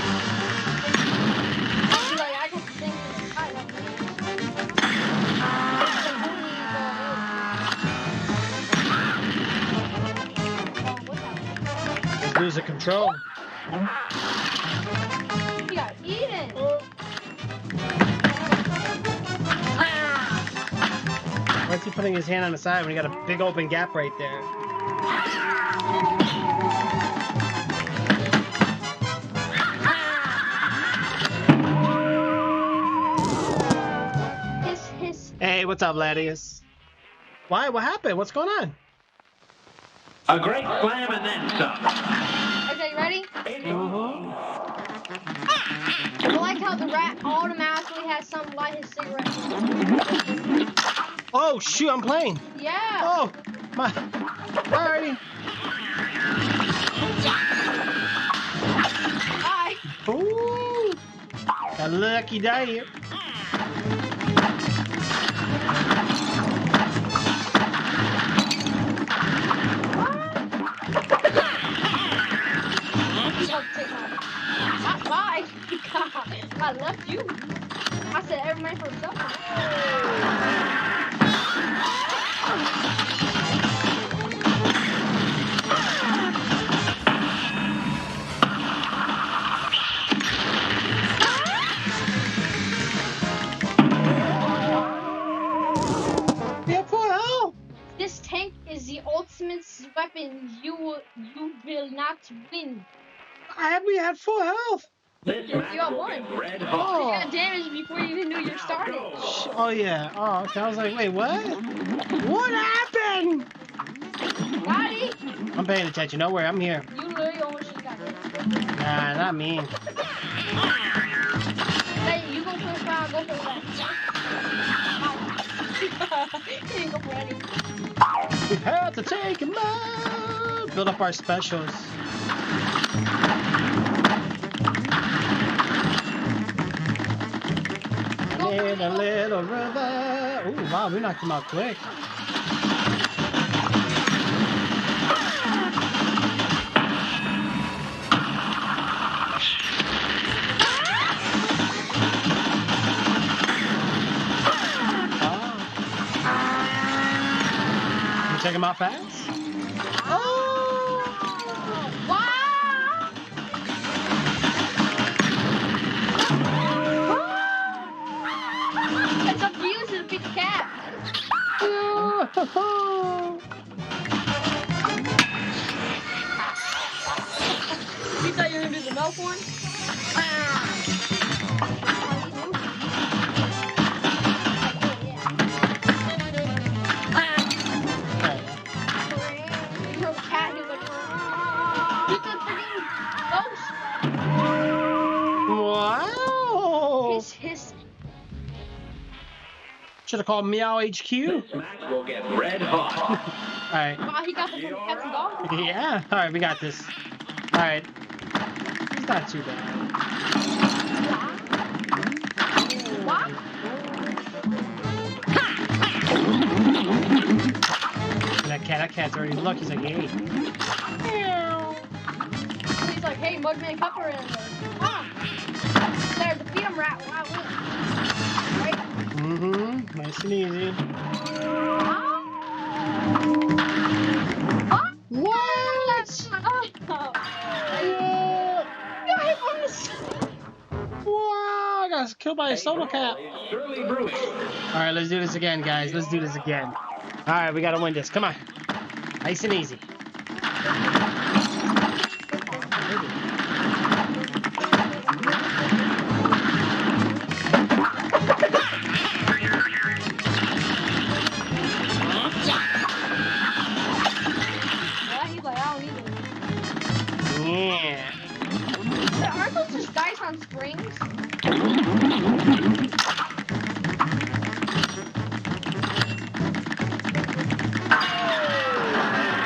A: losing control.
B: He got eaten.
A: Why's he putting his hand on the side when he got a big open gap right there? Hey, what's up, Ladius? Why? What happened? What's going on?
E: A great slam and then some.
B: Okay, you ready?
A: Mm-hmm.
B: I like how the rat automatically has some light his cigarette.
A: Oh, shoot, I'm playing.
B: Yeah.
A: Oh, my. Alrighty.
B: Bye.
A: Ooh. A lucky day.
B: Bye. I left you. I said every man for himself.
A: Yeah, for hell.
B: This tank is the ultimate weapon. You will not win.
A: We had full health.
E: This
B: You
E: match
B: got
E: will
B: one.
E: get red
B: You
E: hot.
A: Oh.
B: got damage before you even knew you started.
A: Oh, yeah. Oh, okay. I was like, wait, what? What happened?
B: Daddy,
A: I'm paying attention. Don't worry, I'm here.
B: you literally almost just got hit.
A: Nah, not me.
B: Hey, you go for the front, I'll go for the left. He didn't go for any.
A: We have to take him out. Build up our specials. In a little river. Ooh, wow, we knocked him out quick. You check him out fast? Oh!
B: Wow! It's up to you to beat the cat. You thought you were gonna do the milk one? Your cat who's like, beat the freaking
A: Wow!
B: ghost. His.
A: Should have called Meow HQ.
E: This match will get red hot.
A: Alright.
B: Wow, he got the from cats and dogs.
A: Yeah. Alright, we got this. Alright. It's not too bad.
B: What?
A: That cat's already look, he's like, hey.
B: He's like, hey, Mugman Cupper in there. Ah! There, defeat him, rat. Wow, win. Right?
A: Mm-hmm. Nice and easy.
B: Ah!
A: What?
B: Oh.
A: Yeah.
B: Got hit on the side.
A: Wow, I got killed by a solo cat.
E: It's surely brewing.
A: Alright, let's do this again, guys. Let's do this again. Alright, we gotta win this. Come on. Nice and easy.
B: Yeah, he's like, I don't need it.
A: Yeah.
B: Aren't those just dice on springs?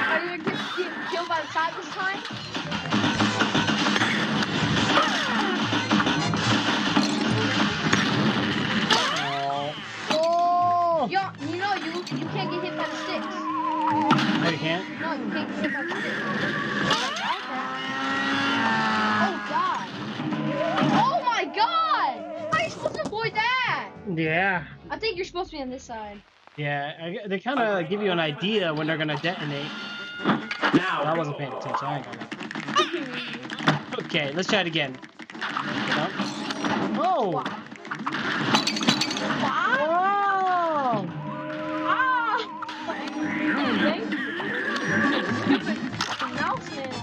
B: Are you gonna get killed by the side this time?
A: Oh!
B: You know you can't get hit by the sticks.
A: Oh, you can't?
B: No, you can't get hit by the sticks. Oh god! Oh my god! How are you supposed to avoid that?
A: Yeah.
B: I think you're supposed to be on this side.
A: Yeah, they kind of give you an idea when they're gonna detonate. But I
E: Now,
A: wasn't paying attention. I ain't gonna. Okay, let's try it again. Oh!
B: Wow.
A: Wow!
B: Thank you. Stupid announcement.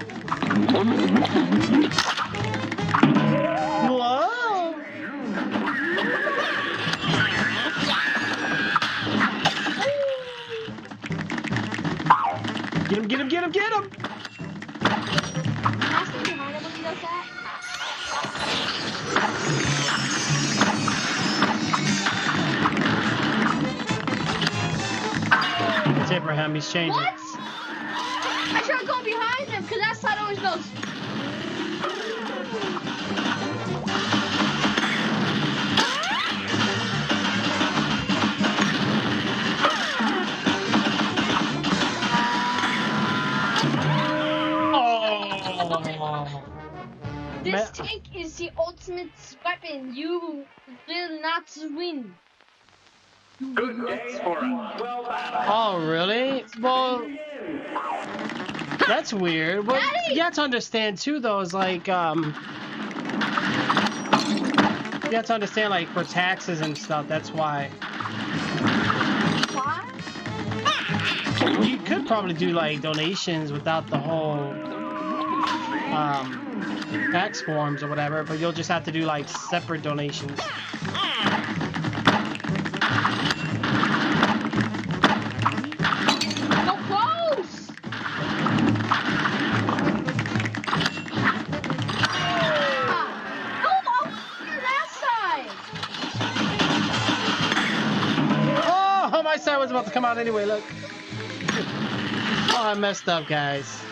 A: Whoa! Get him, get him, get him, get him!
B: Can I stand behind him when he does that?
A: It's Abraham, he's changing.
B: What? I should have gone behind him because that side always goes.
A: Oh!
B: This tank is the ultimate weapon. You will not win.
E: Good day for a 12-hour.
A: Oh, really? Well, that's weird. Well,
B: Daddy!
A: you have to understand too, though, is like, you have to understand, like, for taxes and stuff, that's why.
B: Why?
A: You could probably do, like, donations without the whole, tax forms or whatever, but you'll just have to do, like, separate donations.
B: So close! Go over that side!
A: Oh, my side was about to come out anyway, look. Oh, I messed up, guys.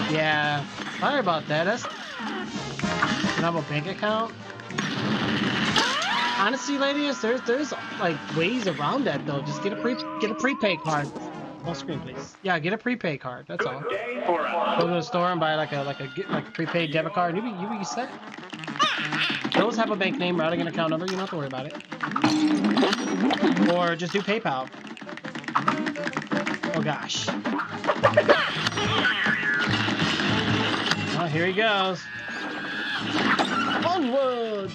A: Yeah, sorry about that. That's... Can I have a bank account? Honestly, ladies, there's like ways around that though. Just get a prepaid card. Full screen, please. Yeah, get a prepaid card. That's all.
E: Good day for a
A: Go to the store and buy like a prepaid debit card. You be set. Those have a bank name, routing, and account number. You don't have to worry about it. Or just do PayPal. Oh gosh. Oh, here he goes. Onward!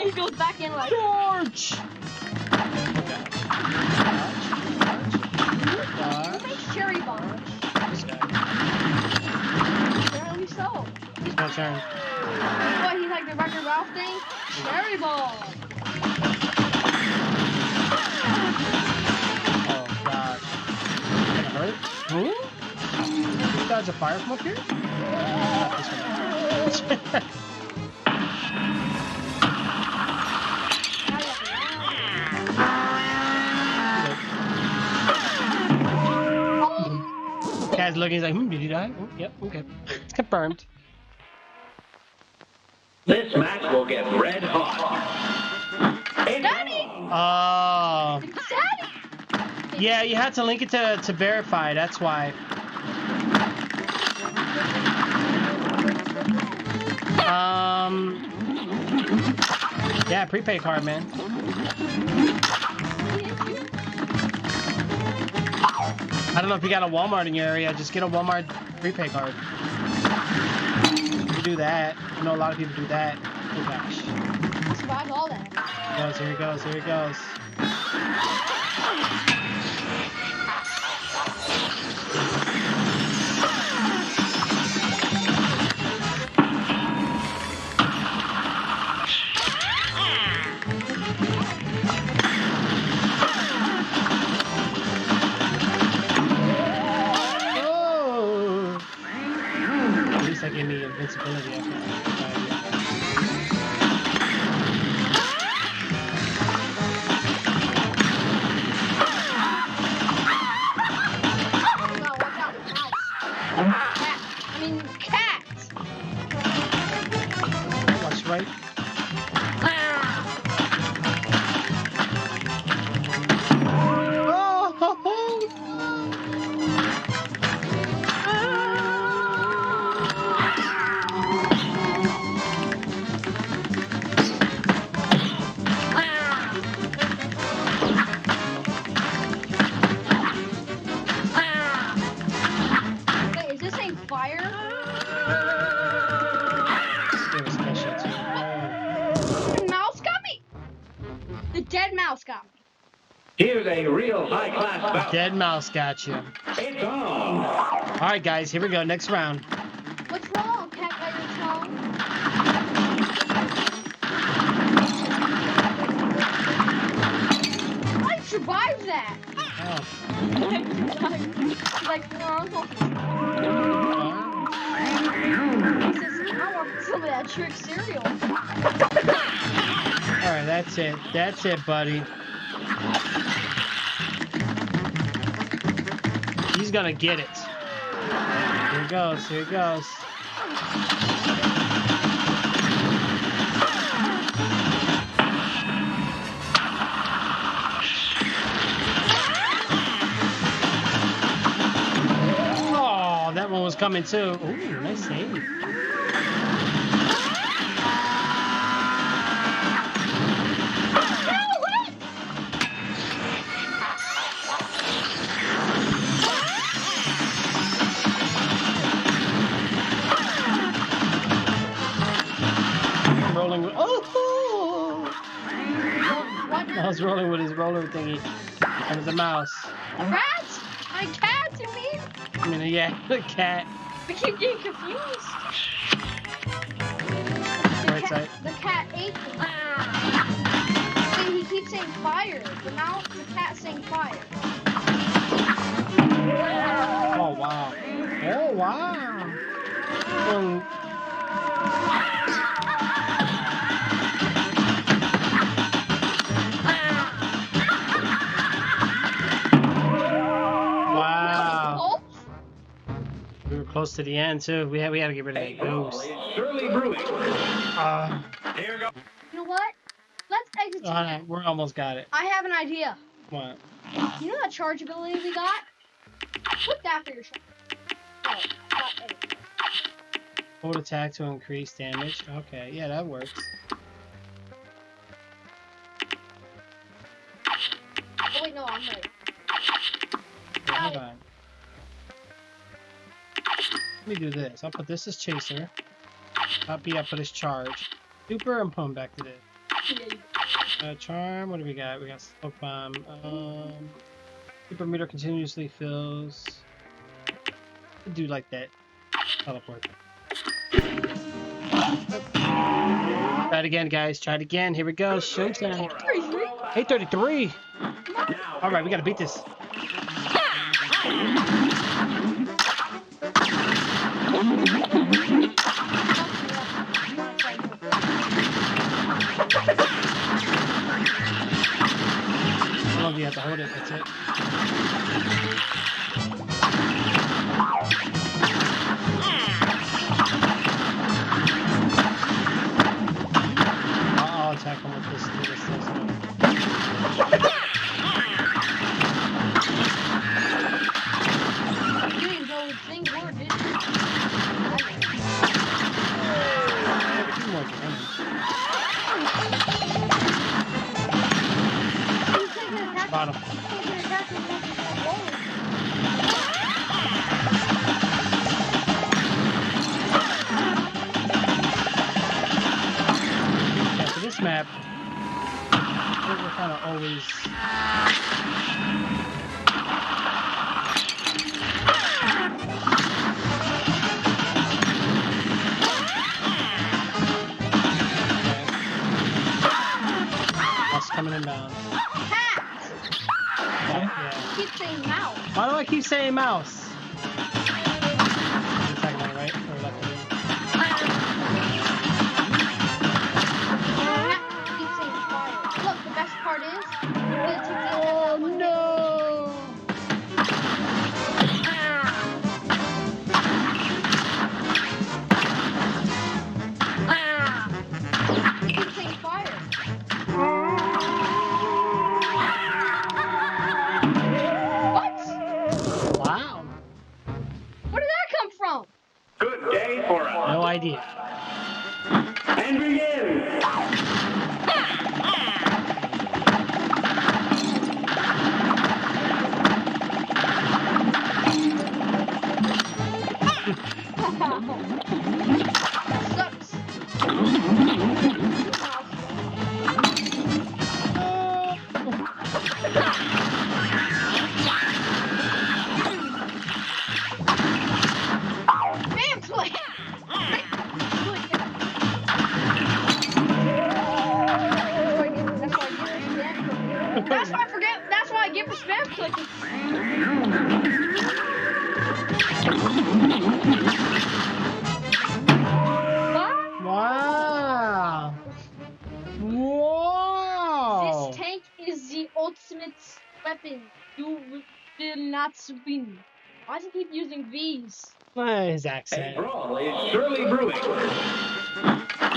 B: He goes back in like.
A: George! Okay.
B: Who makes cherry bombs?
A: This guy.
B: Apparently so.
A: It's my turn.
B: What, he's like the Wreck-It Ralph thing? Cherry bomb.
A: Oh gosh. Gonna hurt? Who? You dodge a fire from up here? Not this one. Guy's looking, he's like, did he die? Oh, yep, okay. It's confirmed.
E: This match will get red hot.
B: Daddy!
A: Oh.
B: Daddy!
A: Yeah, you had to link it to verify, that's why. Yeah, prepaid card, man. I don't know if you got a Walmart in your area, just get a Walmart prepaid card. You do that. I know a lot of people do that. Oh gosh.
B: I survived all that.
A: Here he goes, here he goes. Oh! At least that gave me invincibility.
B: No, watch out. Mouse. Cat. I mean, cat.
A: Watch right.
B: Wait, is this a fire?
A: Give a special too.
B: The mouse got me. The dead mouse got me.
E: Here's a real high-class bout.
A: Dead mouse got you.
E: It's on.
A: All right, guys, here we go. Next round.
B: What's wrong? Cat got your tongue? I survived that.
A: Oh.
B: Like, no,
A: Oh.
B: he says, I want some of that trick cereal.
A: All right, that's it. That's it, buddy. He's gonna get it. Here he goes. Here he goes. Oh, that one was coming too. Ooh, nice save. Rolling with. Oh!
B: What?
A: I was rolling with his roller thingy. And it's a mouse.
B: Rats? My cats, you mean?
A: I mean, yeah, the cat.
B: I keep getting confused.
A: Right side.
B: The cat ate me. See, he keeps saying fire, but now the cat's saying fire.
A: Oh, wow. Oh, wow. Wow.
B: Oh,
A: We were close to the end, too. We had to get rid of that ghost.
E: Surely brewing. Here goes.
B: you know what? Let's exit.
A: All right, we're almost got it.
B: I have an idea.
A: What?
B: You know that charge ability we got? Put that for your shot. Oh, got it.
A: Hold attack to increase damage. Okay, yeah, that works.
B: Oh wait, no, I'm ready.
A: Hold on. Let me do this. I'll put this as chaser. Top B, I'll put as charge. Super, and put him back to this. Charm, what do we got? We got smoke bomb. Super meter continuously fills. Do like that. Teleport. Try it again, guys. Try it again. Here we go. Showtime. 8:33. All right, we gotta beat this. How long do you have to hold it? That's it. I'll attack him with this.
B: You didn't go with thing word, did you?
A: Two more damage.
B: He's taking an attack.
A: Bottom.
B: He's taking an attack and he's rolling.
A: Yeah, for this map, we're kind of always. That's coming inbound.
B: Cat!
A: Yeah.
B: Keep saying mouse.
A: Why do I keep saying mouse? Attack on the right or left?
B: Cat keeps saying fire. Look, the best part is,
A: Oh no!
B: he keeps saying fire. What?
A: Wow.
B: Where did that come from?
E: Good day for us.
A: No idea.
E: And begin.
B: That sucks. Spam click. That's why I forget. That's why I get for spam clicking. What?
A: Wow. Whoa.
B: This tank is the ultimate weapon. You will not win. Why does he keep using V's?
A: His
E: A
A: accent.
E: brawl is surely brewing.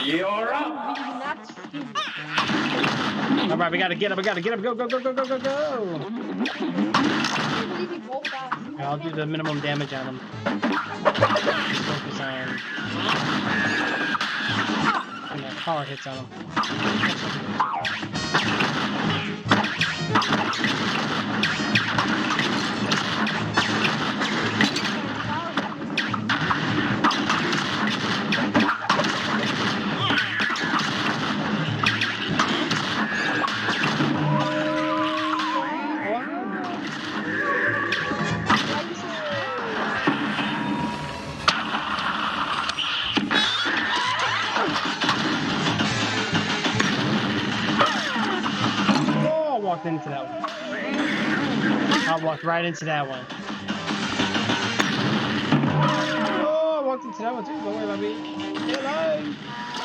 E: You're
B: You
E: up.
B: will not win.
A: All right, we gotta get him. We gotta get him. Go, go, go, go, go, go, go.
B: I can't believe he rolled out.
A: Yeah, I'll do the minimum damage on him. Just focus on when the power hits on him. Oh, I walked into that one. I walked right into that one. Oh, I walked into that one too. Don't worry about me. Get alive!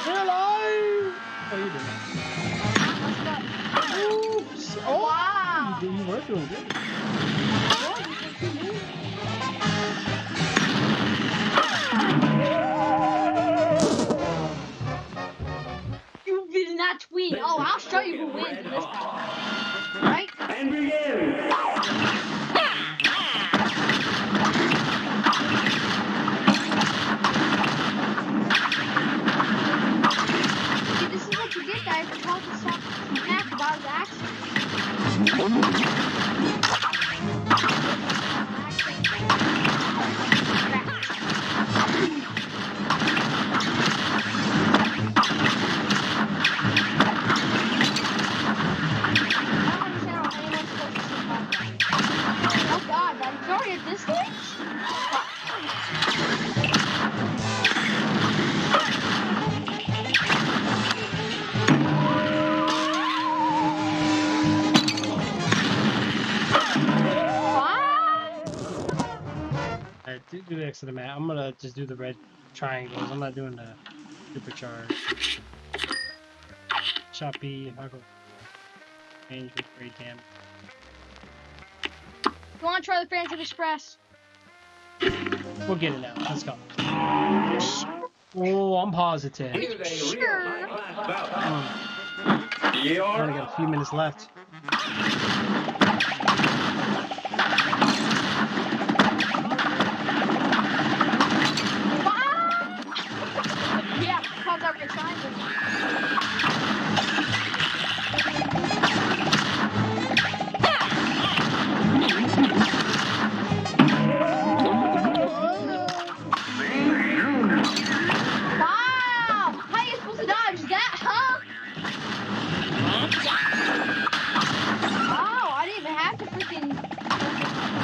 A: Get alive! Oh, you did that. Oops! Oh!
B: Wow.
A: You were doing good.
B: You will not win. Oh, I'll show you who wins in this battle. Right?
E: And begin.
B: See, this is what you get, guys. It's hard to stop Mac about his accent. Oh God, I'm already at this stage?
A: Alright, do the X of the map. I'm gonna just do the red triangles. I'm not doing the supercharge. Choppy, I'll go range with great damage.
B: You want to try the Phantom Express?
A: We'll get it now. Let's go. Oh, I'm positive.
E: Here's a real
B: Sure.
E: high-class bout.
A: I
E: You're
A: only got
E: up.
A: a few minutes left.
B: Yeah, cause our triangle. Wow! How are you supposed to dodge that, huh? Oh, I didn't even have to freaking.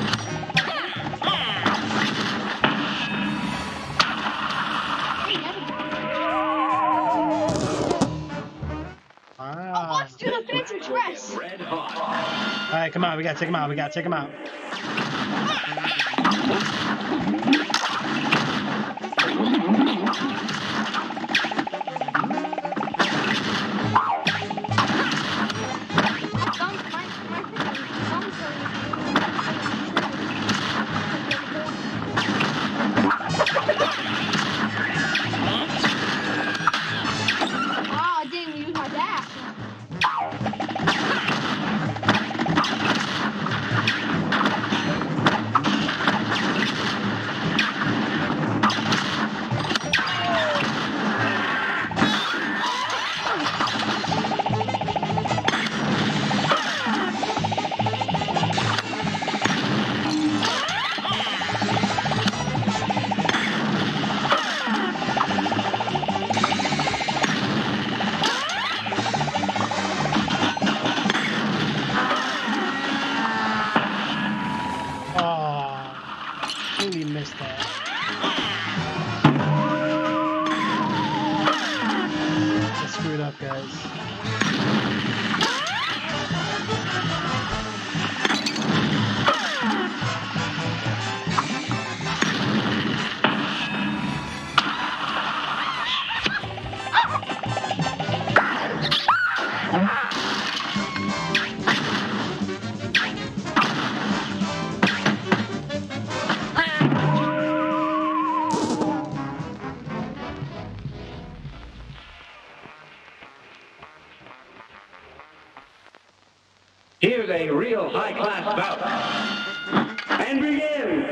B: Oh,
A: Wow.
B: let's do the Phantom Express.
E: Red hot.
A: Alright, come on. We gotta take him out. We gotta take him out.
B: Oh, I didn't use my dash.
E: Here's a real high-class bout. And begin!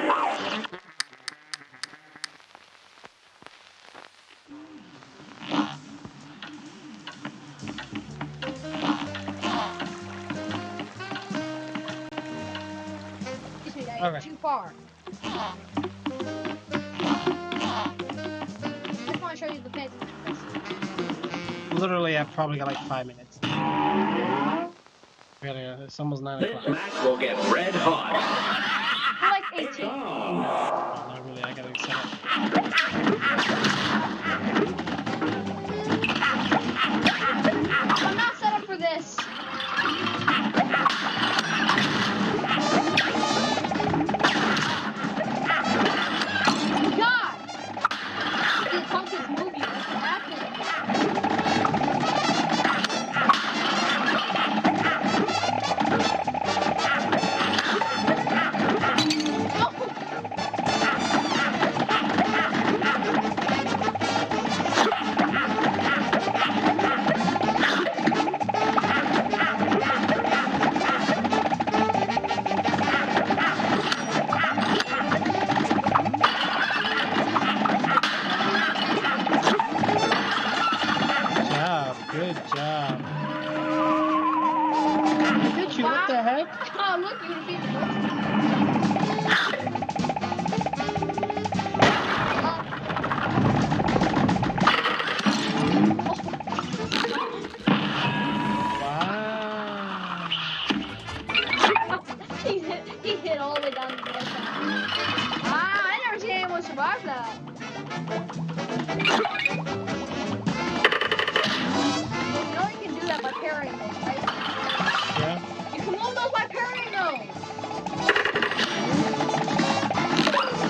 B: Excuse me, Daddy.
A: Okay.
B: Too far. Just want to show you the fancy tricks.
A: Literally, I've probably got like 5 minutes. Really, it's almost 9
E: This
A: o'clock.
E: match will get red hot.
B: For like 18.
A: Oh, not really, I gotta set up.
B: I'm not set up for this. God! The pumpkins move you. What's happening?
A: Good job. Look at you, what the heck?
B: Oh, look, you defeated the
A: Wow.
B: he hit all the way down to the other side. Ah, I never seen anyone survive that. You know you can do that by parrying those, right?
A: Yeah.
B: You can move those by parrying those.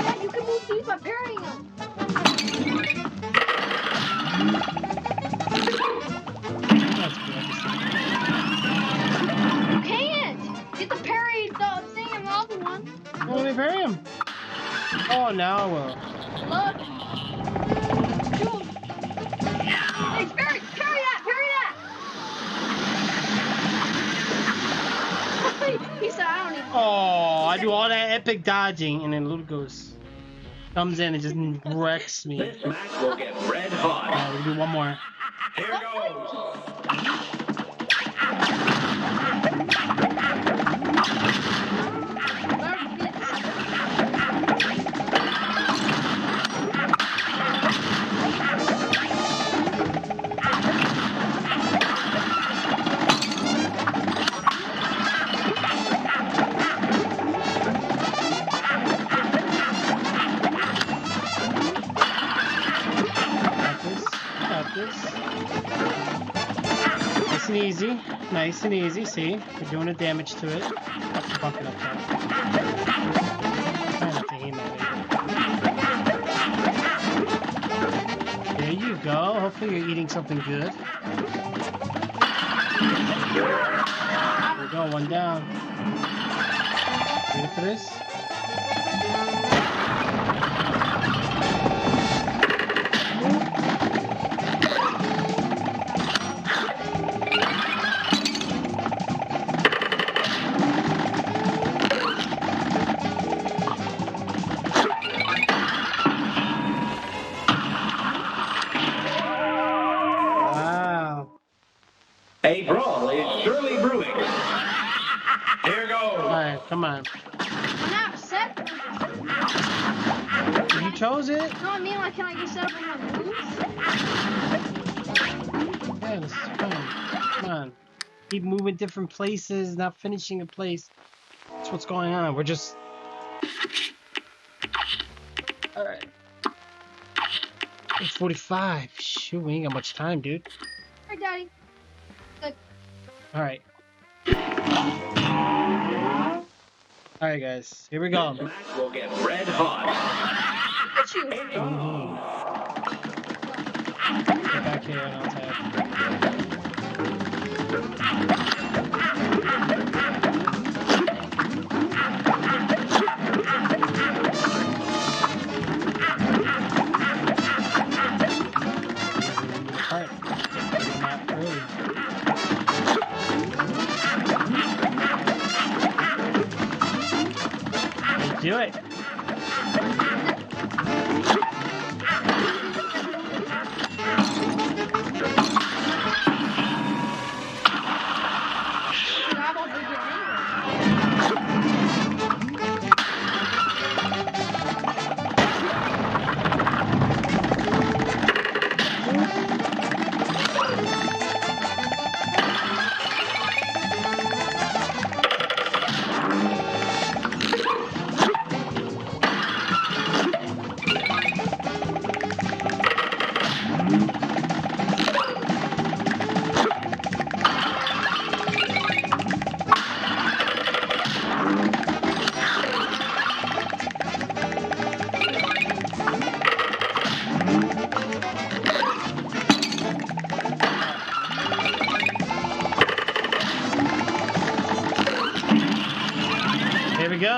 B: Yeah, you can move these by parrying them.
A: That's good.
B: You can't get the parry the thing in the other one.
A: Well, let me bury him. Oh, now I will.
B: Look. Dude. Hey, parry that, parry that. He said, I don't need.
A: Oh, I do all that epic dodging, and then Little Ghost comes in and just wrecks me.
E: This match will get red hot.
A: Alright, we'll do one more.
E: Here goes.
A: Got this. Nice and easy. Nice and easy. See? We're doing the damage to it. Have to buck it up there. Try not to aim at it. There you go. Hopefully you're eating something good. There we go. One down. Ready for this? Wow.
E: A brawl is surely brewing. Here goes.
A: Alright, come on.
B: I'm not set.
A: You chose it?
B: No, I mean, like, can I get set up on my moves?
A: Yeah, this is fine. Come on. Keep moving different places, not finishing a place. That's what's going on. We're just... Alright. 8:45. Shoot, we ain't got much time, dude.
B: Hey, Daddy. Good.
A: Alright. Alright, guys. Here we go.
E: This match will get red hot.
B: Look at you.
E: It's on.
A: Get back here and I'll tag. Alright. Not early.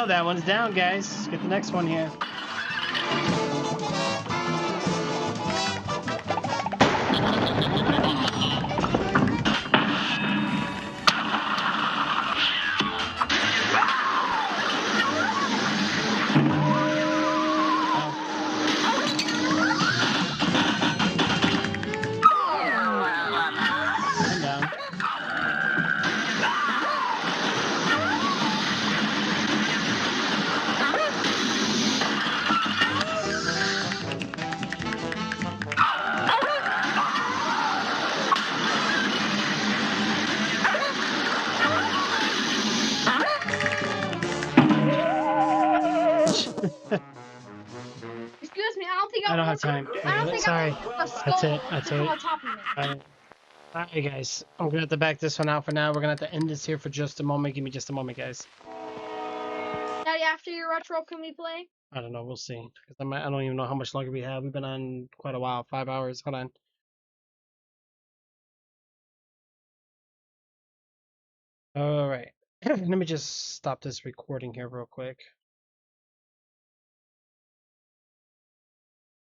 A: go. That one's down, guys. Let's get the next one here. I'm down.
B: Excuse me, I don't think
A: I don't have time.
B: I don't think
A: Sorry.
B: a skull
A: That's it. That's
B: come
A: it.
B: on top of me.
A: Alright, guys. I'm gonna have to back this one out for now. We're gonna have to end this here for just a moment. Give me just a moment, guys.
B: Daddy, after your retro, can we play?
A: I don't know. We'll see. 'Cause I don't even know how much longer we have. We've been on quite a while. 5 hours. Hold on. All right. Let me just stop this recording here real quick.